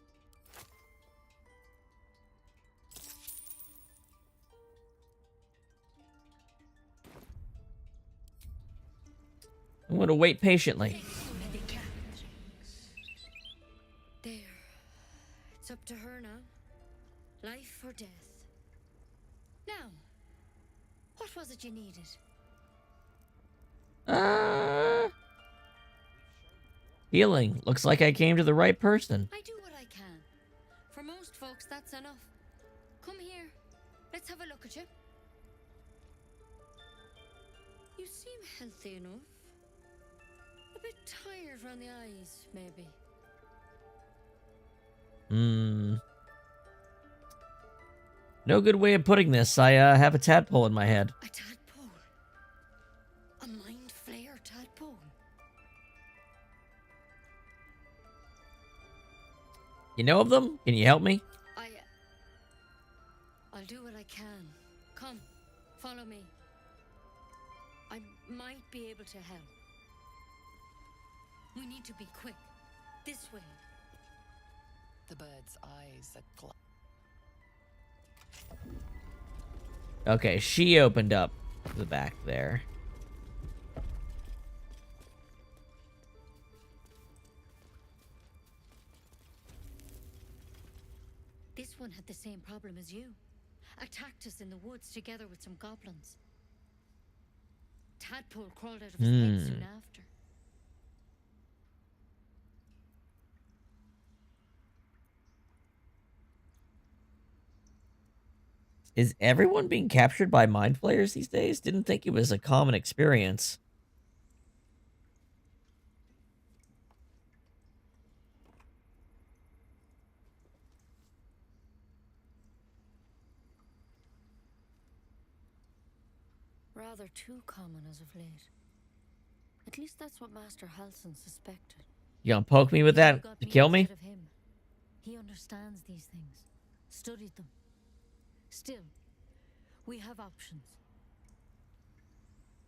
I'm going to wait patiently. There. It's up to her now. Life or death. What was it you needed? Healing. Looks like I came to the right person. I do what I can. For most folks, that's enough. Come here. Let's have a look at you. You seem healthy enough. A bit tired around the eyes, maybe. No good way of putting this. I have a tadpole in my head. A tadpole? A mind flayer tadpole? You know of them? Can you help me? I'll do what I can. Come, follow me. I might be able to help. We need to be quick. This way. The bird's eyes are Okay, she opened up the back there. This one had the same problem as you. Attacked us in the woods together with some goblins. Tadpole crawled out of his head soon after. Is everyone being captured by mind flayers these days? Didn't think it was a common experience. Rather too common as of late. At least that's what Master Halsin suspected. You gonna poke me with that to kill me? Of him. He understands these things. Studied them. Still, we have options.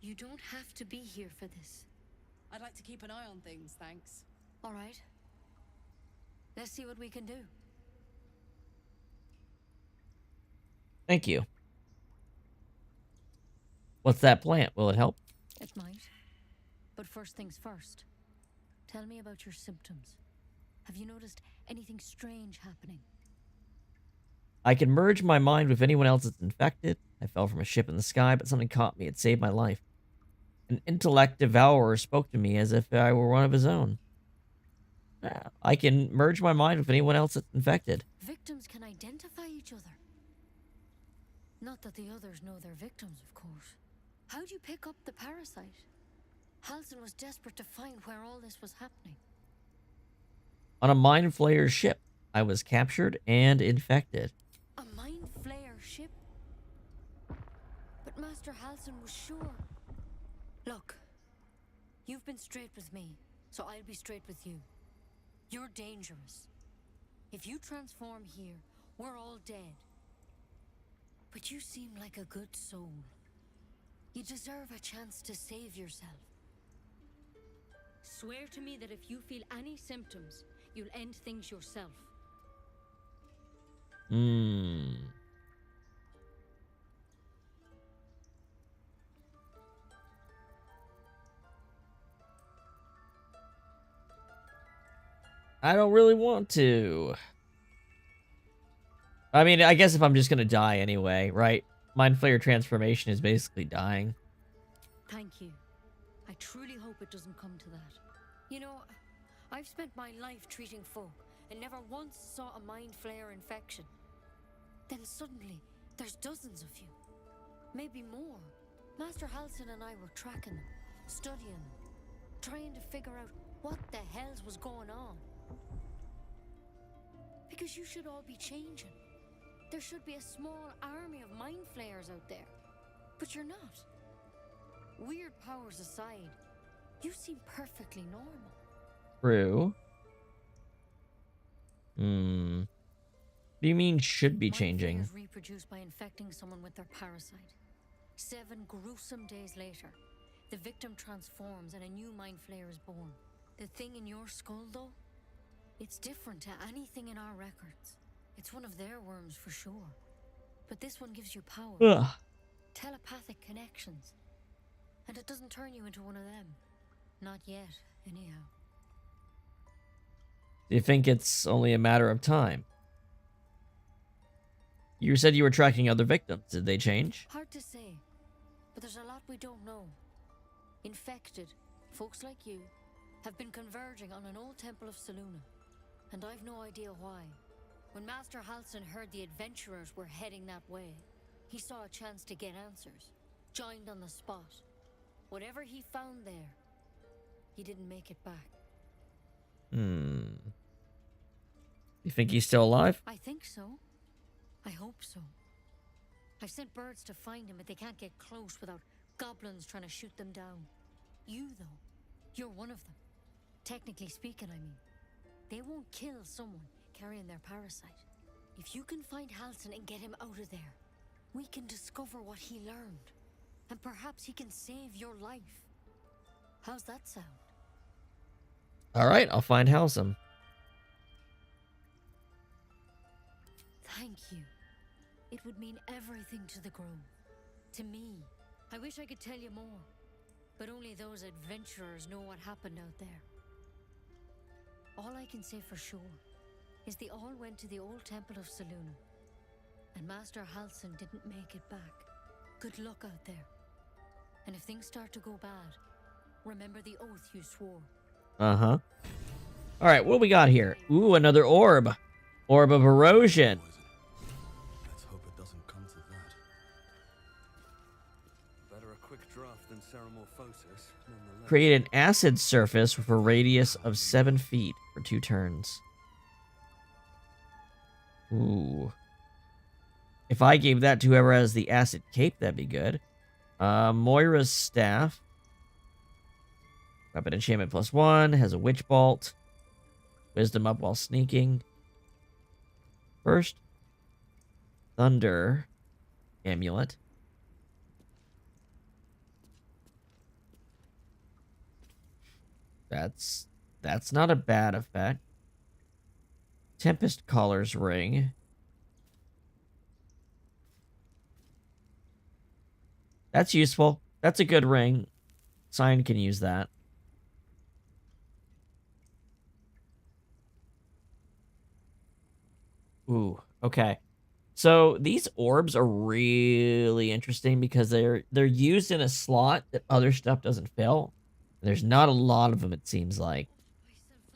You don't have to be here for this. I'd like to keep an eye on things, thanks. All right. Let's see what we can do. Thank you. What's that plant? Will it help? It might. But first things first. Tell me about your symptoms. Have you noticed anything strange happening? I can merge my mind with anyone else that's infected. I fell from a ship in the sky, but something caught me. It saved my life. An intellect devourer spoke to me as if I were one of his own. I can merge my mind with anyone else that's infected. Victims can identify each other. Not that the others know they're victims, of course. How'd you pick up the parasite? Halsin was desperate to find where all this was happening. On a mind flayer ship, I was captured and infected. A mind flayer ship? But Master Halsin was sure. Look, you've been straight with me, so I'll be straight with you. You're dangerous. If you transform here, we're all dead. But you seem like a good soul. You deserve a chance to save yourself. Swear to me that if you feel any symptoms, you'll end things yourself. I don't really want to. I mean, I guess if I'm just gonna die anyway, right? Mind Flayer transformation is basically dying. Thank you. I truly hope it doesn't come to that. You know, I've spent my life treating folk and never once saw a Mind Flayer infection. Then suddenly, there's dozens of you. Maybe more. Master Halsin and I were tracking them, studying them, trying to figure out what the hells was going on. Because you should all be changing. There should be a small army of Mind Flayers out there. But you're not. Weird powers aside, you seem perfectly normal. True. What do you mean should be changing? Mind Flayers reproduce by infecting someone with their parasite. 7 gruesome days later, the victim transforms and a new Mind Flayer is born. The thing in your skull, though, it's different to anything in our records. It's one of their worms for sure. But this one gives you power. Ugh. Telepathic connections. And it doesn't turn you into one of them. Not yet, anyhow. Do you think it's only a matter of time? You said you were tracking other victims. Did they change? Hard to say. But there's a lot we don't know. Infected, folks like you, have been converging on an old temple of Selûne, and I've no idea why. When Master Halsin heard the adventurers were heading that way, he saw a chance to get answers, joined on the spot. Whatever he found there, he didn't make it back. You think he's still alive? I think so. I hope so. I've sent birds to find him, but they can't get close without goblins trying to shoot them down. You, though, you're one of them. Technically speaking, I mean. They won't kill someone carrying their parasite. If you can find Halsin and get him out of there, we can discover what he learned. And perhaps he can save your life. How's that sound? All right, I'll find Halsin. Thank you. It would mean everything to the Grove. To me. I wish I could tell you more. But only those adventurers know what happened out there. All I can say for sure is they all went to the old temple of Selûne. And Master Halsin didn't make it back. Good luck out there. And if things start to go bad, remember the oath you swore. Uh-huh. All right, what do we got here? Ooh, another orb. Orb of erosion. Let's hope it doesn't come to that. Better a quick draft than Ceramorphosis, nonetheless. Create an acid surface with a radius of 7 feet for 2 turns. Ooh. If I gave that to whoever has the acid cape, that'd be good. Moira's staff. Weapon enchantment +1. Has a witch bolt. Wisdom up while sneaking. First. Thunder. Amulet. That's not a bad effect. Tempest Caller's ring. That's useful. That's a good ring. Sign can use that. Ooh, okay. So these orbs are really interesting because they're used in a slot that other stuff doesn't fill. There's not a lot of them, it seems like.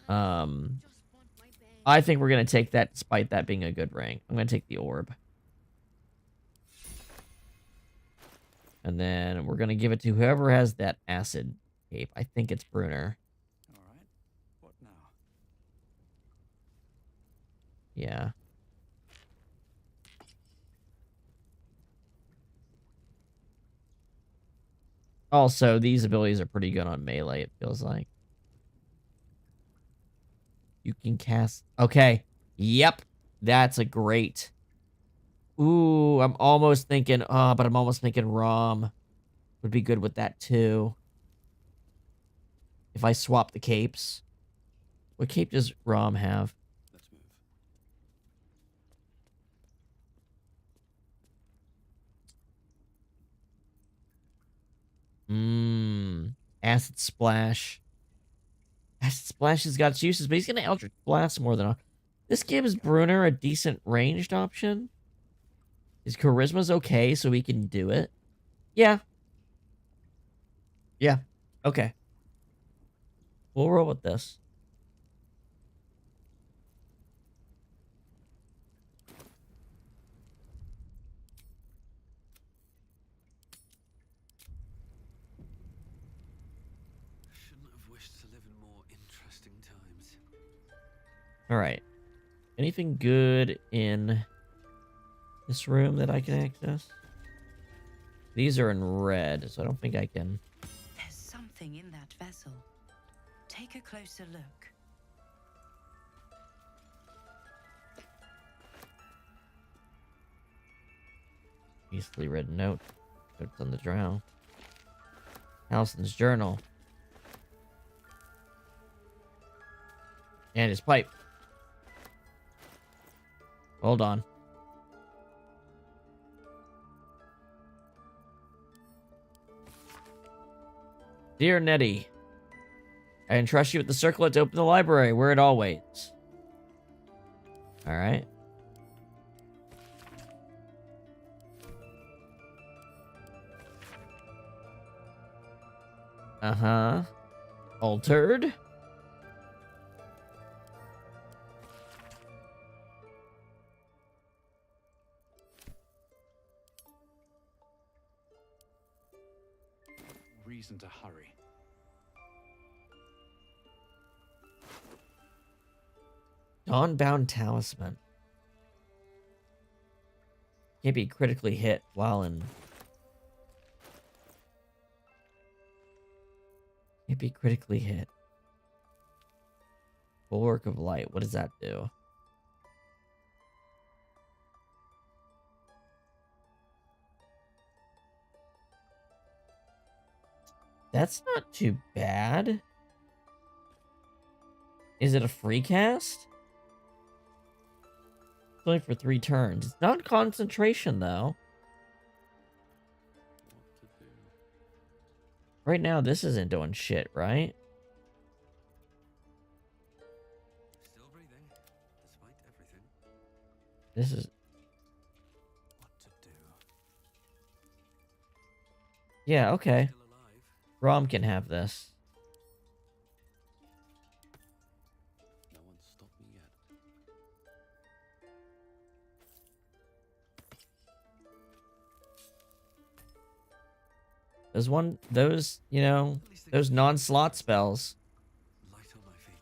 I think we're gonna take that despite that being a good ring. I'm gonna take the orb. And then we're gonna give it to whoever has that acid cape. I think it's Brunner. Alright. What now? Yeah. Also, these abilities are pretty good on melee, it feels like. You can cast... Okay. Yep. That's a great... Ooh, I'm almost thinking... Oh, but I'm almost thinking Rom would be good with that, too. If I swap the capes. What cape does Rom have? Let's move. Acid Splash. Acid Splash has got its uses, but he's going to Eldritch Blast more than... This gives Brunner a decent ranged option. His Charisma's okay, so he can do it. Yeah. Yeah. Okay. We'll roll with this. Shouldn't have wished to live in more interesting times. Alright. Anything good in this room that I can access? These are in red, so I don't think I can. There's something in that vessel. Take a closer look. Easily written note. Notes on the drow. Halsin's journal. And his pipe. Hold on. Dear Nettie, I entrust you with the circlet to open the library where it all waits. Alright. Uh-huh. Altered. Reason to hurry. Dawnbound Talisman. Can't be critically hit while in... Can't be critically hit. Bulwark of Light. What does that do? That's not too bad. Is it a free cast? It's only for 3 turns. It's not concentration, though. Right now, this isn't doing shit, right? Still breathing, despite everything. This is... What to do? Yeah, okay. Rom can have this. No one stopped me yet. Those, you know, those non-slot spells. Light on my feet.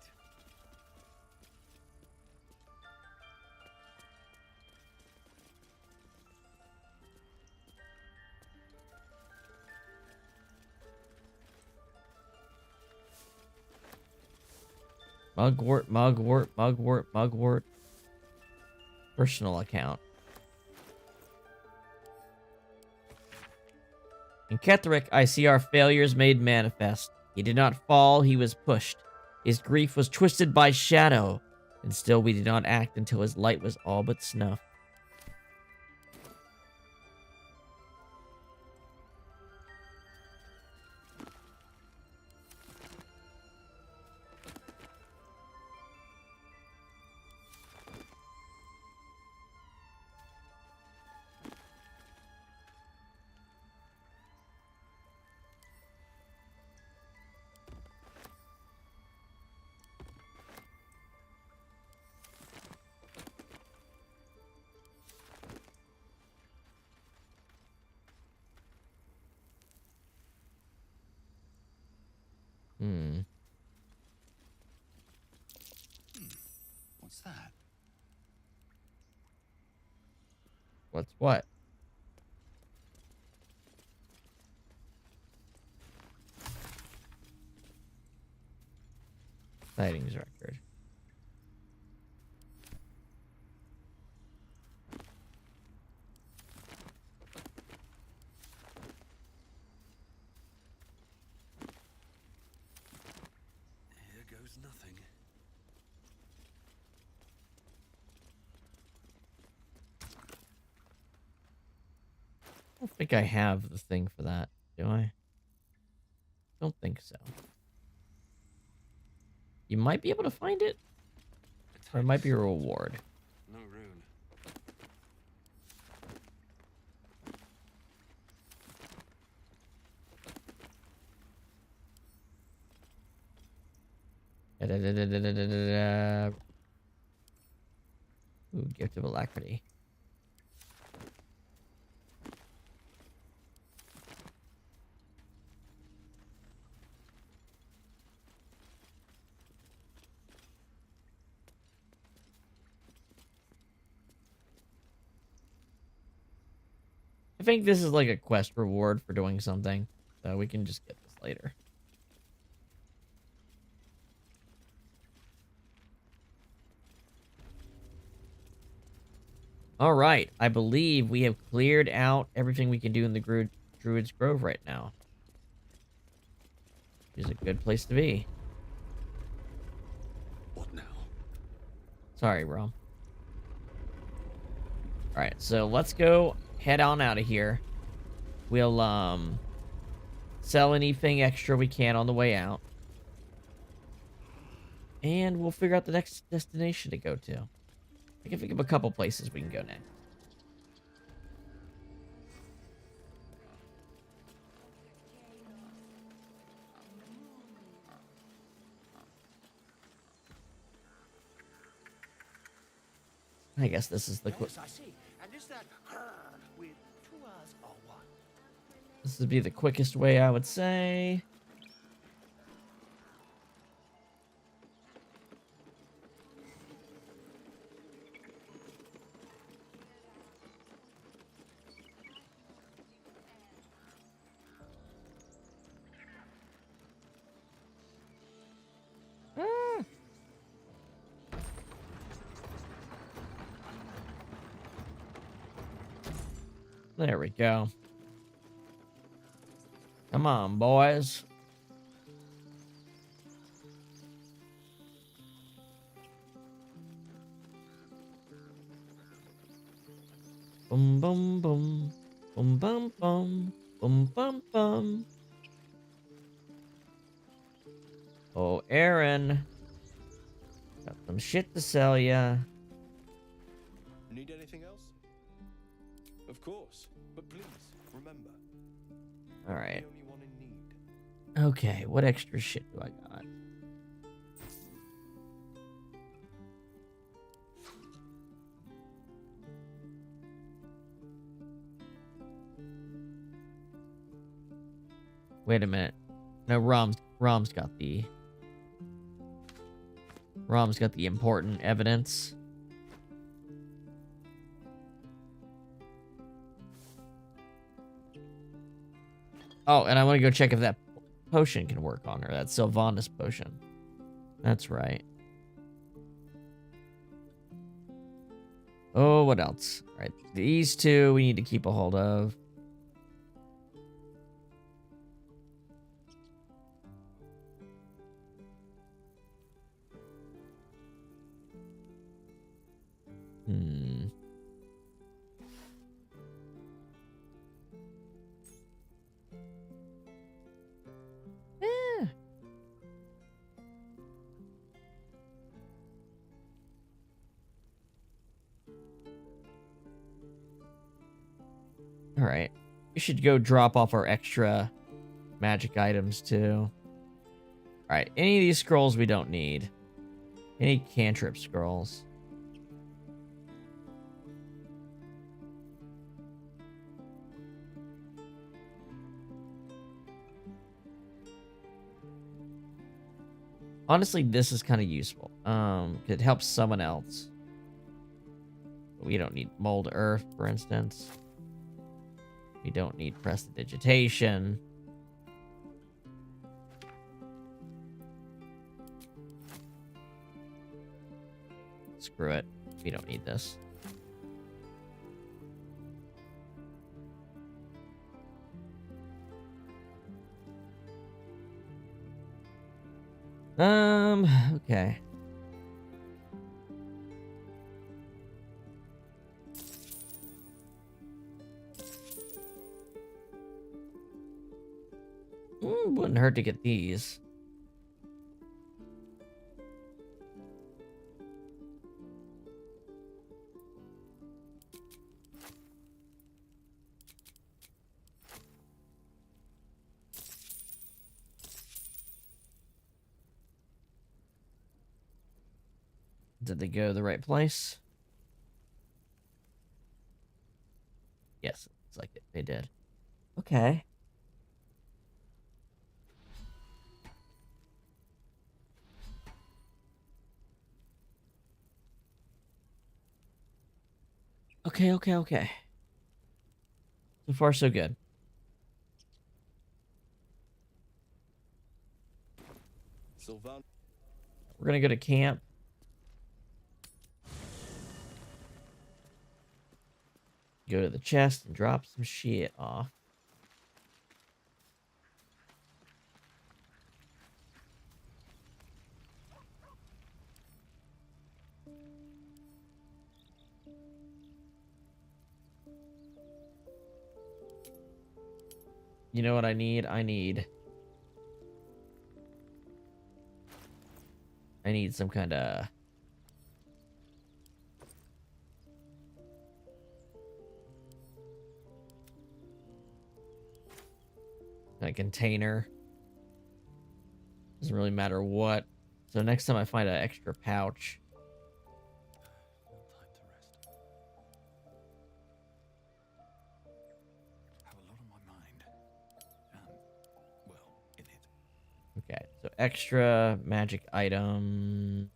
Mugwort, mugwort, mugwort, mugwort. Personal account. In Ketheric, I see our failures made manifest. He did not fall, he was pushed. His grief was twisted by shadow, and still we did not act until his light was all but snuffed. What's that? What's what? Sightings record. Here goes nothing. I don't think I have the thing for that, do I? Don't think so. You might be able to find it, or it might be a reward. No rune. Ooh, Gift of Alacrity. I think this is like a quest reward for doing something, so we can just get this later. All right, I believe we have cleared out everything we can do in the Druid's Grove right now. Which is a good place to be. What now? Sorry, Rom. All right, so let's go head on out of here. We'll sell anything extra we can on the way out, and we'll figure out the next destination to go to. I can think of a couple places we can go next. I guess this is the quick. Yes, I see. And is that with 2 R's or 1? This would be the quickest way, I would say. Ah. There we go. Come on, boys. Boom, boom, boom. Boom, bum, bum. Boom, bum, bum. Oh, Aaron. Got some shit to sell ya. Need anything else? Of course, but please remember. All right. The only one in need. Okay, what extra shit do I got? Wait a minute. No, Rom's got the important evidence. Oh, and I want to go check if that potion can work on her. That Sylvanas potion. That's right. Oh, what else? All right, these two we need to keep a hold of. All right. We should go drop off our extra magic items too. All right. Any of these scrolls we don't need. Any cantrip scrolls. Honestly, this is kind of useful. It helps someone else. We don't need mold earth, for instance. We don't need prestidigitation. Screw it. We don't need this. Okay. Wouldn't hurt to get these. Did they go the right place? Yes, it looks like it. They did. Okay. Okay. So far, so good. Sylvan. We're gonna go to camp. Go to the chest and drop some shit off. You know what I need? I need some kind of container. Doesn't really matter what. So next time I find an extra pouch. No time to rest. extra magic items.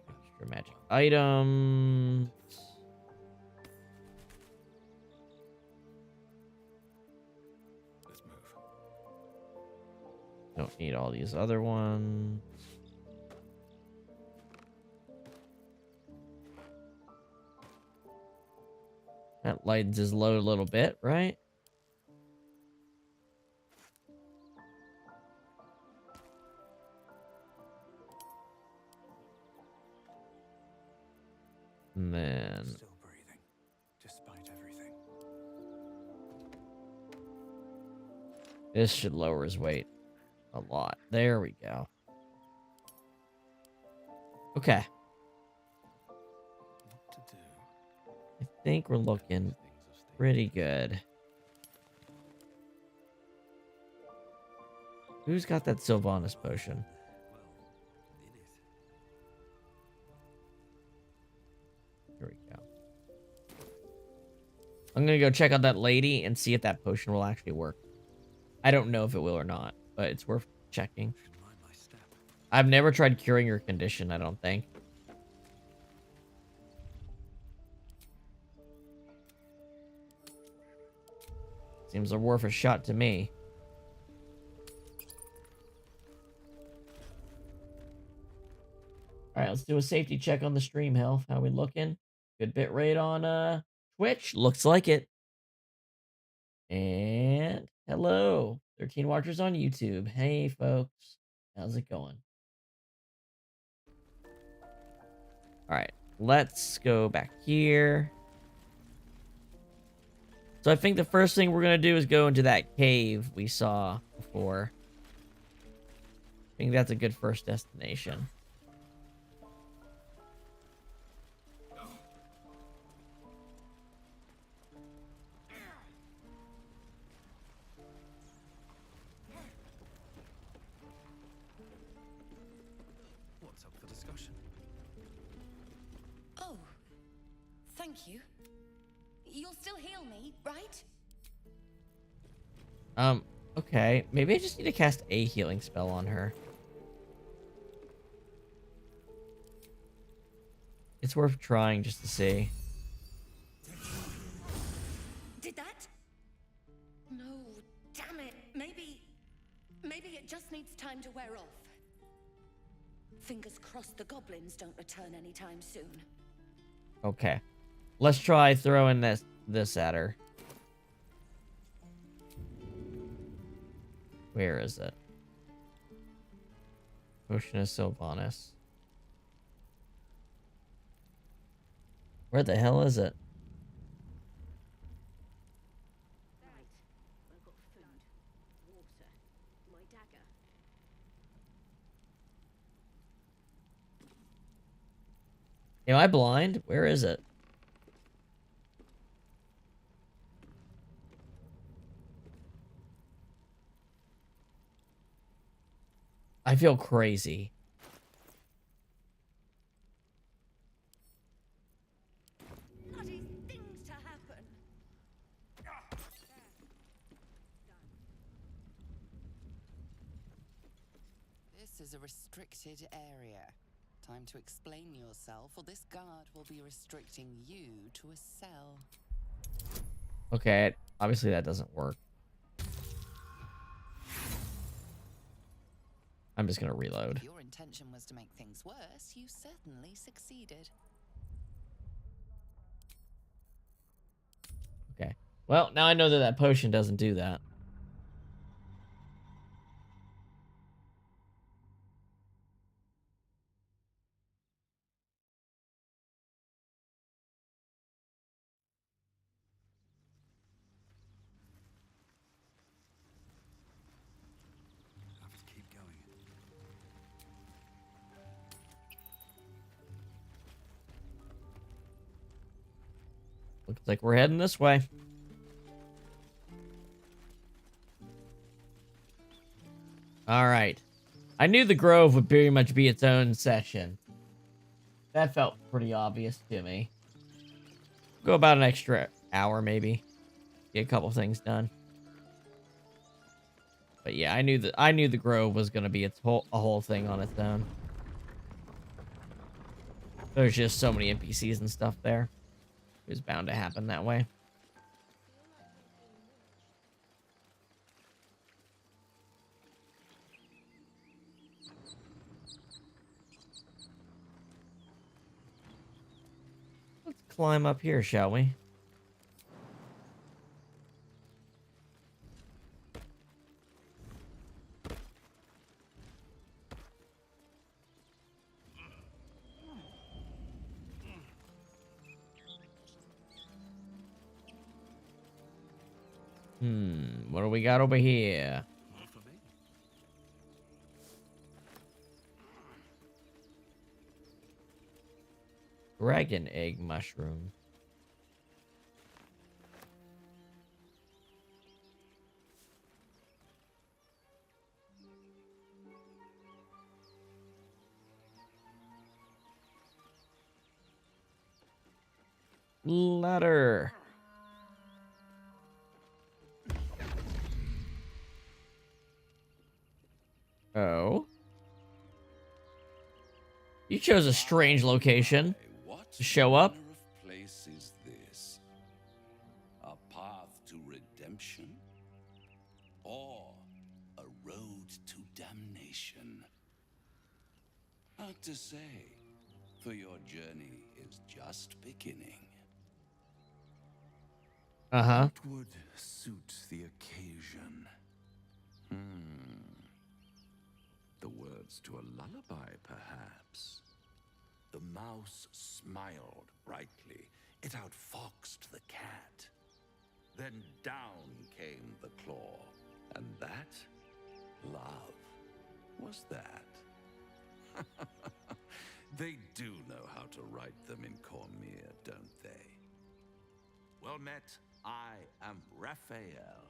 Extra magic items. Let's move. Don't need all these other ones. That lightens his load a little bit, right? And then Still breathing, despite everything. this should lower his weight a lot. There we go. Okay. What to do? I think we're looking pretty good. Who's got that Sylvanas potion? Here we go. I'm gonna go check out that lady and see if that potion will actually work. I don't know if it will or not, but it's worth checking. I've never tried curing your condition, I don't think. Seems worth a shot to me. Alright, let's do a safety check on the stream health. How we looking? Good bit rate on Twitch. Looks like it. And hello. 13 watchers on YouTube. Hey folks. How's it going? Alright, let's go back here. So I think the first thing we're going to do is go into that cave we saw before. I think that's a good first destination. What's up for discussion? Oh, thank you. You'll still heal me, right? Okay. Maybe I just need to cast a healing spell on her. It's worth trying just to see. Did that? No, damn it. Maybe it just needs time to wear off. Fingers crossed the goblins don't return anytime soon. Okay. Let's try throwing this at her. Where is it? Potion of Sylvanas. Where the hell is it? Right. I've got food, water, my dagger. Am I blind? Where is it? I feel crazy. Bloody things to happen. This is a restricted area. Time to explain yourself, or this guard will be restricting you to a cell. Okay, obviously that doesn't work. I'm just gonna reload. If your intention was to make things worse, you certainly succeeded. Okay. Well, now I know that that potion doesn't do that. I have to keep going. Looks like we're heading this way. All right. I knew the Grove would pretty much be its own session. That felt pretty obvious to me. Go about an extra hour, maybe. Get a couple things done. But yeah, I knew the grove was gonna be a whole thing on its own. There's just so many NPCs and stuff there. It was bound to happen that way. Let's climb up here, shall we? What do we got over here? Dragon egg mushroom. Ladder. Oh. You chose a strange location to show up. What manner of place is this? A path to redemption? Or a road to damnation? Hard to say, for your journey is just beginning. Uh-huh. What would suit the occasion? The words to a lullaby, perhaps. The mouse smiled brightly. It outfoxed the cat. Then down came the claw. And that, love, was that. They do know how to write them in Cormier, don't they? Well met, I am Raphael.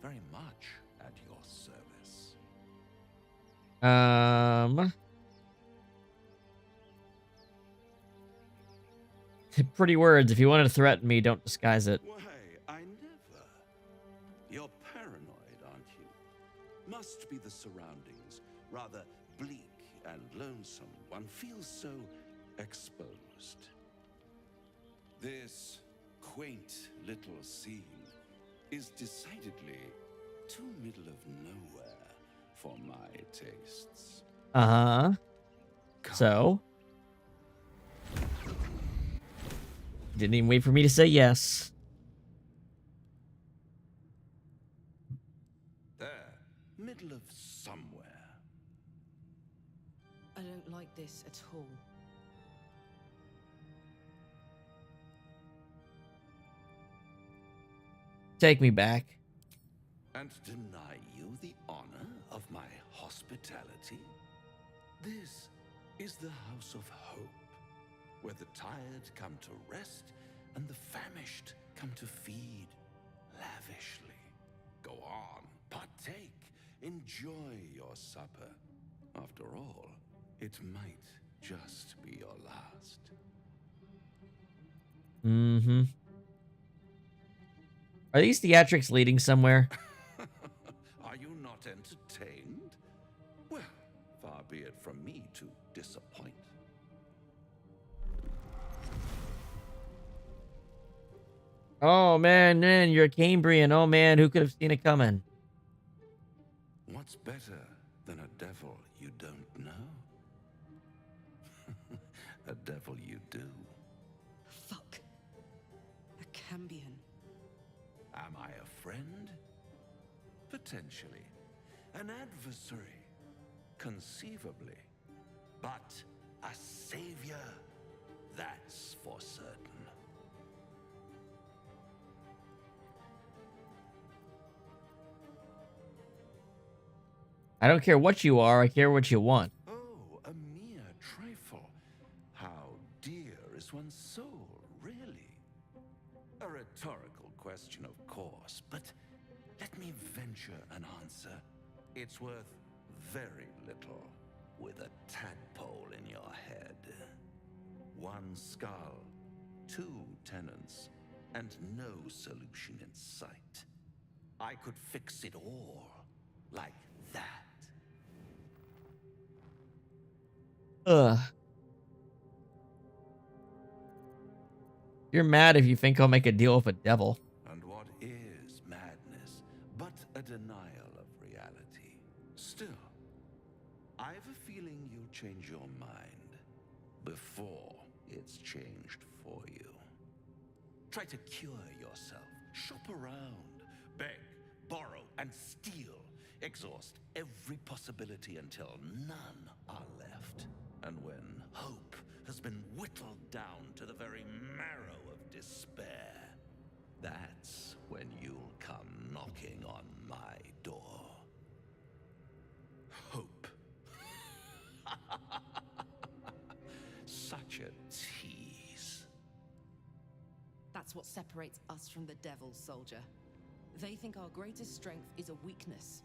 Very much at your service. Pretty words. If you wanted to threaten me, don't disguise it. Why, I never. You're paranoid, aren't you? Must be the surroundings. Rather bleak and lonesome. One feels so exposed. This quaint little scene is decidedly too middle of nowhere for my tastes. Uh-huh. So? Didn't even wait for me to say yes. There, middle of somewhere. I don't like this at all. Take me back. And deny you the honor of my hospitality? This is the House of Hope, where the tired come to rest and the famished come to feed lavishly. Go on, partake, enjoy your supper. After all, it might just be your last. Mm-hmm. Are these theatrics leading somewhere? Are you not entertained? Well, far be it from me to disappoint. Oh, man, you're a Cambrian. Oh, man, who could have seen it coming? What's better than a devil you don't know? A devil you do. Fuck. A Cambion. Am I a friend? Potentially. An adversary? Conceivably. But a savior? That's for certain. I don't care what you are, I care what you want. Oh, a mere trifle. How dear is one's soul, really? A rhetorical question, of course, but let me venture an answer. It's worth very little with a tadpole in your head. One skull, two tenants, and no solution in sight. I could fix it all. Ugh. You're mad if you think I'll make a deal with a devil. And what is madness but a denial of reality? Still, I've a feeling you'll change your mind before it's changed for you. Try to cure yourself. Shop around. Beg, borrow, and steal. Exhaust every possibility until none are left. And when hope has been whittled down to the very marrow of despair, that's when you'll come knocking on my door. Hope. Such a tease. That's what separates us from the devil, soldier. They think our greatest strength is a weakness.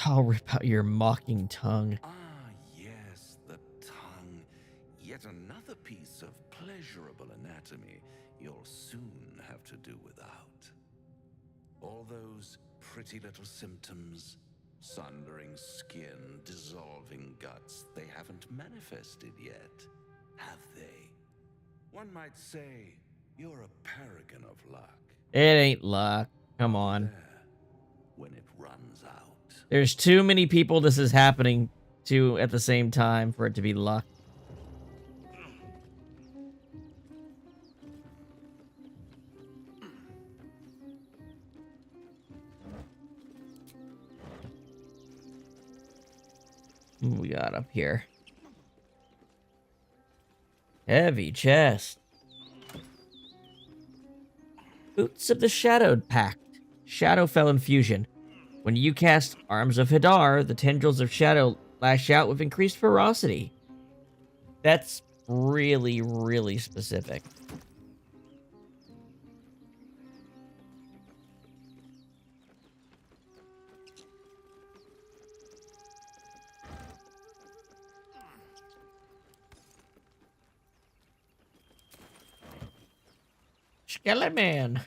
I'll rip out your mocking tongue. Ah, yes, the tongue. Yet another piece of pleasurable anatomy you'll soon have to do without. All those pretty little symptoms, sundering skin, dissolving guts, they haven't manifested yet, have they? One might say you're a paragon of luck. It ain't luck. Come on. When it runs out. There's too many people this is happening to at the same time for it to be luck. What we got up here? Heavy chest. Boots of the Shadowed Pact. Shadowfell infusion. When you cast Arms of Hadar, the tendrils of shadow lash out with increased ferocity. That's really, really specific. Skeleton.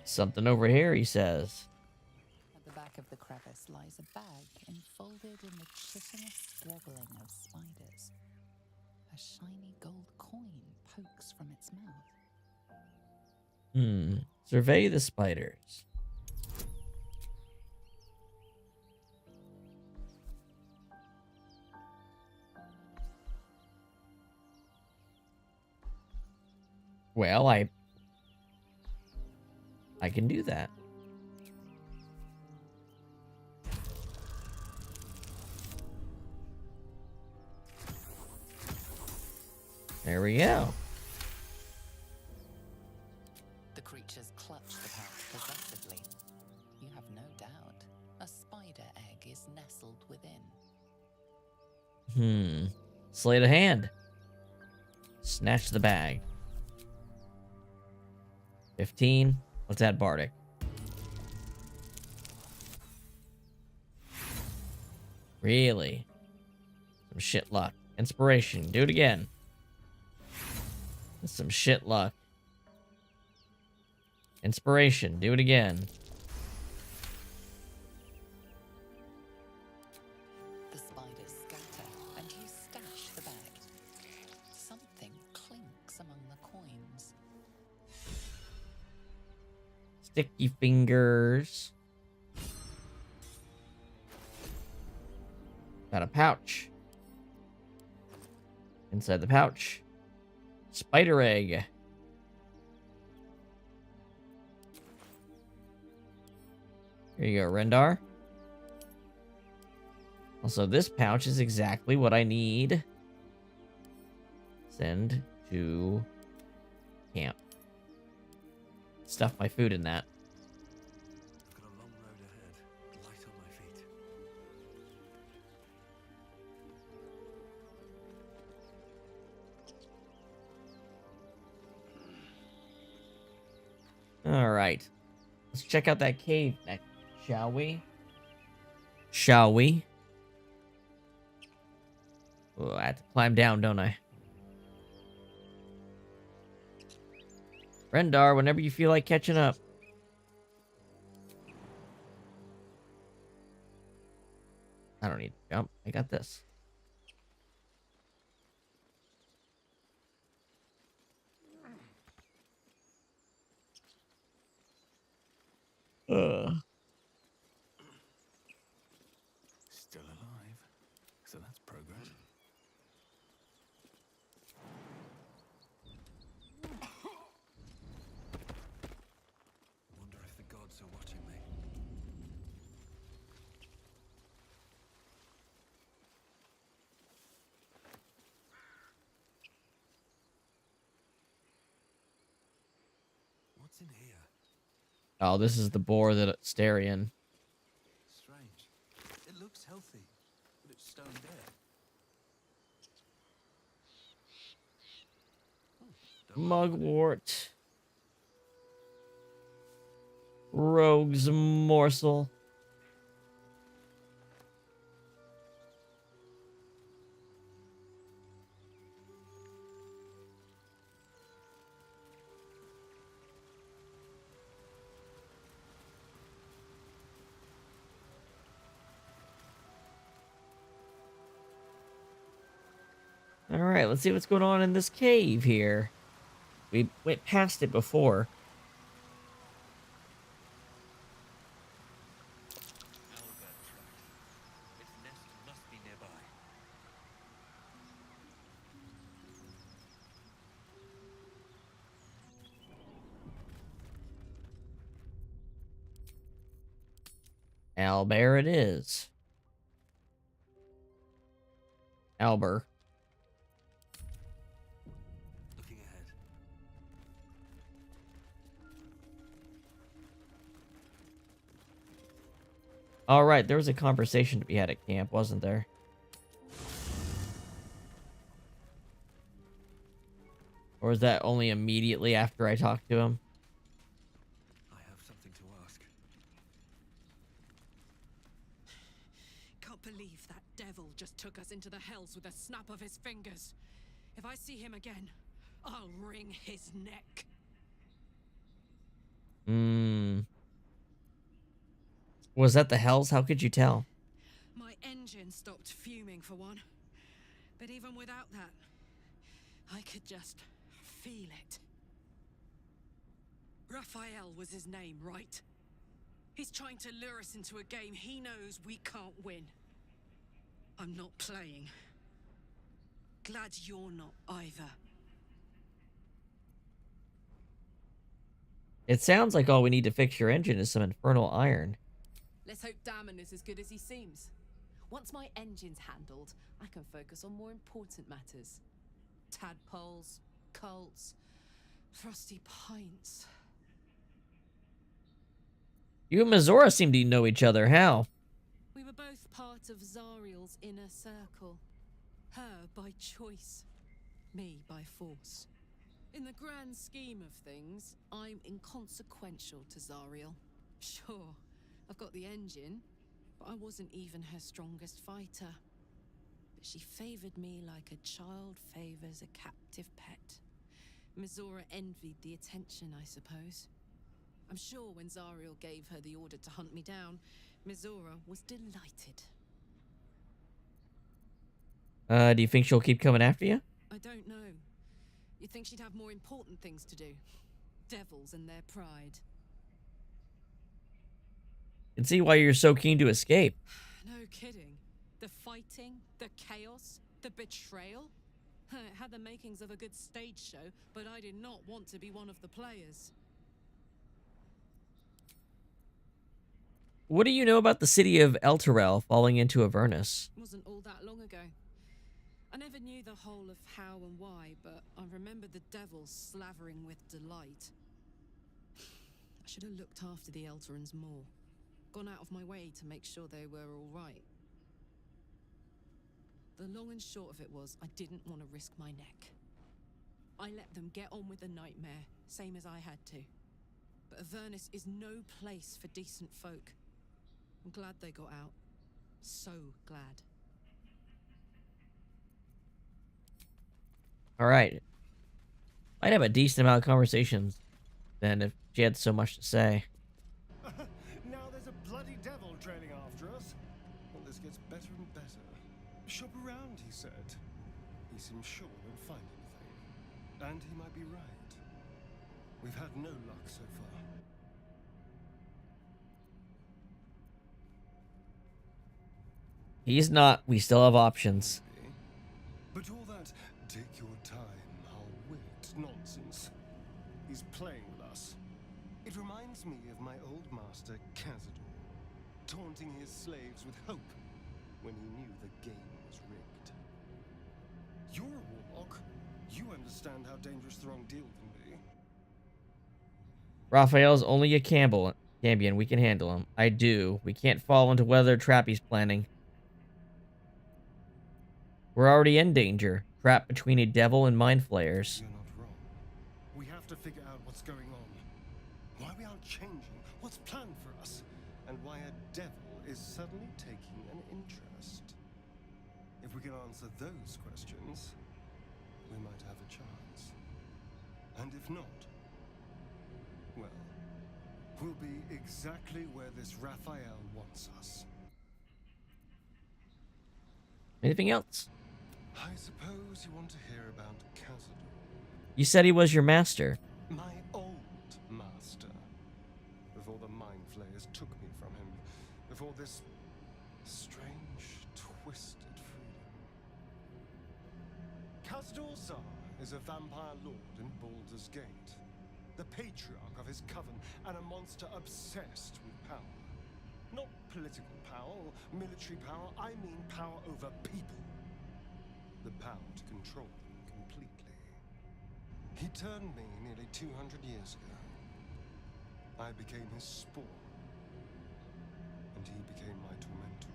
Something over here, he says. At the back of the crevice lies a bag enfolded in the chitinous squabbling of spiders. A shiny gold coin pokes from its mouth. Survey the spiders. Well, I can do that. There we go. The creatures clutch the pouch possessively. You have no doubt a spider egg is nestled within. Sleight of hand. Snatch the bag. 15. Let's add Bardic. Really? Some shit luck. Inspiration. Do it again. Some shit luck. Inspiration. Do it again. The spiders scatter, and you stash the bag. Something clinks among the coins. Sticky fingers. Got a pouch. Inside the pouch. Spider egg. Here you go, Rendar. Also, this pouch is exactly what I need. Send to camp. Stuff my food in that. I've got a long road ahead. Light on my feet. All right. Let's check out that cave next, shall we? Shall we? Oh, I have to climb down, don't I? Rendar, whenever you feel like catching up. I don't need to jump. I got this. Still alive. So that's progress. Wonder if the gods are watching me. What's in here? Oh, this is the boar that Starion. Strange. It looks healthy, but it's stone dead. Mugwort. Rogue's morsel. Alright, let's see what's going on in this cave here. We went past it before. Its nest must be nearby. Albert it is. Albert. Looking ahead. Alright, there was a conversation to be had at camp, wasn't there? Or was that only immediately after I talked to him? I have something to ask. Can't believe that devil just took us into the hells with a snap of his fingers. If I see him again, I'll wring his neck. Was that the hells? How could you tell? My engine stopped fuming for one. But even without that, I could just feel it. Raphael was his name, right? He's trying to lure us into a game he knows we can't win. I'm not playing. Glad you're not either. It sounds like all we need to fix your engine is some infernal iron. Let's hope Damon is as good as he seems. Once my engine's handled, I can focus on more important matters. Tadpoles, cults, frosty pints. You and Mizora seem to know each other. How? We were both part of Zariel's inner circle. Her by choice, me by force. In the grand scheme of things, I'm inconsequential to Zariel. Sure, I've got the engine, but I wasn't even her strongest fighter. But she favored me like a child favors a captive pet. Mizora envied the attention, I suppose. I'm sure when Zariel gave her the order to hunt me down, Mizora was delighted. Do you think she'll keep coming after you? I don't know. You'd think she'd have more important things to do. Devils and their pride. Can see why you're so keen to escape. No kidding. The fighting, the chaos, the betrayal. It had the makings of a good stage show, but I did not want to be one of the players. What do you know about the city of Elturel falling into Avernus? It wasn't all that long ago. I never knew the whole of how and why, but I remember the devils slavering with delight. I should have looked after the Elturans more. Gone out of my way to make sure they were all right. The long and short of it was, I didn't want to risk my neck. I let them get on with the nightmare, same as I had to. But Avernus is no place for decent folk. I'm glad they got out. So glad. All right. Might have a decent amount of conversations then if she had so much to say. Now there's a bloody devil trailing after us. Well, this gets better and better. Shop around, he said. He seems sure won't find anything. And he might be right. We've had no luck so far. He's not. We still have options. But all that take your time, I'll wait nonsense. He's playing with us. It reminds me of my old master, Cazador, taunting his slaves with hope when he knew the game was rigged. You're a warlock. You understand how dangerous the wrong deal can be. Raphael's only a Cambion. We can handle him. I do. We can't fall into whatever trap he's planning. We're already in danger. Trapped between a devil and mind flayers. You're not wrong. We have to figure out what's going on. Why we aren't changing, what's planned for us, and why a devil is suddenly taking an interest. If we can answer those questions, we might have a chance. And if not, well, we'll be exactly where this Raphael wants us. Anything else? I suppose you want to hear about Cazador. You said he was your master. My old master. Before the mind flayers took me from him. Before this strange, twisted freedom. Cazador Zar is a vampire lord in Baldur's Gate. The patriarch of his coven and a monster obsessed with power. Not political power or military power, I mean power over people. The power to control them completely. He turned me nearly 200 years ago. I became his spawn, and he became my tormentor.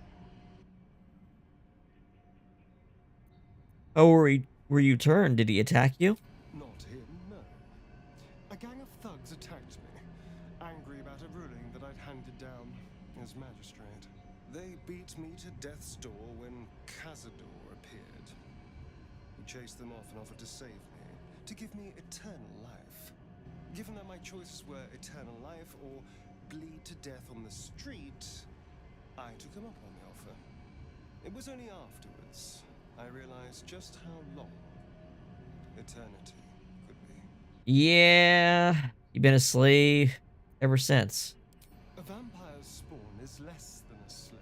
Oh, were you turned? Did he attack you? Not him, no. A gang of thugs attacked me, angry about a ruling that I'd handed down as magistrate. They beat me to death's door when Cazador appeared. He chased them off and offered to save me, to give me eternal life. Given that my choices were eternal life or bleed to death on the street, I took him up on the offer. It was only afterwards I realized just how long eternity could be. Yeah, you've been a slave ever since. A vampire's spawn is less than a slave.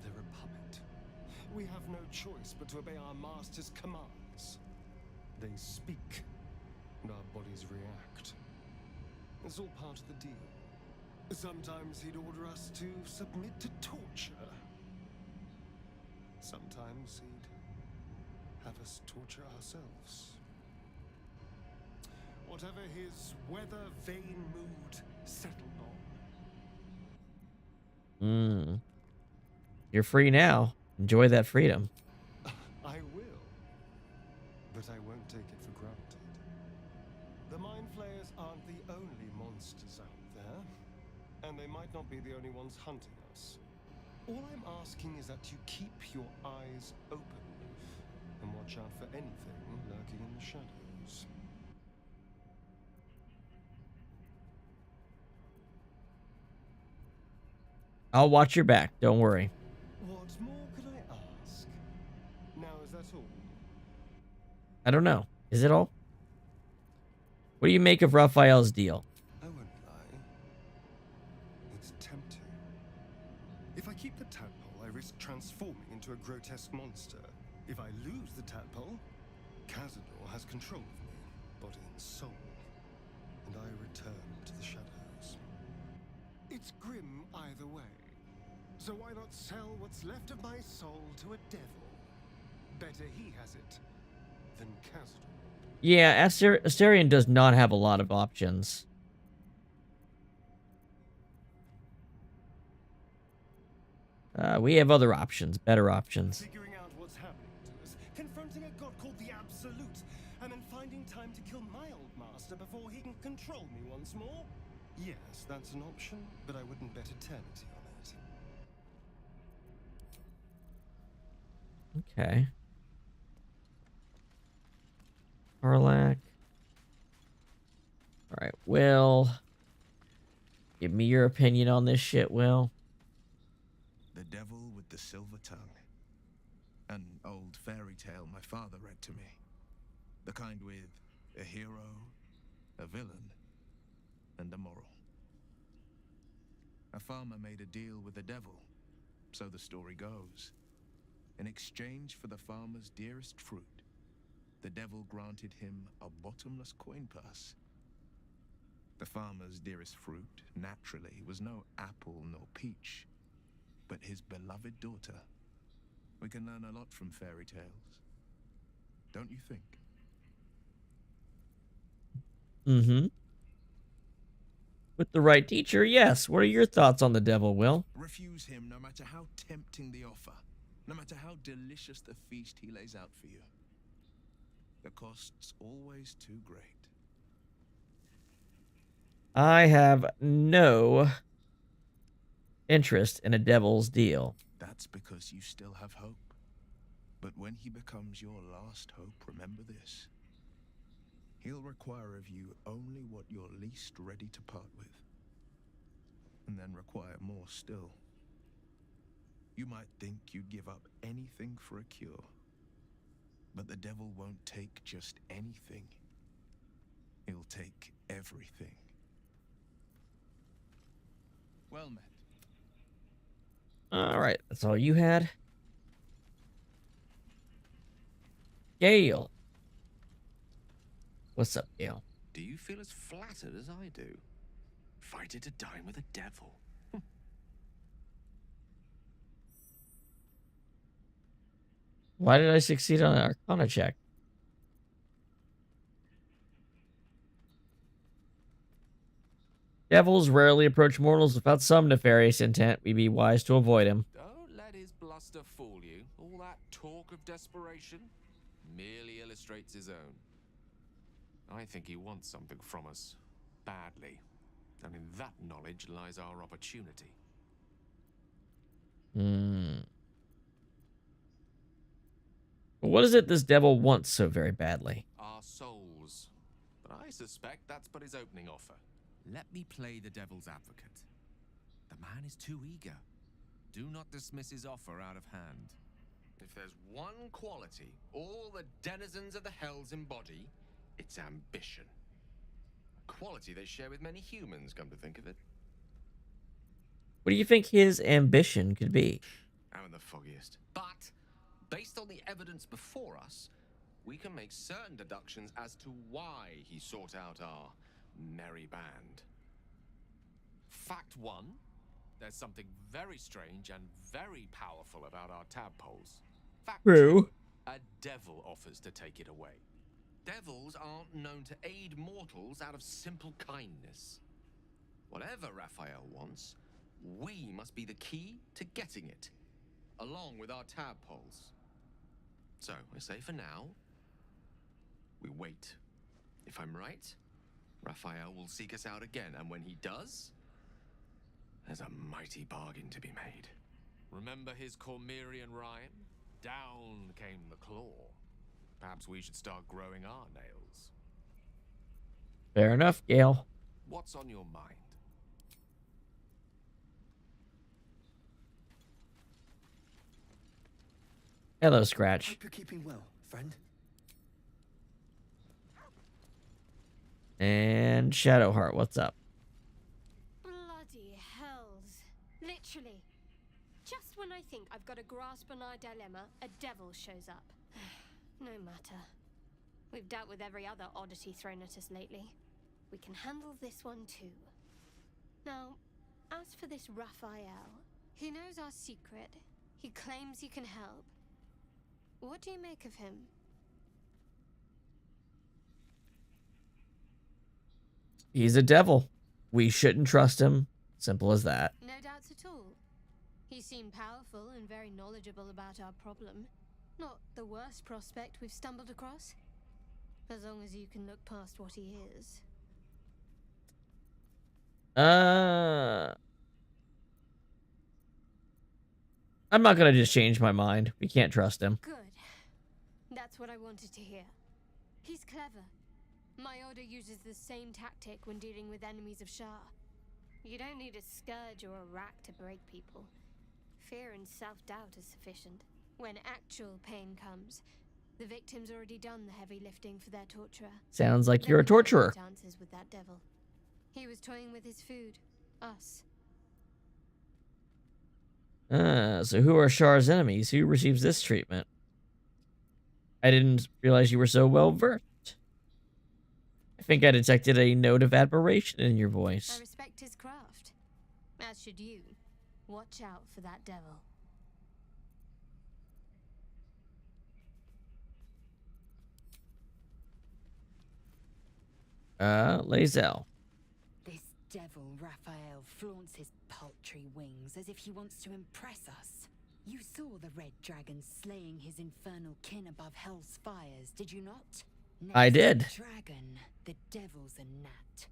They're a puppet. We have no choice but to obey our master's commands. They speak, and our bodies react. It's all part of the deal. Sometimes he'd order us to submit to torture. Sometimes he'd have us torture ourselves. Whatever his weather-vane mood settled on. You're free now. Enjoy that freedom. I will. But I won't take it for granted. The mind flayers aren't the only monsters out there. And they might not be the only ones hunting us. All I'm asking is that you keep your eyes open and watch out for anything lurking in the shadows. I'll watch your back. Don't worry. What more could I ask? Now, is that all? I don't know. Is it all? What do you make of Raphael's deal? I won't lie. It's tempting. If I keep the tadpole, I risk transforming into a grotesque monster. If I lose the tadpole, Cazador has control of me, body and soul, and I return to the shadows. It's grim either way. So why not sell what's left of my soul to a devil? Better he has it than Cazador. Yeah, Asterion does not have a lot of options. We have other options, better options. Figuring out what's happening to us, confronting a god called the Absolute, and then finding time to kill my old master before he can control me once more? Yes, that's an option, but I wouldn't bet eternity on it. Okay. Harlack. All right, Will. Give me your opinion on this shit, Will. The Devil with the Silver Tongue. An old fairy tale my father read to me. The kind with a hero, a villain, and a moral. A farmer made a deal with the devil, so the story goes. In exchange for the farmer's dearest fruit, the devil granted him a bottomless coin purse. The farmer's dearest fruit, naturally, was no apple nor peach, but his beloved daughter. We can learn a lot from fairy tales, don't you think? Mm-hmm. With the right teacher, yes. What are your thoughts on the devil, Will? Refuse him no matter how tempting the offer, no matter how delicious the feast he lays out for you. The cost's always too great. I have no interest in a devil's deal. That's because you still have hope. But when he becomes your last hope, remember this. He'll require of you only what you're least ready to part with. And then require more still. You might think you'd give up anything for a cure. But the devil won't take just anything. He'll take everything. Well met. All right, that's all you had. Gale. What's up, Gale? Do you feel as flattered as I do? Fighting to dine with a devil. Why did I succeed on an Arcana check? Devils rarely approach mortals without some nefarious intent. We'd be wise to avoid him. Don't let his bluster fool you. All that talk of desperation merely illustrates his own. I think he wants something from us, badly. And in that knowledge lies our opportunity. What is it this devil wants so very badly? Our souls. But I suspect that's but his opening offer. Let me play the devil's advocate. The man is too eager. Do not dismiss his offer out of hand. If there's one quality all the denizens of the hells embody, it's ambition. A quality they share with many humans, come to think of it. What do you think his ambition could be? I'm the foggiest. But, based on the evidence before us, we can make certain deductions as to why he sought out our merry band. Fact 1, there's something very strange and very powerful about our tadpoles. Fact True. 2, a devil offers to take it away. Devils aren't known to aid mortals out of simple kindness. Whatever Raphael wants, we must be the key to getting it, along with our tadpoles. So, I say for now, we wait. If I'm right, Raphael will seek us out again, and when he does, there's a mighty bargain to be made. Remember his Cormyrean rhyme? Down came the claw. Perhaps we should start growing our nails. Fair enough, Gale. What's on your mind? Hello, Scratch. Hope you're keeping well, friend. And Shadowheart, what's up? Bloody hells. Literally. Just when I think I've got a grasp on our dilemma, a devil shows up. No matter. We've dealt with every other oddity thrown at us lately. We can handle this one too. Now, as for this Raphael, he knows our secret. He claims he can help. What do you make of him? He's a devil. We shouldn't trust him. Simple as that. No doubts at all. He seemed powerful and very knowledgeable about our problem. Not the worst prospect we've stumbled across. As long as you can look past what he is. I'm I'm not gonna just change my mind. We can't trust him. Good. That's what I wanted to hear. He's clever. My order uses the same tactic when dealing with enemies of Shah. You don't need a scourge or a rack to break people. Fear and self-doubt is sufficient. When actual pain comes, the victim's already done the heavy lifting for their torturer. Sounds like you're a torturer. Dances with that devil. He was toying with his food. Us. So who are Shar's enemies? Who receives this treatment? I didn't realize you were so well versed. I think I detected a note of admiration in your voice. I respect his craft. As should you. Watch out for that devil. Lae'zel. This devil, Raphael, flaunts his paltry wings as if he wants to impress us. You saw the red dragon slaying his infernal kin above hell's fires, did you not? Next I did. Dragon, the devil's a gnat.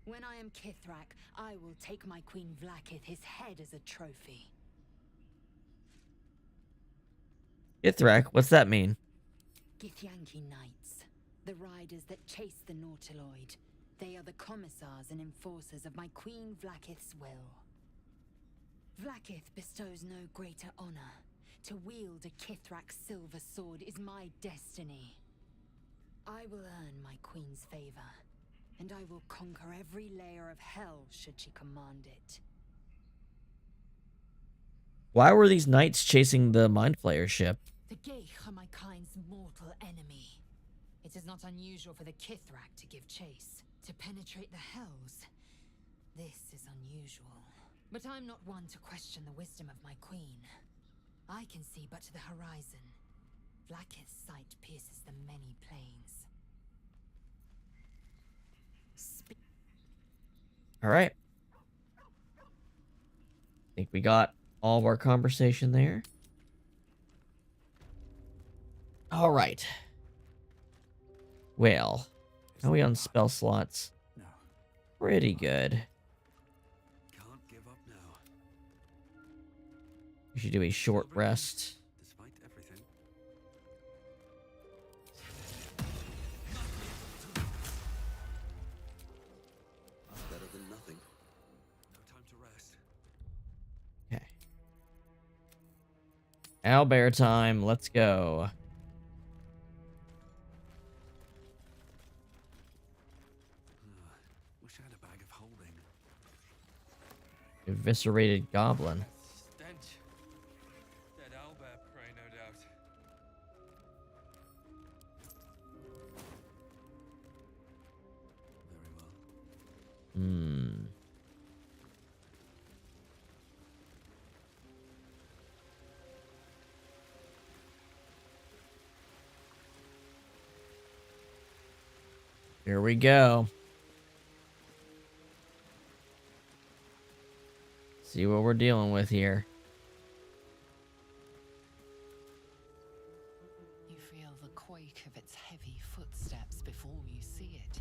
When I am Kithrak, I will take my queen Vlaakith his head as a trophy. Ithrak, what's that mean? Githyanki Knights, the riders that chase the Nautiloid. They are the commissars and enforcers of my queen Vlaakith's will. Vlaakith bestows no greater honor. To wield a Kithrak silver sword is my destiny. I will earn my queen's favor, and I will conquer every layer of hell should she command it. Why were these knights chasing the Mind Flayer ship? The Geich are my kind's mortal enemy. It is not unusual for the Kithrak to give chase, to penetrate the hells. This is unusual. But I'm not one to question the wisdom of my queen. I can see but to the horizon. Vlaakith's sight pierces the many planes. All right. Think we got all of our conversation there. All right. Well, how are we on spell slots? No. Pretty good. Can't give up now. We should do a short rest. Despite everything. Better than nothing. No time to rest. Okay. Owlbear time. Let's go. Wish I had a bag of holding. Eviscerated goblin. Stench. Dead owlbear prey, no doubt. Very well. Hmm. Here we go. See what we're dealing with here. You feel the quake of its heavy footsteps before you see it.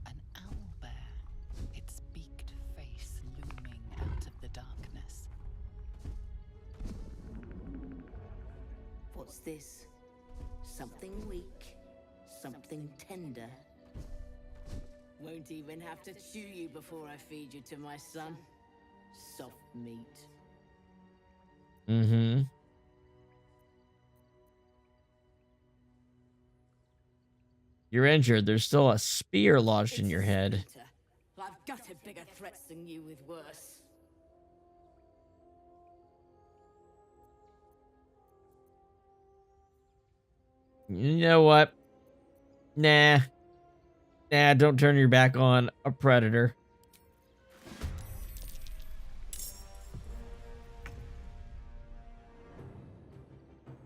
An owlbear, its beaked face looming out of the darkness. What's this? Something weak, something tender. Won't even have to chew you before I feed you to my son. Soft meat. Mm-hmm. You're injured. There's still a spear lodged in your head. I've gutted bigger threats than you with worse. You know what? Nah. Nah, don't turn your back on a predator.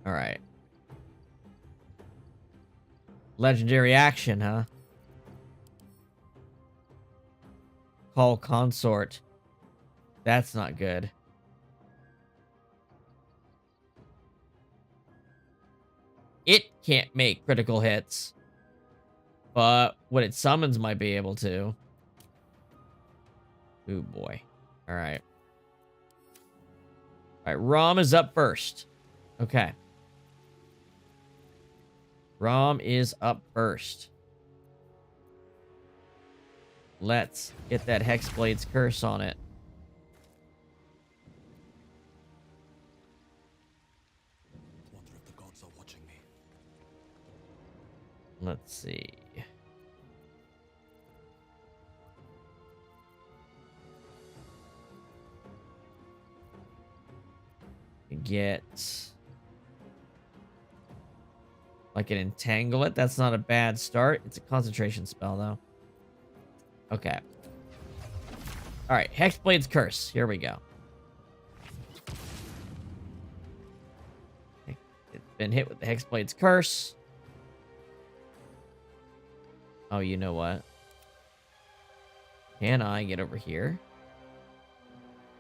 Alright. Legendary action, huh? Call consort. That's not good. It can't make critical hits. But what it summons might be able to. Ooh, boy. Alright. All right, Rom is up first. Okay. Rom is up first. Let's get that Hexblade's curse on it. Wonder if the gods are watching me. Let's see. Get like an entangle it. That's not a bad start. It's a concentration spell though. Okay. All right, Hexblade's curse. Here we go. It's been hit with the Hexblade's curse. Oh, you know what? Can I get over here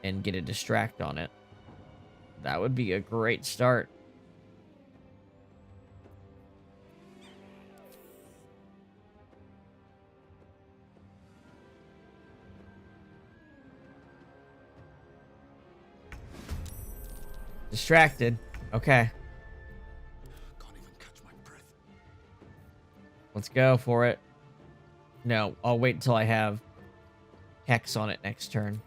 and get a distract on it? That would be a great start. Distracted. Okay. Can't even catch my breath. Let's go for it. No, I'll wait until I have Hex on it next turn.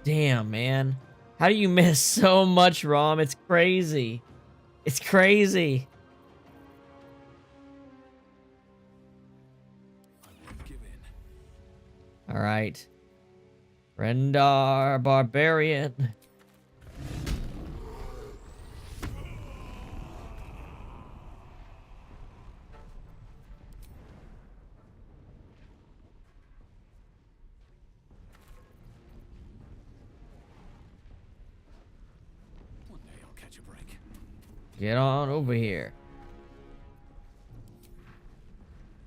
Damn, man. How do you miss so much, Rom? It's crazy. It's crazy. All right. Rendar Barbarian. One day I'll catch a break. Get on over here.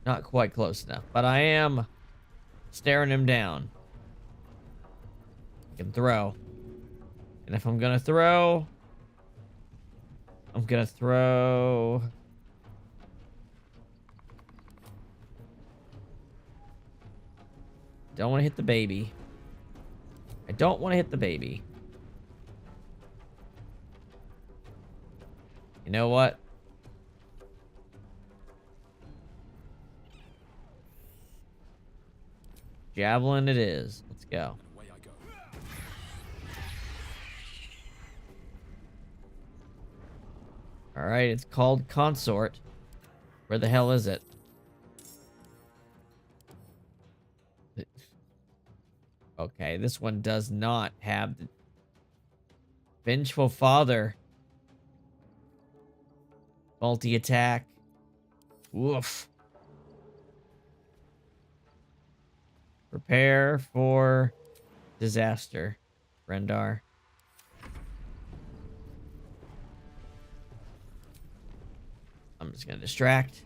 Not quite close enough, but I am staring him down. I can throw. And if I'm gonna throw, I'm gonna throw. Don't want to hit the baby. I don't want to hit the baby. You know what? Javelin it is. Let's go. Away I go. All right, it's called Consort. Where the hell is it? Okay, this one does not have the Vengeful Father. Multi-attack. Woof. Prepare for disaster, Rendar. I'm just gonna distract.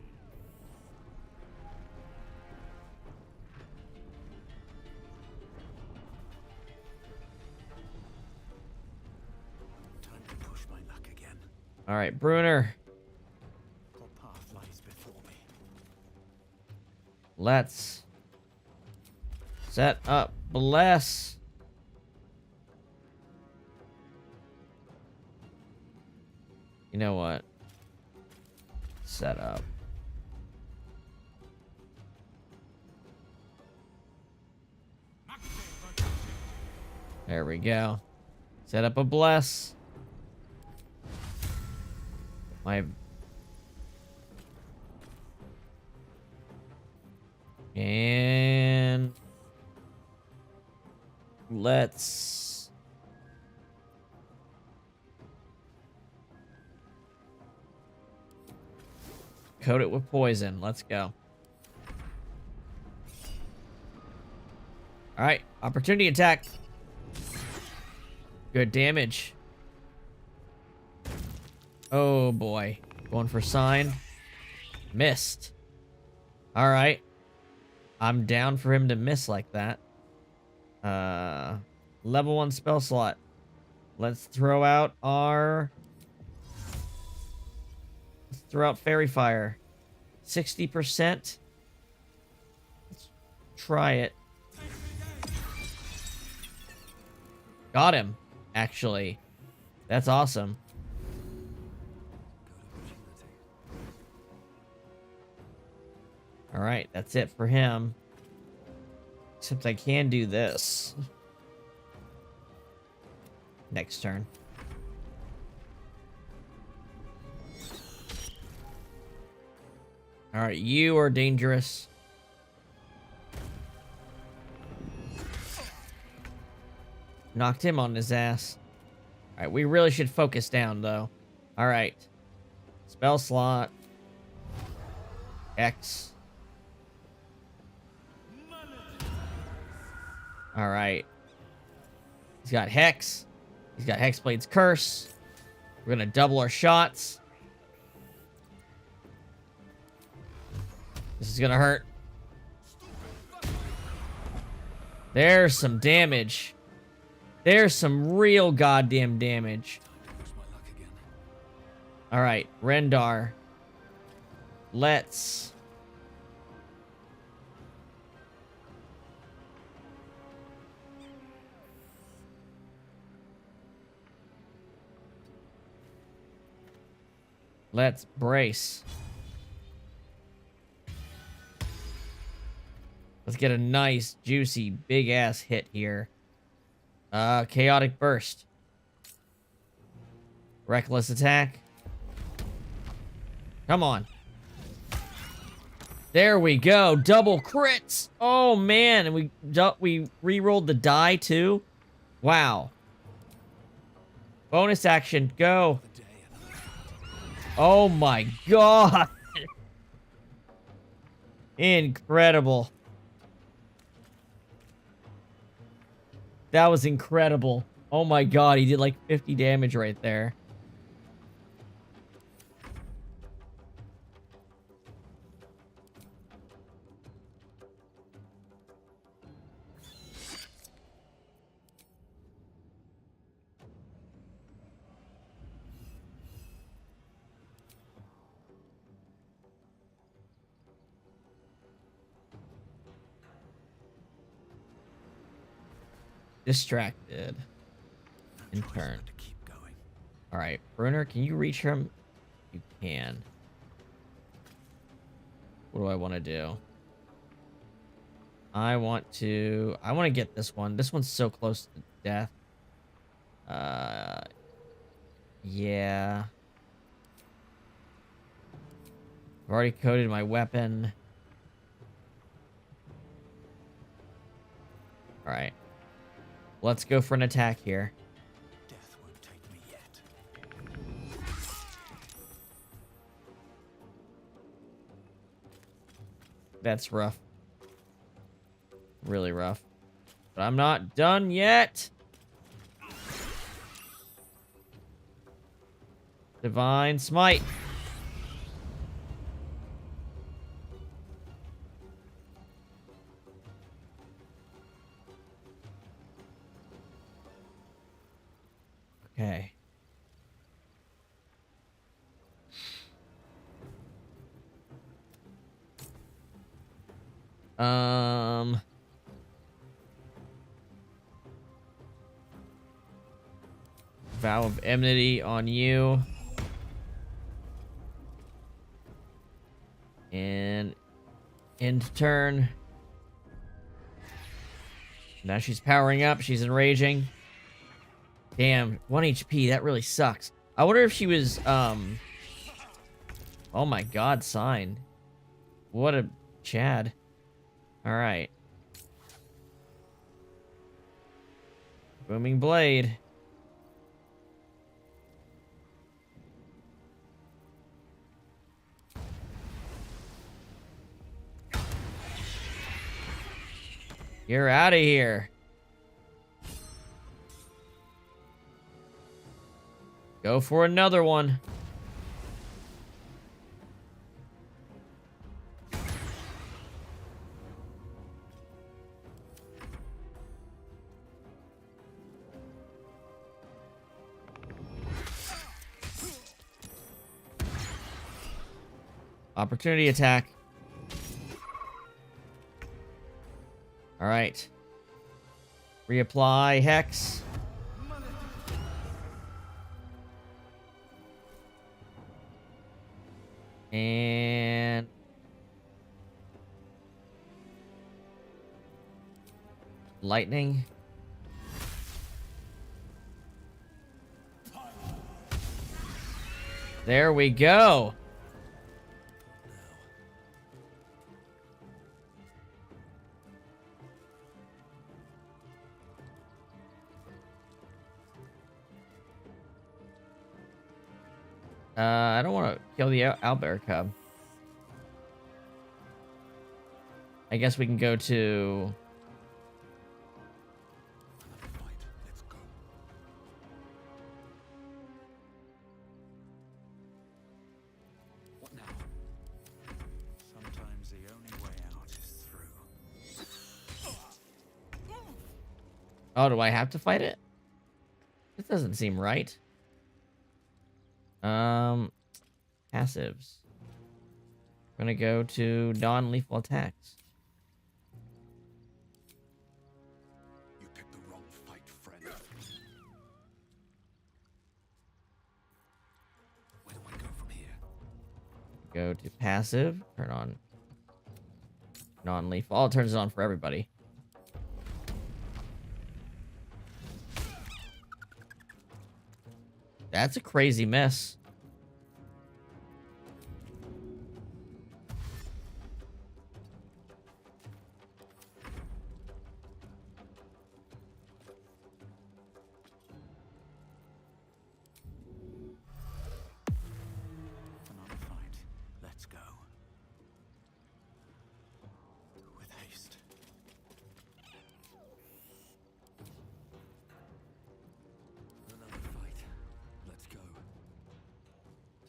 Time to push my luck again. All right, Bruner. What path lies before me? Let's set up Bless. You know what? Set up. There we go. Set up a Bless. My and let's coat it with poison. Let's go. All right, opportunity attack. Good damage. Oh boy. Going for sign. Missed. All right. I'm down for him to miss like that. Level 1 spell slot. Let's throw out our... Let's throw out Fairy Fire. 60%. try it. Got him, actually. That's awesome. Alright, that's it for him. Except I can do this. Next turn. Alright, you are dangerous. Knocked him on his ass. Alright, we really should focus down, though. Alright. Spell slot. X. Alright. He's got Hex. He's got Hexblade's Curse. We're gonna double our shots. This is gonna hurt. There's some damage. There's some real goddamn damage. Alright, Rendar. Let's... Let's brace. Let's get a nice, juicy, big-ass hit here. Chaotic Burst. Reckless Attack. Come on. There we go. Double crits. Oh, man. And we re-rolled the die, too. Wow. Bonus action. Go. Oh, my God. Incredible. That was incredible. Oh, my God. He did like 50 damage right there. Distracted. In turn. Alright, Bruner, can you reach him? You can. What do I want to do? I want to get this one. This one's so close to death. Yeah. I've already coded my weapon. Alright. Let's go for an attack here. Death won't take me yet. That's rough. Really rough. But I'm not done yet. Divine Smite. Okay. Vow of Enmity on you. And end turn. Now she's powering up. She's enraging. Damn, 1 HP. That really sucks. I wonder if she was, oh my God, sign. What a Chad. Alright. Booming Blade. You're out of here. Go for another one. Opportunity attack. All right. Reapply Hex. And lightning. There we go. I don't want to kill the owlbear cub. I guess we can go to... What now? Sometimes the only way out is through. Oh, do I have to fight it? This doesn't seem right. Passives. I'm gonna go to non-lethal attacks. You picked the wrong fight, friend. Where do I go from here? Go to passive. Turn on non-lethal. Oh, it turns it on for everybody. That's a crazy miss. Another fight. Let's go. With haste. Another fight. Let's go.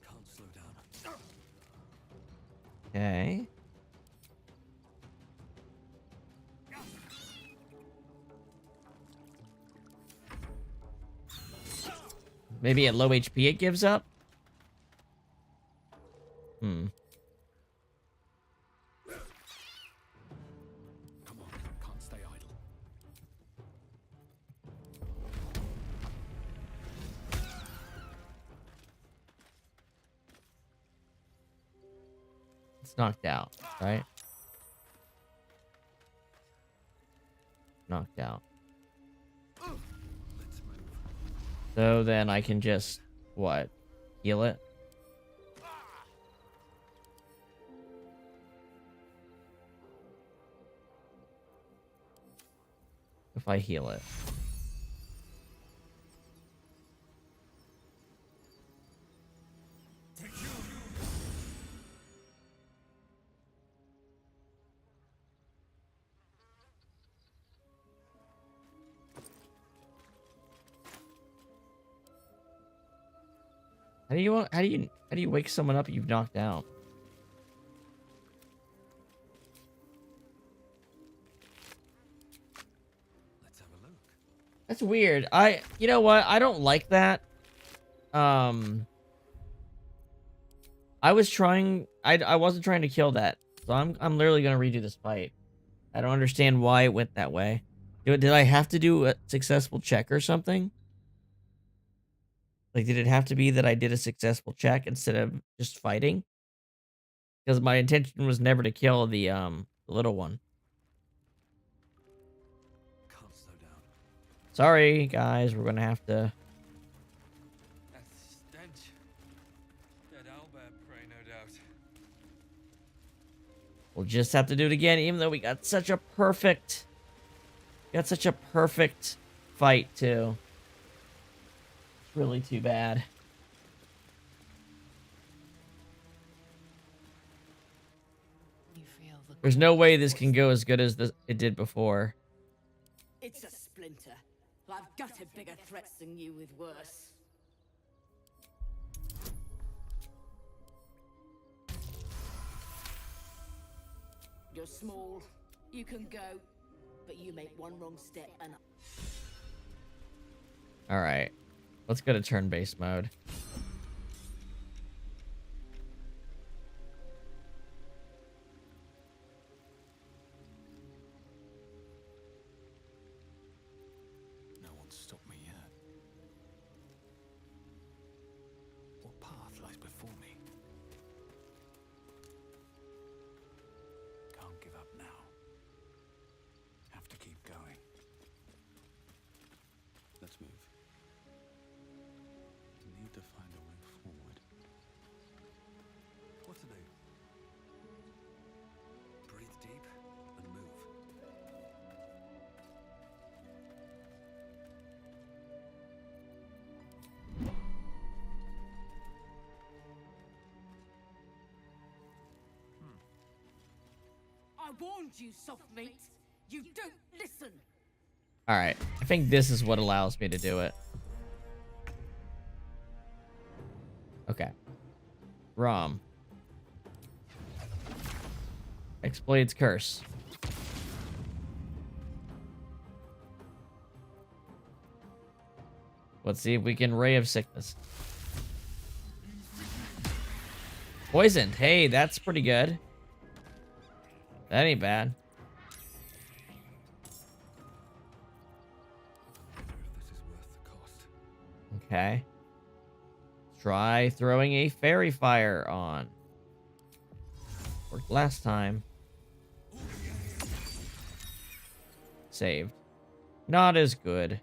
Can't slow down. Okay. Maybe at low HP it gives up? Hmm. Come on, can't stay idle. It's knocked out, right? Knocked out. So then I can just, what? Heal it? If I heal it. How do you wake someone up you've knocked out? Let's have a look. That's weird. You know what? I don't like that. I wasn't trying to kill that. So I'm literally gonna redo this fight. I don't understand why it went that way. Did I have to do a successful check or something? Like, did it have to be that I did a successful check instead of just fighting? Because my intention was never to kill the little one. Can't slow down. Sorry, guys. We're gonna have to... That stench. Dead owlbear prey, no doubt. We'll just have to do it again, even though we got such a perfect... Got such a perfect fight, too. It's really too bad. There's no way this can go as good as it did before. It's a splinter. I've gutted bigger threats than you with worse. You're small, you can go, but you make one wrong step and... Alright. Let's go to turn-based mode. I warned you, soft meat. You don't listen. Alright, I think this is what allows me to do it. Okay. Rom. Explodes curse. Let's see if we can Ray of Sickness. Poisoned. Hey, that's pretty good. That ain't bad. Okay. Try throwing a fairy fire on. Worked last time. Saved. Not as good.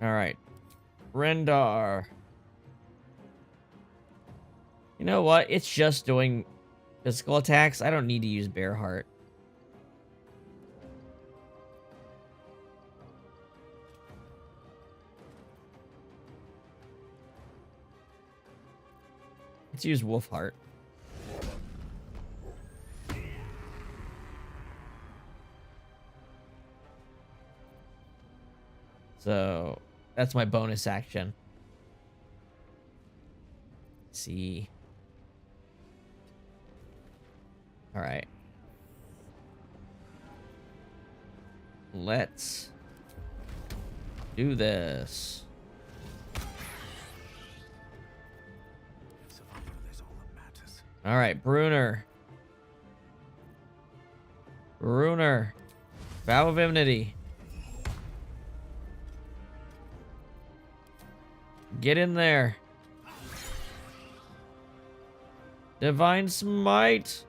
Alright. Rendar. You know what? It's just doing physical attacks. I don't need to use Bear Heart. Let's use Wolf Heart. So, that's my bonus action. Let's see. Alright. Let's do this. Alright, Bruner. Bruner. Vow of Enmity. Get in there. Divine Smite.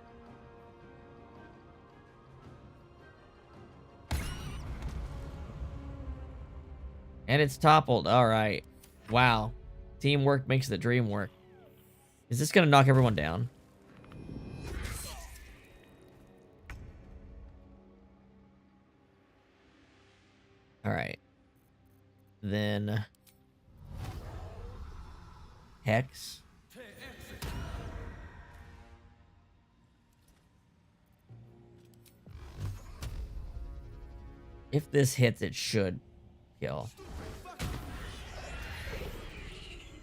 And it's toppled. Alright. Wow. Teamwork makes the dream work. Is this gonna knock everyone down? Alright. Then... Hex. If this hits, it should kill.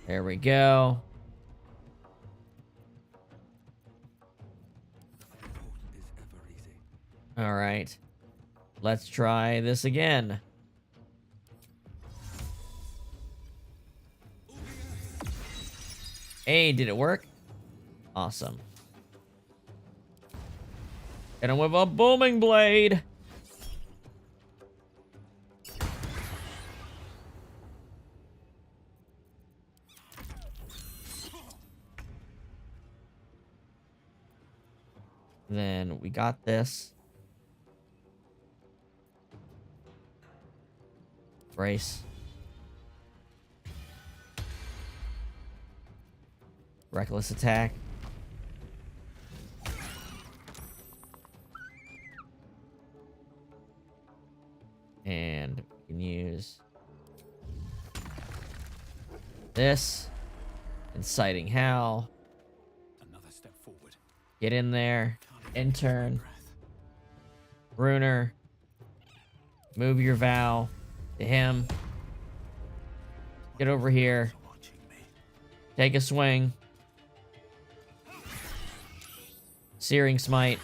There we go. All right. Let's try this again. Hey, did it work? Awesome. Hit him with a booming blade. Then we got this. Brace. Reckless attack. And we can use this. Inciting Howl. Another step forward. Get in there. Intern. Bruner. Move your vow to him. Get over here. Take a swing. Searing Smite.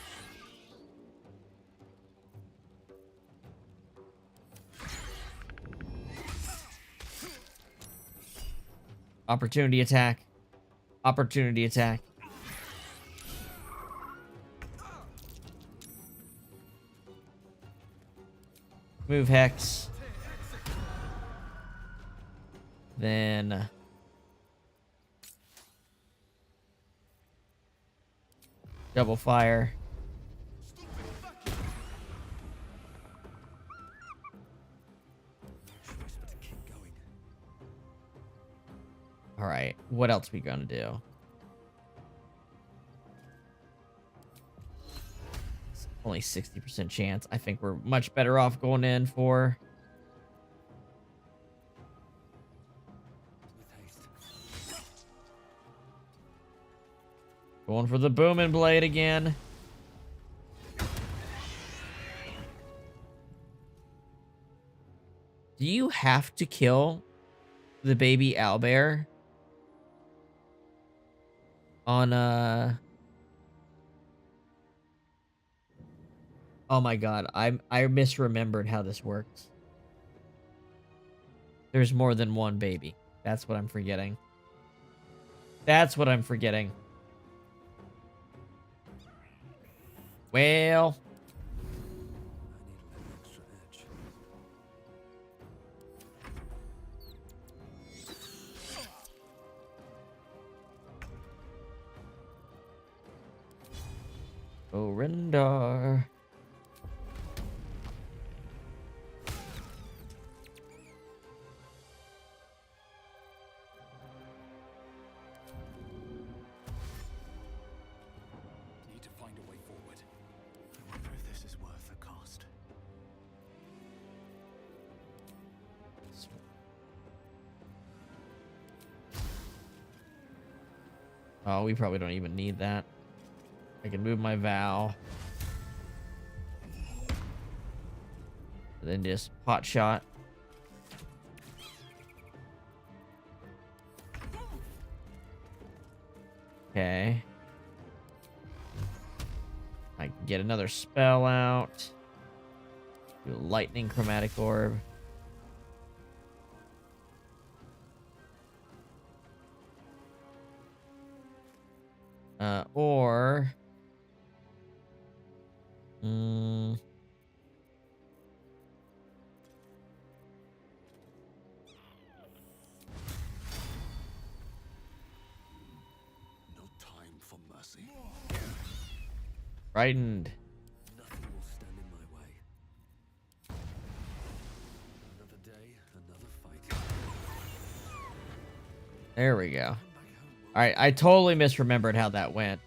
Opportunity attack. Opportunity attack. Move Hex. Then... double fire. All right, what else we gonna do? Only 60% chance. I think we're much better off going in for... Going for the booming blade again. Do you have to kill the baby owlbear on Oh my god, I misremembered how this works. There's more than one baby. That's what I'm forgetting. That's what I'm forgetting. Well, Orindar. Need to find a way forward. I wonder if this is worth the cost. Oh, we probably don't even need that. I can move my vow. And then just pot shot. Okay. I can get another spell out. Do a lightning chromatic orb. Or... No time for mercy. Frightened. Nothing will stand in my way. Another day, another fight. There we go. Alright, I totally misremembered how that went.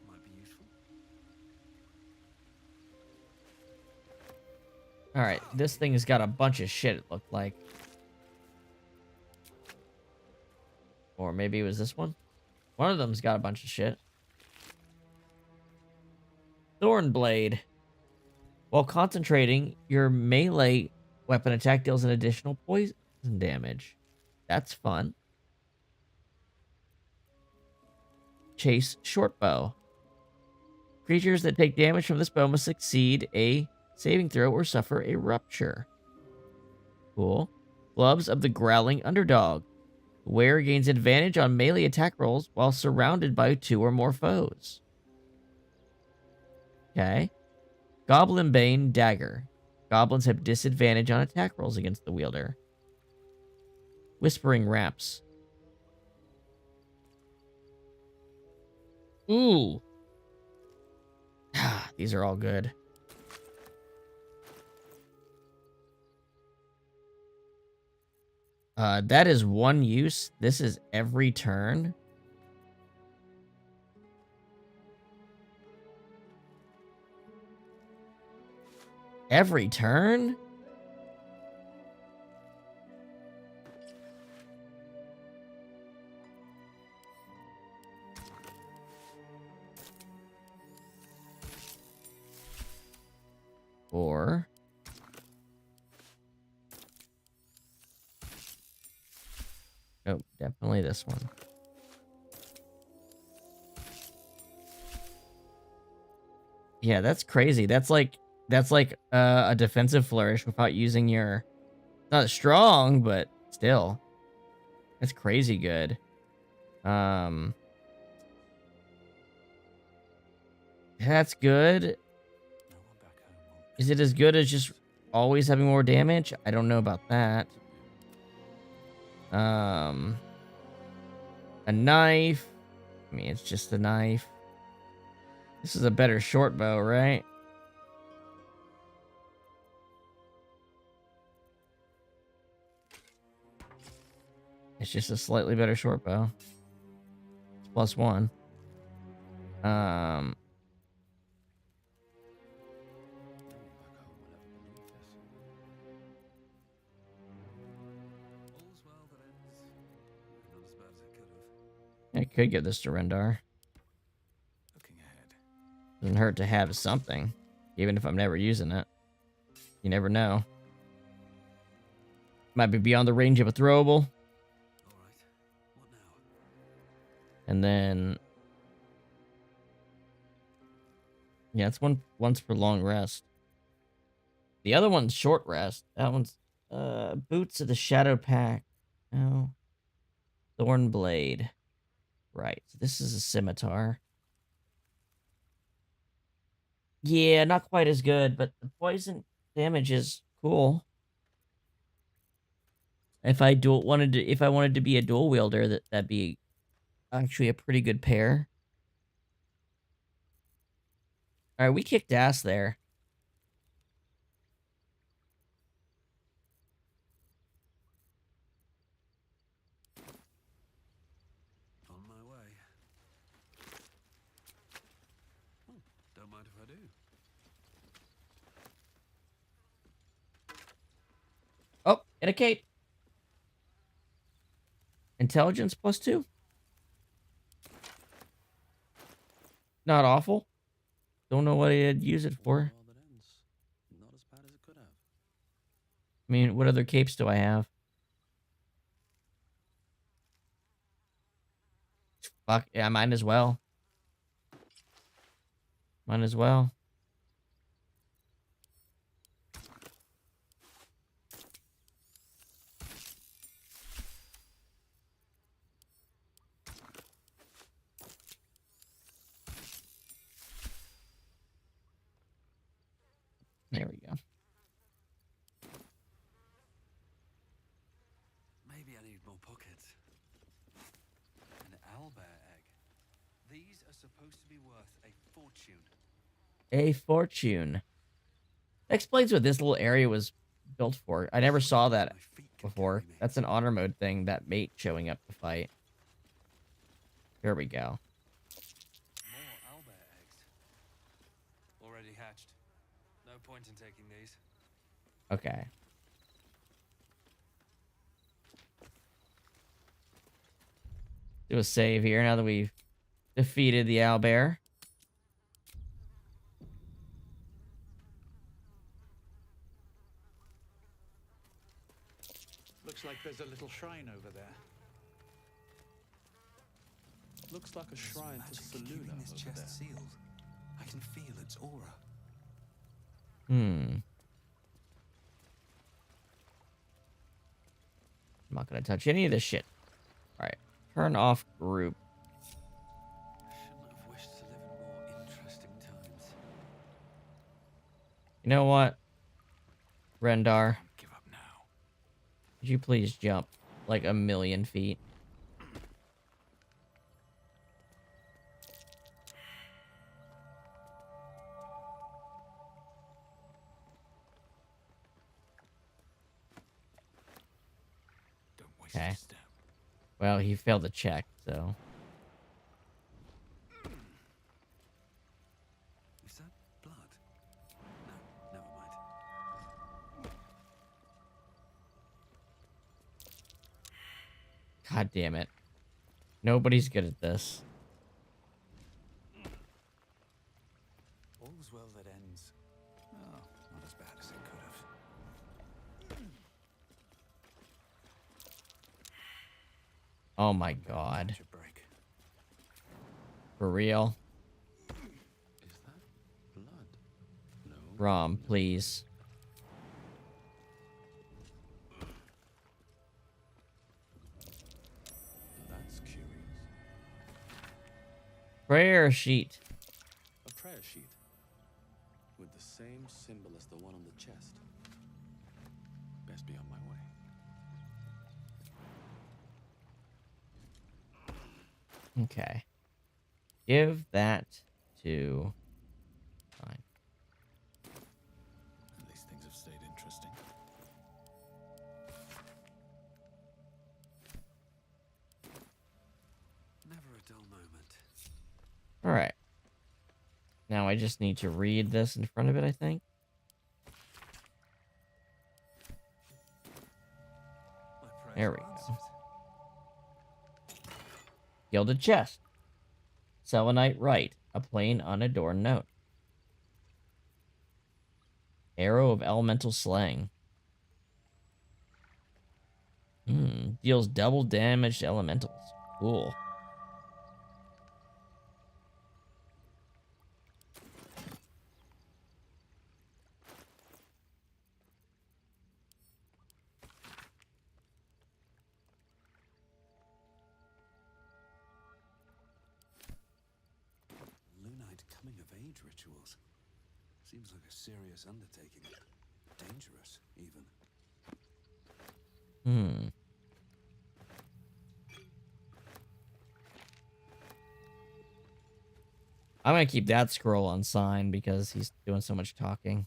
Might be useful. Alright, this thing has got a bunch of shit, it looked like. Or maybe it was this one? One of them's got a bunch of shit. Thornblade. While concentrating, your melee weapon attack deals an additional poison damage. That's fun. Chase shortbow. Creatures that take damage from this bow must succeed a saving throw or suffer a rupture. Cool. Gloves of the Growling Underdog. The wearer gains advantage on melee attack rolls while surrounded by 2 or more foes. Okay. Goblin Bane Dagger. Goblins have disadvantage on attack rolls against the wielder. Whispering Wraps. Ooh. These are all good. That is one use. This is every turn. Every turn? Or... oh, definitely this one. Yeah, that's crazy. That's like a defensive flourish without using your... not strong, but still. That's crazy good. That's good. Is it as good as just always having more damage? I don't know about that. A knife. I mean, it's just a knife. This is a better short bow, right? It's just a slightly better short bow. It's +1. I could give this to Rendar. Doesn't hurt to have something, even if I'm never using it. You never know. Might be beyond the range of a throwable. And then, yeah, it's once per long rest. The other one's short rest. That one's Boots of the Shadow Pack. No. Thorn Blade. Right. So this is a scimitar. Yeah, not quite as good, but the poison damage is cool. If I wanted to be a dual wielder, that'd be actually a pretty good pair. All right, we kicked ass there. On my way. Oh, don't mind if I do. Oh, and a cape. Intelligence +2. Not awful. Don't know what I'd use it for. Not as bad as it could have. I mean, what other capes do I have? Fuck, yeah, mine as well. Mine as well. There we go. Maybe I need more pockets. An owlbear egg. These are supposed to be worth a fortune. A fortune. That explains what this little area was built for. I never saw that before. That's an honor mode thing, that mate showing up to fight. There we go. More owlbear eggs. Already hatched. No point in taking these. Okay. Do a save here now that we've defeated the owlbear. Looks like there's a little shrine over there. Looks like a shrine to Saluna This over chest there. sealed. I can feel its aura. I'm not gonna touch any of this shit. Alright. Turn off group. Shouldn't have wished to live in more interesting times. You know what? Rendar. Give up now. Could you please jump like 1,000,000 feet? Okay. Well, he failed the check, so. Is that blood? No, never mind. God damn it. Nobody's good at this. All's well that ends. Oh, not as bad as it could have. Oh my god. For real? Is that blood? No. Rom, please. That's curious. Prayer sheet. A prayer sheet. With the same symbol as the one on the chest. Best be on my way. Okay. Give that to... Fine. At least things have stayed interesting. dull moment. All right. Now I just need to read this in front of it, I think. There we go. Gilded chest. Selenite right. A plain unadorned note. Arrow of elemental slaying. Deals double damage to elementals. Cool. Lunite coming of age rituals. Seems like a serious undertaking. Dangerous, even. I'm gonna keep that scroll on sign because he's doing so much talking.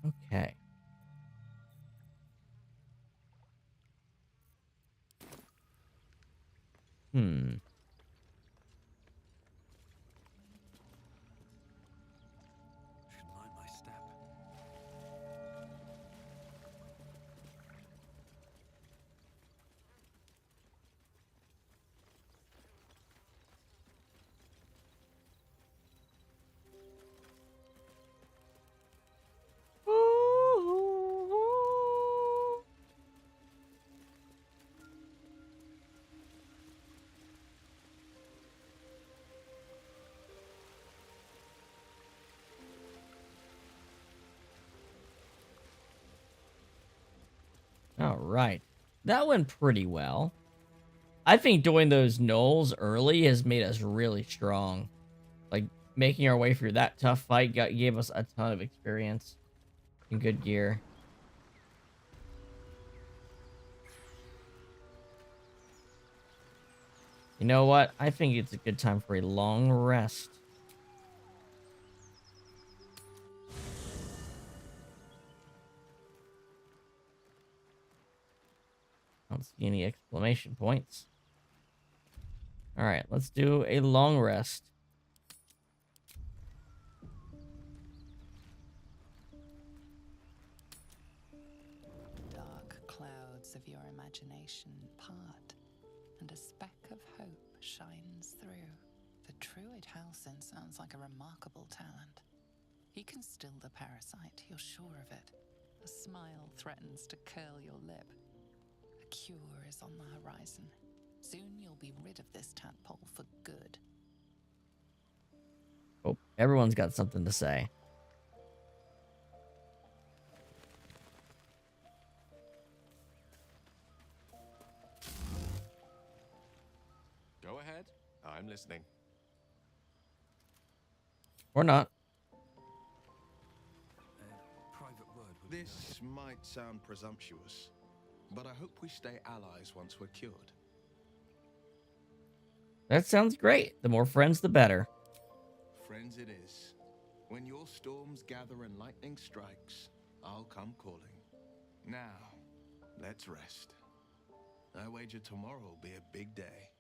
Okay. Should mind my step. All right. That went pretty well. I think doing those gnolls early has made us really strong. Like, making our way through that tough fight gave us a ton of experience and good gear. You know what? I think it's a good time for a long rest. I don't see any exclamation points. All right, let's do a long rest. Dark clouds of your imagination part, and a speck of hope shines through. The Druid Halcyon sounds like a remarkable talent. He can still the parasite, you're sure of it. A smile threatens to curl your lip. A cure is on the horizon. Soon you'll be rid of this tadpole for good. Oh, everyone's got something to say. Go ahead. I'm listening. Or not. Private word would This might sound presumptuous, but I hope we stay allies once we're cured. That sounds great. The more friends, the better. Friends it is. When your storms gather and lightning strikes, I'll come calling. Now, let's rest. I wager tomorrow will be a big day.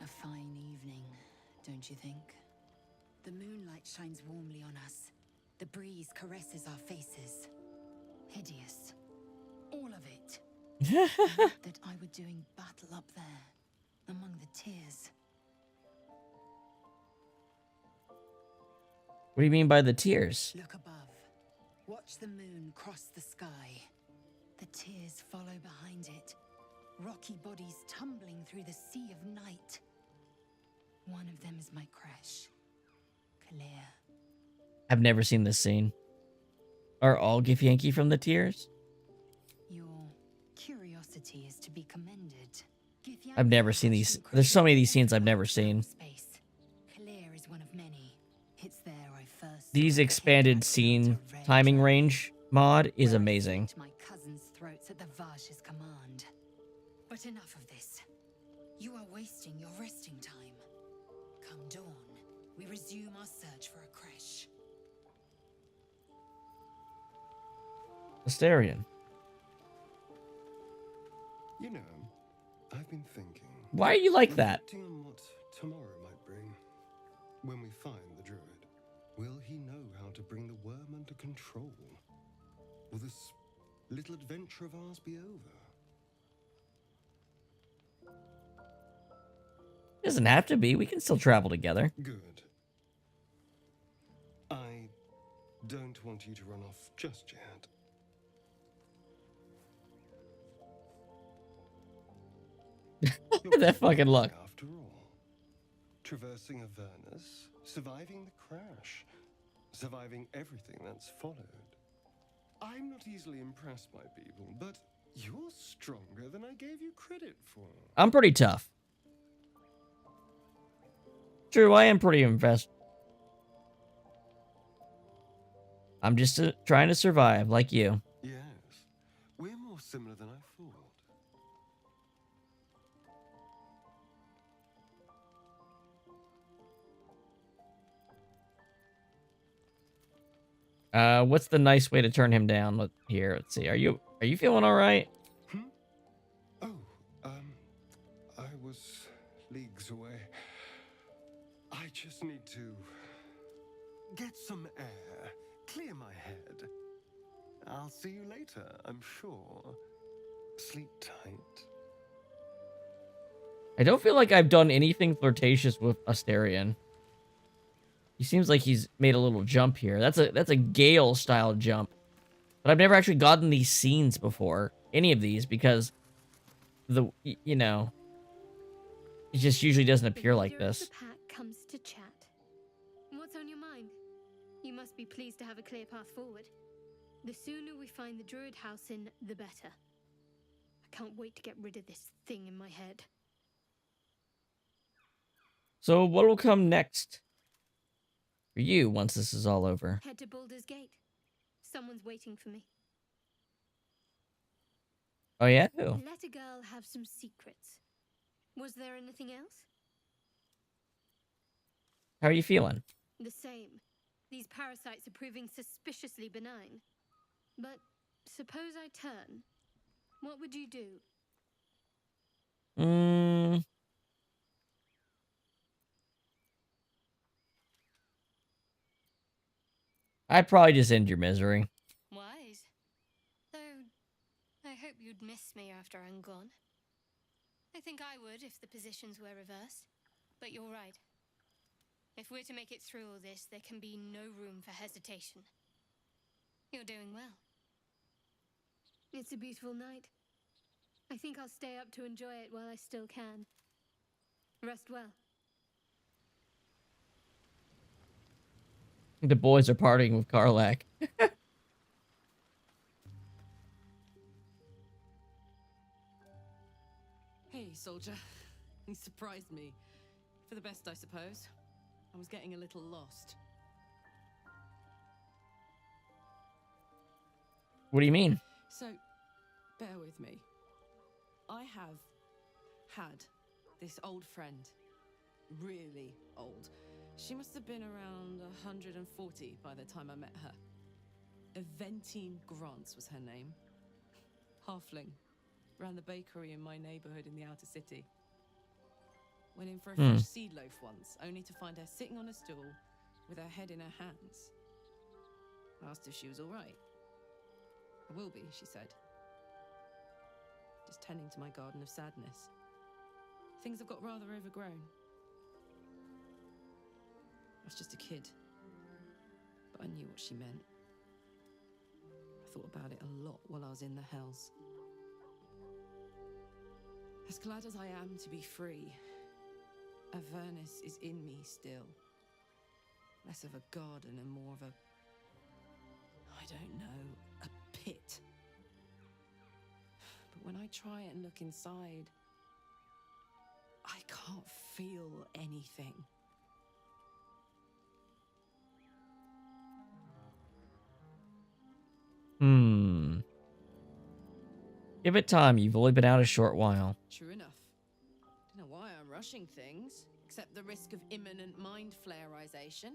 A fine evening, don't you think? The moonlight shines warmly on us. The breeze caresses our faces. Hideous. All of it. That I were doing battle up there, among the tears. What do you mean by the tears? Look above. Watch the moon cross the sky. The tears follow behind it. Rocky bodies tumbling through the sea of night. One of them is my crash. Clear. I've never seen this scene. Are all Githyanki from the tears? Your curiosity is to be commended. I've never seen these. There's so many of these scenes I've never seen. Clear is one of many. It's there I first These expanded scene timing range mod is amazing. my cousin's throats at the Vash's command. But enough of this. You are wasting your resting time. Come dawn, we resume our search for a creche. Asterion. You know, I've been thinking. Why are you like that? Reflecting on what tomorrow might bring. When we find the Druid, will he know how to bring the worm under control? Will this little adventure of ours be over? It doesn't have to be. We can still travel together. Good. I don't want you to run off just yet. Look at that fucking look. After all, traversing Avernus, surviving the crash, surviving everything that's followed. I'm not easily impressed by people, but you're stronger than I gave you credit for. I'm pretty tough. True, I am pretty invested. I'm just trying to survive, like you. Yes, we're more similar than I thought. What's the nice way to turn him down? Here, let's see. Are you feeling all right? I was leagues away. I just need to get some air, clear my head. I'll see you later, I'm sure. Sleep tight. I don't feel like I've done anything flirtatious with Asterion. He seems like he's made a little jump here. That's a Gale style jump. But I've never actually gotten these scenes before. Any of these, because you know, it just usually doesn't appear like this. The pack comes to chat. What's on your mind? You must be pleased to have a clear path forward. The sooner we find the Druid house in, the better. I can't wait to get rid of this thing in my head. So what will come next for you once this is all over? Head to Baldur's Gate. Someone's waiting for me. Oh yeah? Who? Let a girl have some secrets. Was there anything else? How are you feeling? The same. These parasites are proving suspiciously benign. But suppose I turn. What would you do? I'd probably just end your misery. Wise. Though, I hope you'd miss me after I'm gone. I think I would if the positions were reversed. But you're right. If we're to make it through all this, there can be no room for hesitation. You're doing well. It's a beautiful night. I think I'll stay up to enjoy it while I still can. Rest well. The boys are partying with Karlak. Hey, soldier. You surprised me. For the best, I suppose. I was getting a little lost. What do you mean? So, bear with me. I have had this old friend. Really old. She must have been around 140 by the time I met her. Eventine Grants was her name. Halfling. Ran the bakery in my neighborhood in the outer city. Went in for a fresh seed loaf once, only to find her sitting on a stool with her head in her hands. Asked if she was all right. I will be, she said. Just tending to my garden of sadness. Things have got rather overgrown. I was just a kid, but I knew what she meant. I thought about it a lot while I was in the hells. As glad as I am to be free, Avernus is in me still. Less of a garden and more of a, I don't know, a pit. But when I try and look inside, I can't feel anything. Give it time. You've only been out a short while. True enough. Don't know rushing things, except the risk of imminent mind flareization.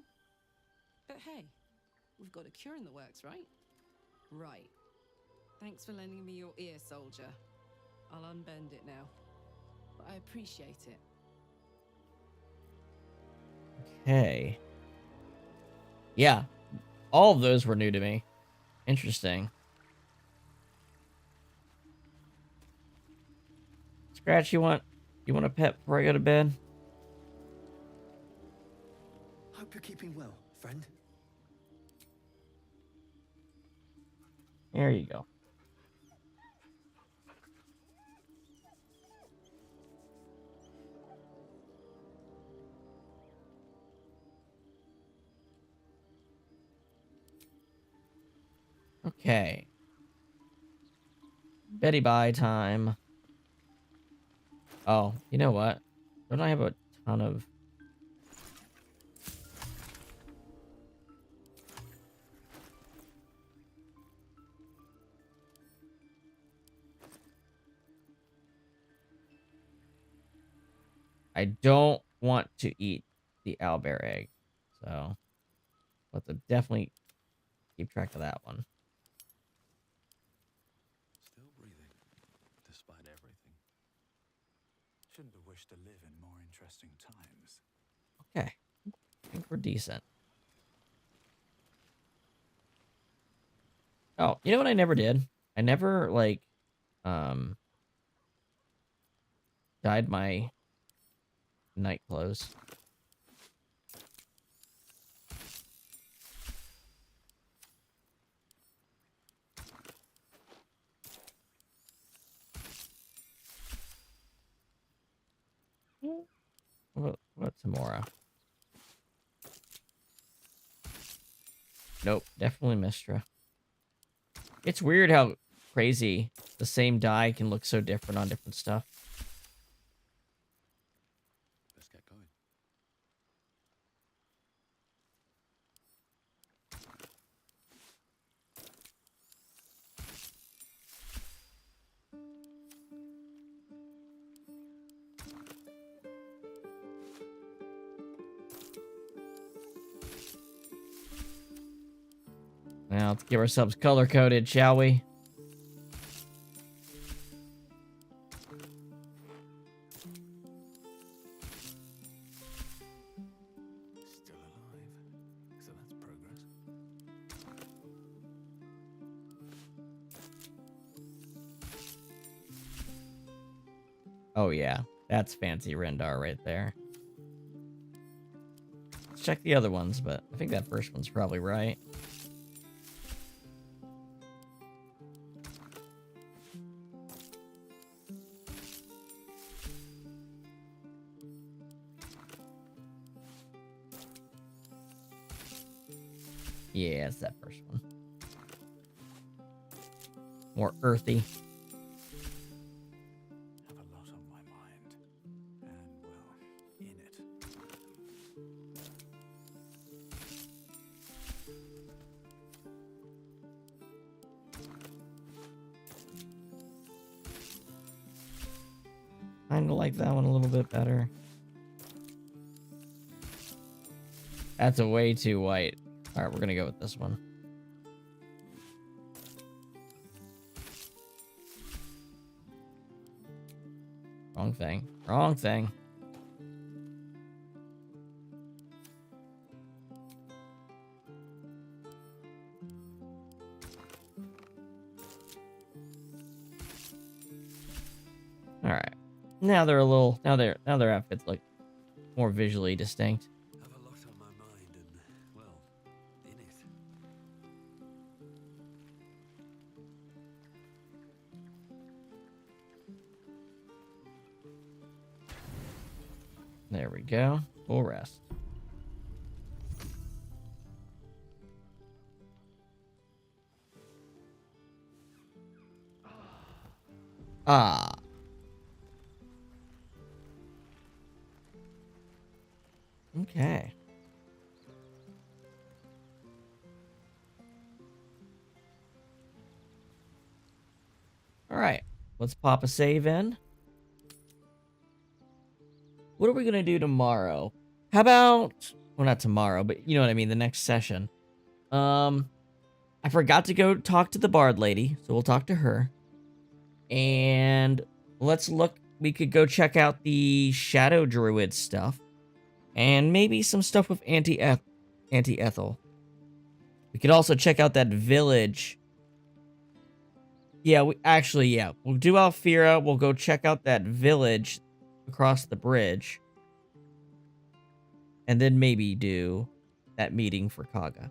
But hey, we've got a cure in the works, right? Right. Thanks for lending me your ear, soldier. I'll unbend it now. But I appreciate it. Okay. Yeah. All of those were new to me. Interesting. Scratch, you want a pet before I go to bed? Hope you're keeping well, friend. There you go. Okay. Betty bye time. Oh, you know what? Don't I have a ton of... I don't want to eat the owlbear egg. So, let's definitely keep track of that one. Still breathing, despite everything. Shouldn't have wished to live in more interesting times. Okay. I think we're decent. Oh, you know what I never did? I never, like, dyed my night clothes. What's Tamora? Nope, definitely Mistra. It's weird how crazy the same dye can look so different on different stuff. Let's get going. Now, let's give ourselves color-coded, shall we? Still alive, so that's progress. Oh yeah, that's fancy Rendar right there. Let's check the other ones, but I think that first one's probably right. Yeah, it's that first one. More earthy. Have a lot on my mind. And, well, in it. Kinda like that one a little bit better. That's a way too white. Alright, we're gonna go with this one. Wrong thing. Wrong thing. Alright. Now they're a little now their outfits look more visually distinct. Have a lot on my mind and, well, in it. There we go. Full rest. Ah. Okay. All right. Let's pop a save in. what are we gonna do tomorrow? How about, well, not tomorrow, but you know what I mean, the next session. I forgot to go talk to the Bard lady, so we'll talk to her. And let's look, we could go check out the Shadow Druid stuff. And maybe some stuff with Auntie Ethel. We could also check out that village. Yeah, we'll do Alfira, we'll go check out that village across the bridge. And then maybe do that meeting for Kaga.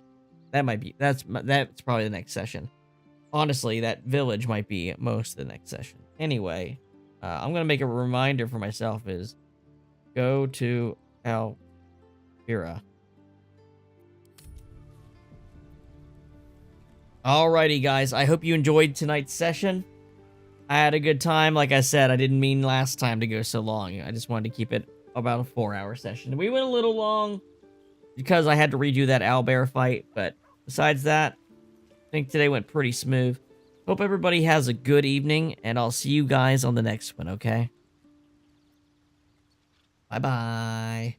That's probably the next session. Honestly, that village might be most of the next session. Anyway, I'm going to make a reminder for myself is go to Alfira. Alrighty, guys. I hope you enjoyed tonight's session. I had a good time. Like I said, I didn't mean last time to go so long. I just wanted to keep it about a 4-hour session. We went a little long because I had to redo that owlbear fight, but besides that, I think today went pretty smooth. Hope everybody has a good evening, and I'll see you guys on the next one, okay? Bye-bye.